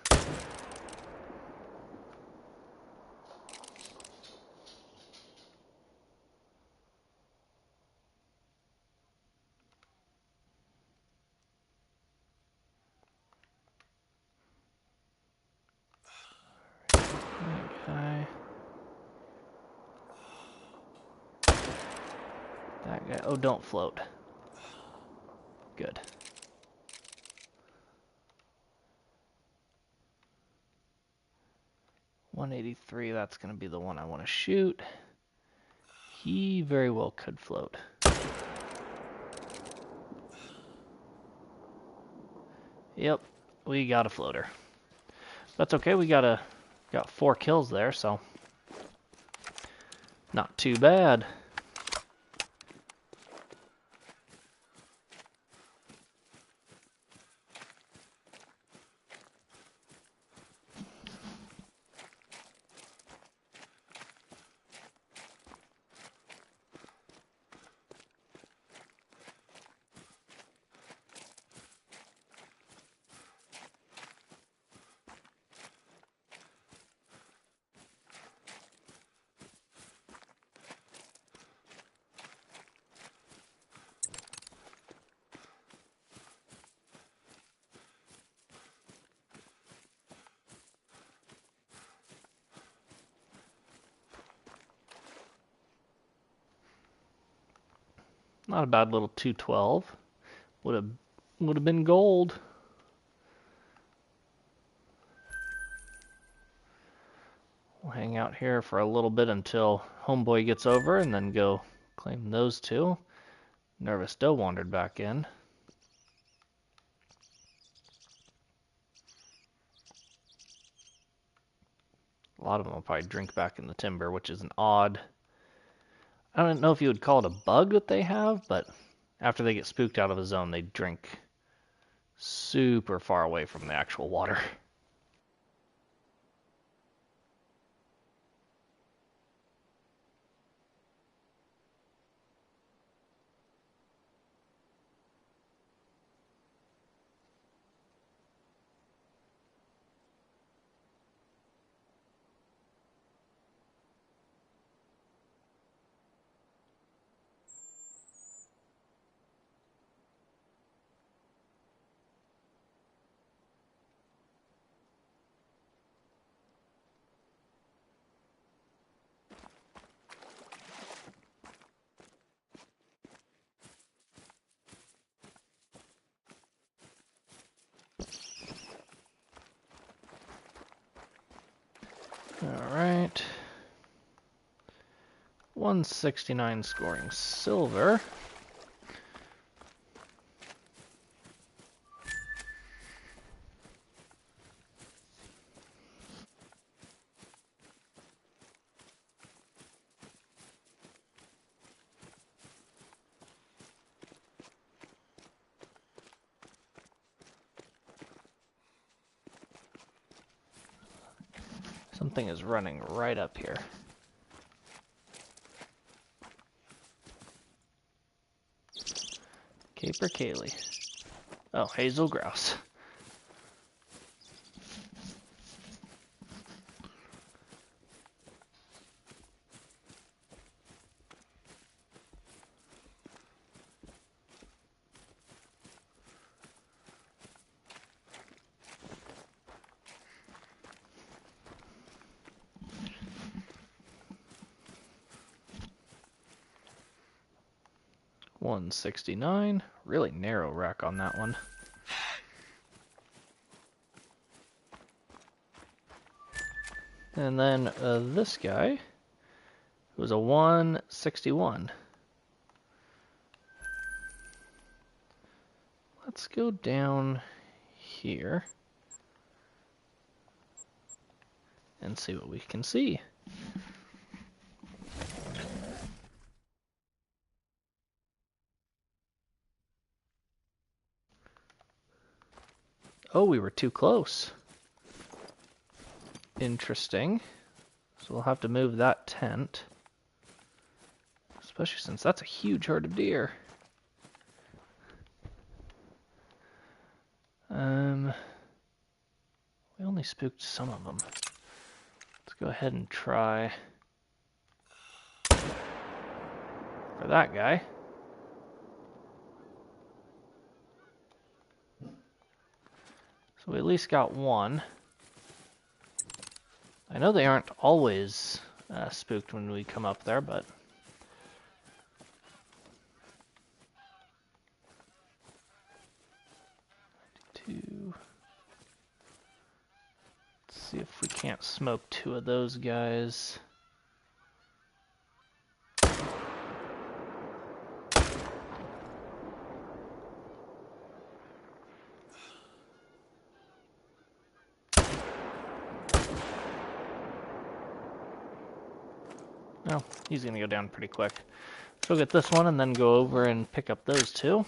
Okay. That guy. Oh, don't float. Good. .183, that's going to be the one I want to shoot. He very well could float. Yep, we got a floater. That's okay, we got 4 kills there, so not too bad. Not a bad little 212. Would have been gold. We'll hang out here for a little bit until homeboy gets over and then go claim those 2. Nervous Doe wandered back in. A lot of them will probably drink back in the timber, which is an odd... I don't know if you would call it a bug that they have, but after they get spooked out of a zone, they drink super far away from the actual water. Alright. 169 scoring silver. Something is running right up here. Caper Kaylee. Oh, hazel grouse. 169. Really narrow rack on that one. And then this guy was a 161. Let's go down here and see what we can see. Oh, we were too close. Interesting. So we'll have to move that tent. Especially since that's a huge herd of deer. We only spooked some of them. Let's go ahead and try for that guy. So we at least got one. I know they aren't always spooked when we come up there, but... Let's see if we can't smoke two of those guys. Oh, he's gonna go down pretty quick. So we'll get this one and then go over and pick up those two.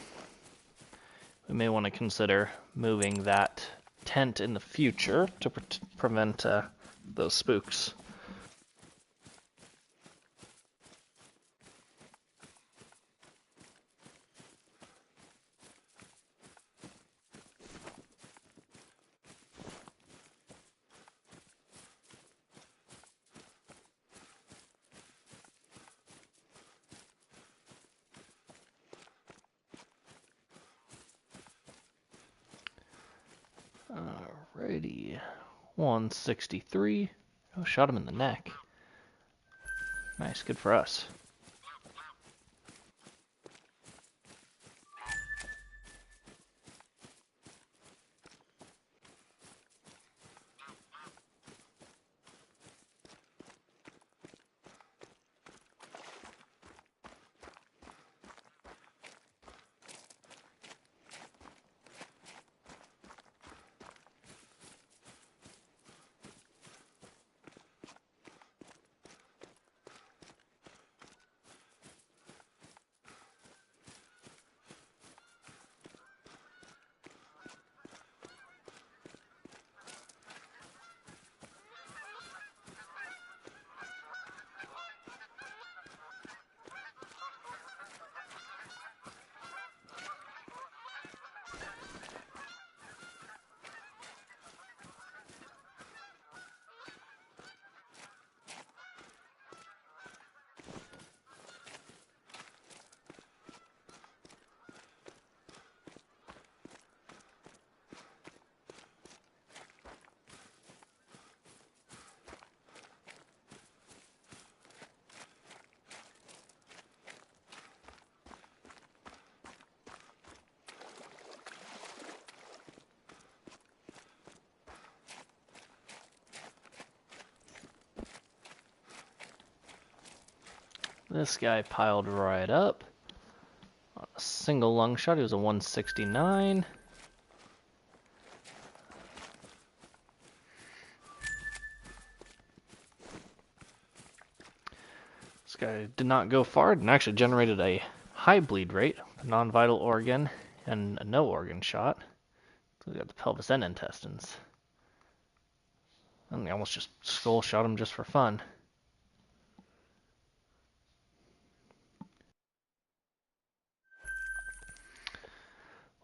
We may want to consider moving that tent in the future to prevent those spooks. Alrighty, 163. Oh, shot him in the neck. Nice, good for us. This guy piled right up. On a single lung shot, he was a 169. This guy did not go far and actually generated a high bleed rate, a non-vital organ, and a no organ shot. So we got the pelvis and intestines. And they almost just skull shot him just for fun.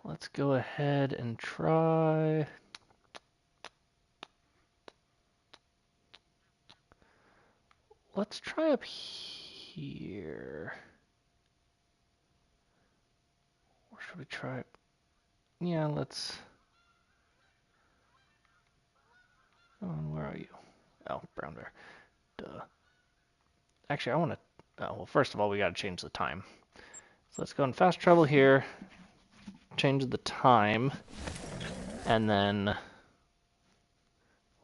Let's go ahead and try. Let's try up here. Or should we try? Yeah, let's. Where are you? Oh, brown bear. Duh. Actually, I want to. Oh, well, first of all, we got to change the time. So let's go in fast travel here, change the time, and then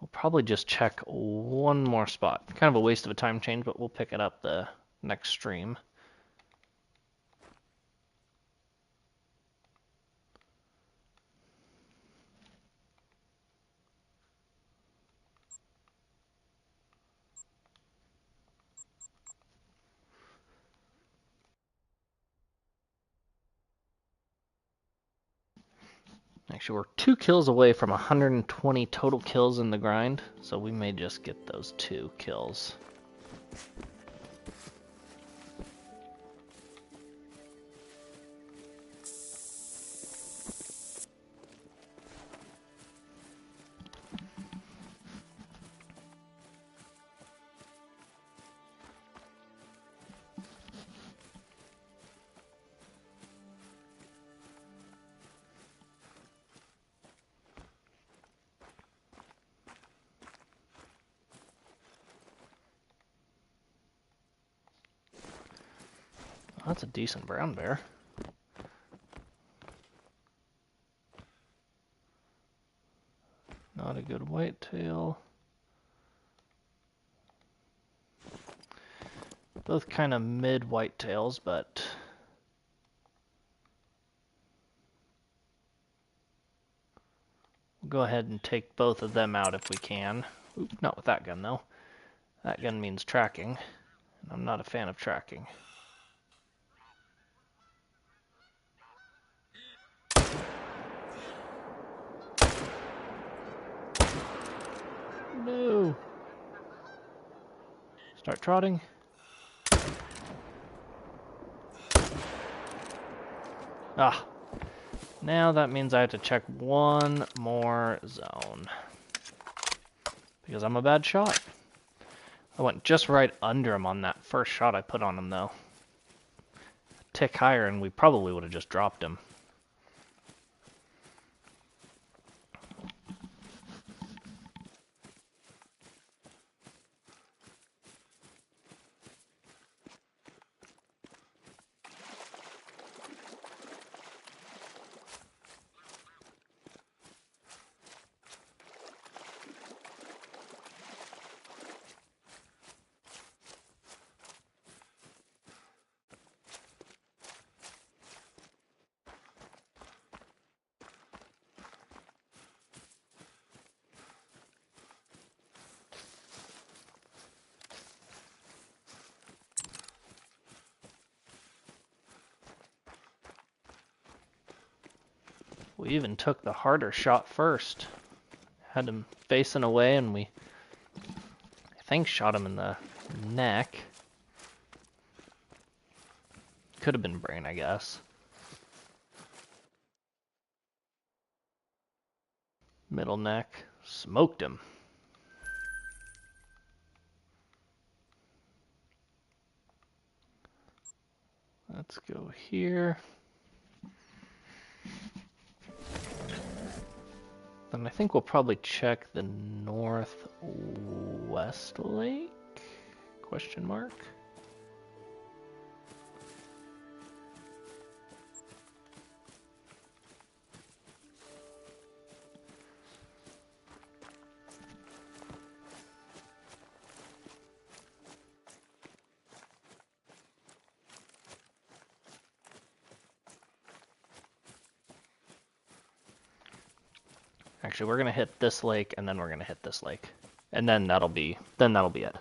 we'll probably just check one more spot. Kind of a waste of a time change, but we'll pick it up the next stream. Actually, we're 2 kills away from 120 total kills in the grind, so we may just get those 2 kills. That's a decent brown bear. Not a good whitetail. Both kind of mid whitetails, but we'll go ahead and take both of them out if we can. Oop, not with that gun though. That gun means tracking, and I'm not a fan of tracking. No. Start trotting. Ah. Now that means I have to check one more zone. Because I'm a bad shot. I went just right under him on that first shot I put on him though. A tick higher and we probably would have just dropped him. We even took the harder shot first. Had him facing away and we, I think, shot him in the neck. Could have been brain, I guess. Middle neck. Smoked him. Let's go here. Then I think we'll probably check the northwest lake? Question mark. Actually, we're gonna hit this lake, and then we're gonna hit this lake, and then that'll be it.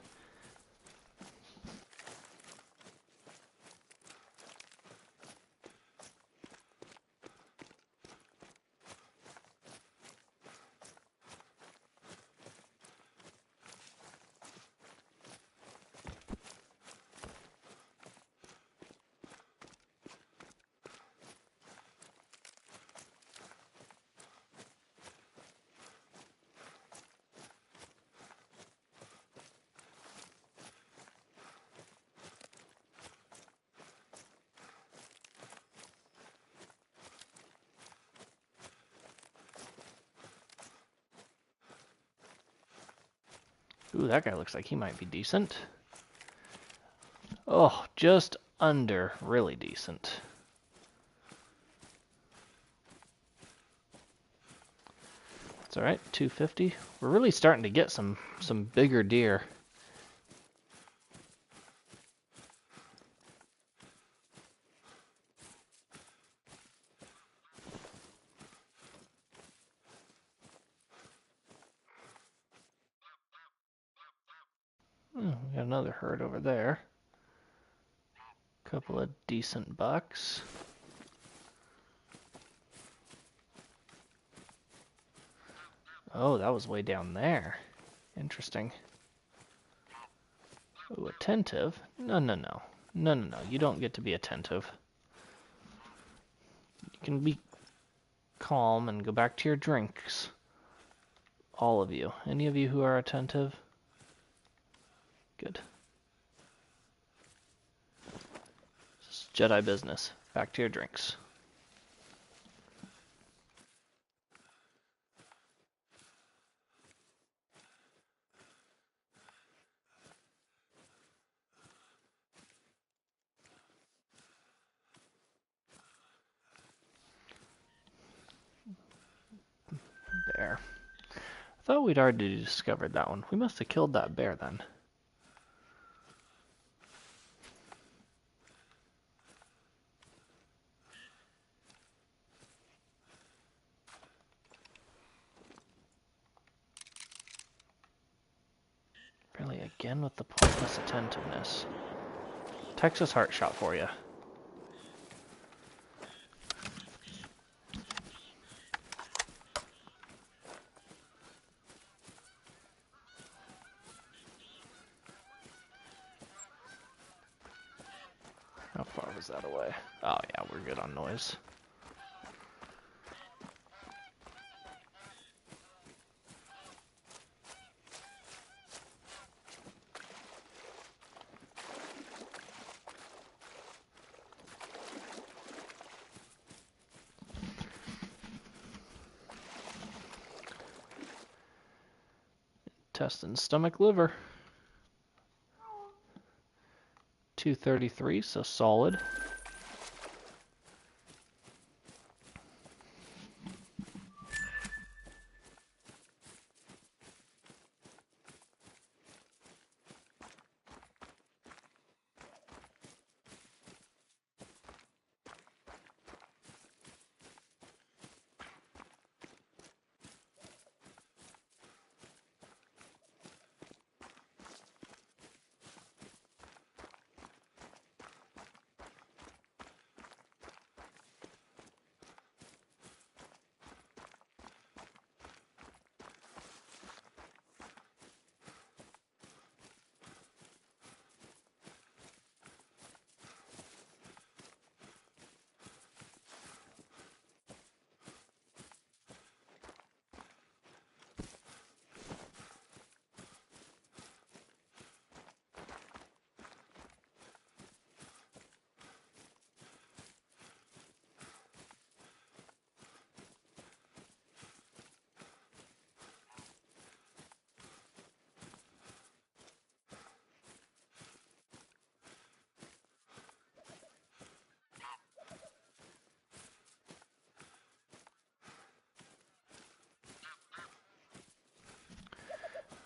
Ooh, that guy looks like he might be decent. Oh, just under really decent. It's all right, 250. We're really starting to get some bigger deer. We got another herd over there. Couple of decent bucks. Oh, that was way down there. Interesting. Ooh, attentive? No, no, no. No, no, no. You don't get to be attentive. You can be calm and go back to your drinks. All of you. Any of you who are attentive? Good. This is Jedi business. Back to your drinks. Bear. I thought we'd already discovered that one. We must have killed that bear then. Really, again with the pointless attentiveness. Texas heart shot for you. How far was that away? Oh yeah, we're good on noise. Testing stomach, liver. 233, so solid.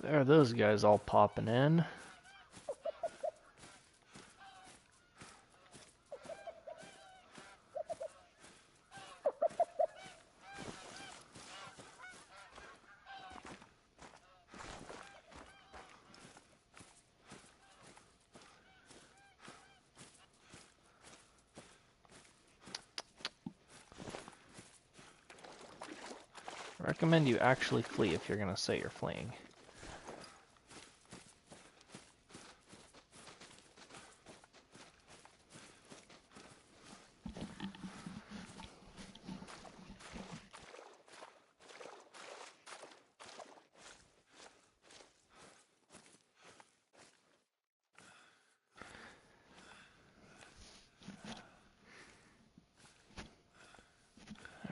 There are those guys all popping in. I recommend you actually flee if you're going to say you're fleeing.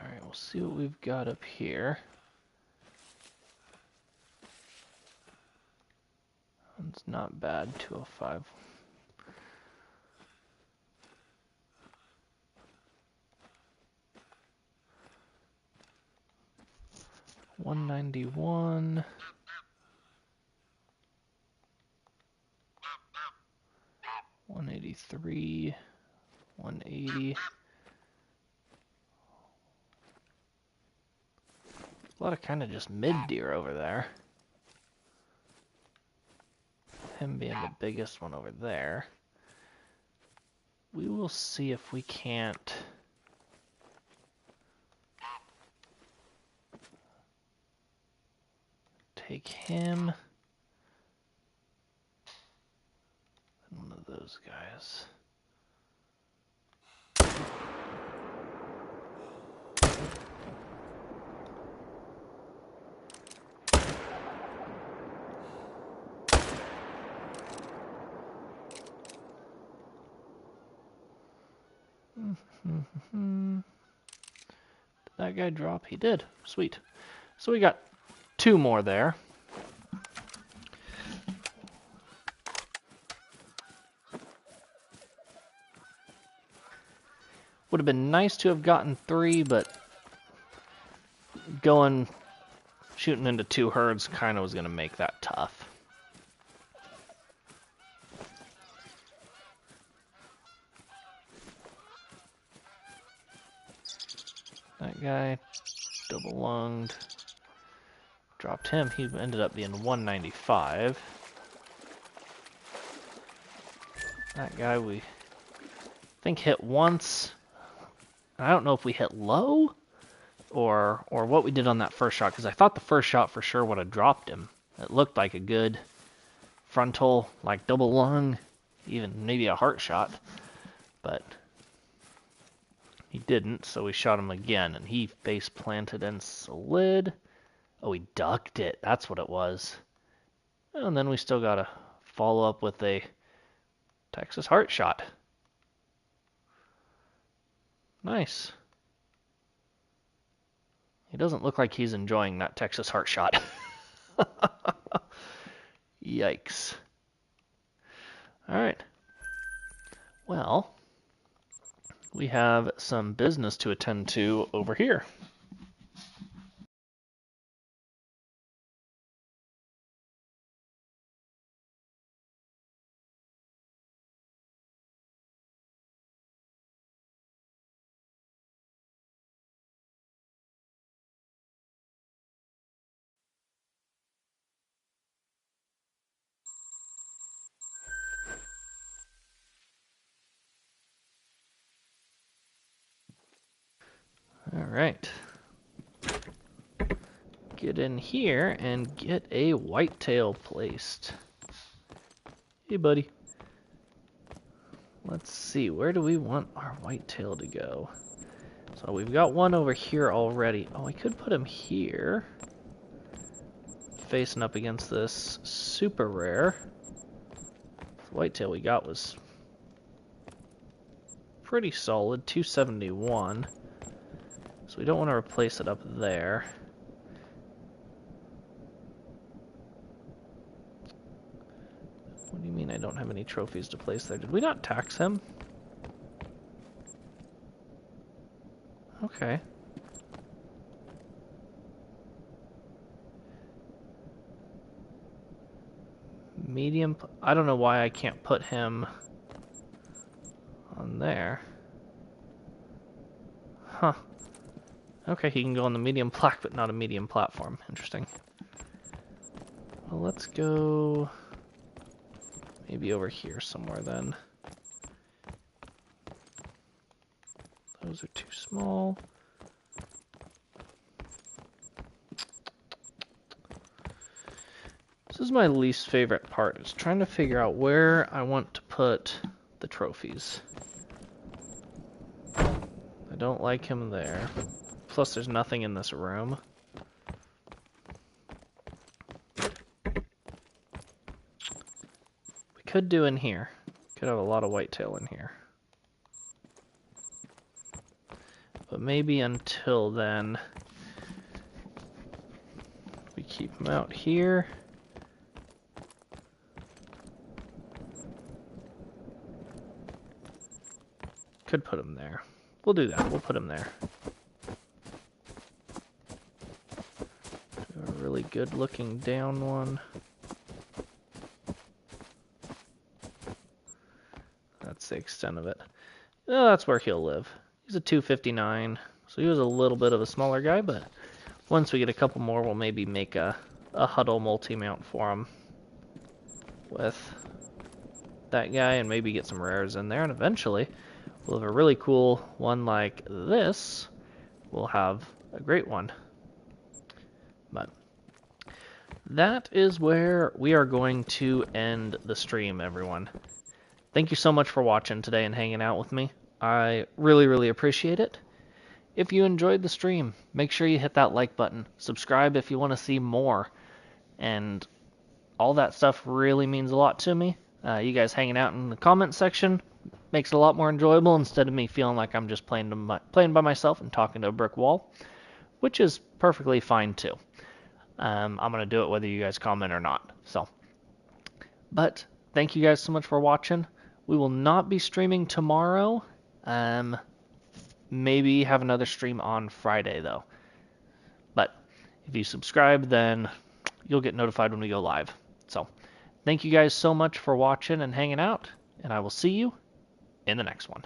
Alright, we'll see what we've got up here. It's not bad, 205. 191. 183. 180. A lot of kind of just mid deer over there. Him being the biggest one over there. We will see if we can't take him and one of those guys. Did that guy drop? He did. Sweet. So we got 2 more there. Would have been nice to have gotten 3, but shooting into 2 herds kind of was going to make that tough. That guy, double lunged, dropped him. He ended up being 195. That guy we think hit once. I don't know if we hit low or what we did on that first shot, because I thought the first shot for sure would have dropped him. It looked like a good frontal, like double lung, even maybe a heart shot, but he didn't, so we shot him again, and he face planted and slid. Oh, he ducked it. That's what it was. And then we still got to follow up with a Texas heart shot. Nice. He doesn't look like he's enjoying that Texas heart shot. Yikes. All right. Well, we have some business to attend to over here. All right. Get in here and get a whitetail placed. Hey, buddy. Let's see, where do we want our whitetail to go? So we've got one over here already. Oh, I could put him here. Facing up against this super rare. The whitetail we got was pretty solid, 271. So we don't want to replace it up there. What do you mean I don't have any trophies to place there? Did we not tax him? Okay. Medium. I don't know why I can't put him on there. Huh. Okay, he can go on the medium plaque, but not a medium platform. Interesting. Well, let's go maybe over here somewhere then. Those are too small. This is my least favorite part, is trying to figure out where I want to put the trophies. I don't like him there. Plus there's nothing in this room. We could do in here. Could have a lot of whitetail in here. But maybe until then, we keep him out here. Could put him there. We'll do that. We'll put him there. good looking down one. That's the extent of it. Oh, that's where he'll live. He's a 259, so he was a little bit of a smaller guy, but once we get a couple more, we'll maybe make a huddle multi-mount for him with that guy and maybe get some rares in there, and eventually we'll have a really cool one like this. We'll have a great one. But that is where we are going to end the stream, everyone. Thank you so much for watching today and hanging out with me. I really, really appreciate it. If you enjoyed the stream, make sure you hit that like button. Subscribe if you want to see more. And all that stuff really means a lot to me. You guys hanging out in the comment section makes it a lot more enjoyable instead of me feeling like I'm just playing by myself and talking to a brick wall, which is perfectly fine too. I'm going to do it whether you guys comment or not. But thank you guys so much for watching. We will not be streaming tomorrow. Maybe have another stream on Friday, though. But if you subscribe, then you'll get notified when we go live. So thank you guys so much for watching and hanging out, and I will see you in the next one.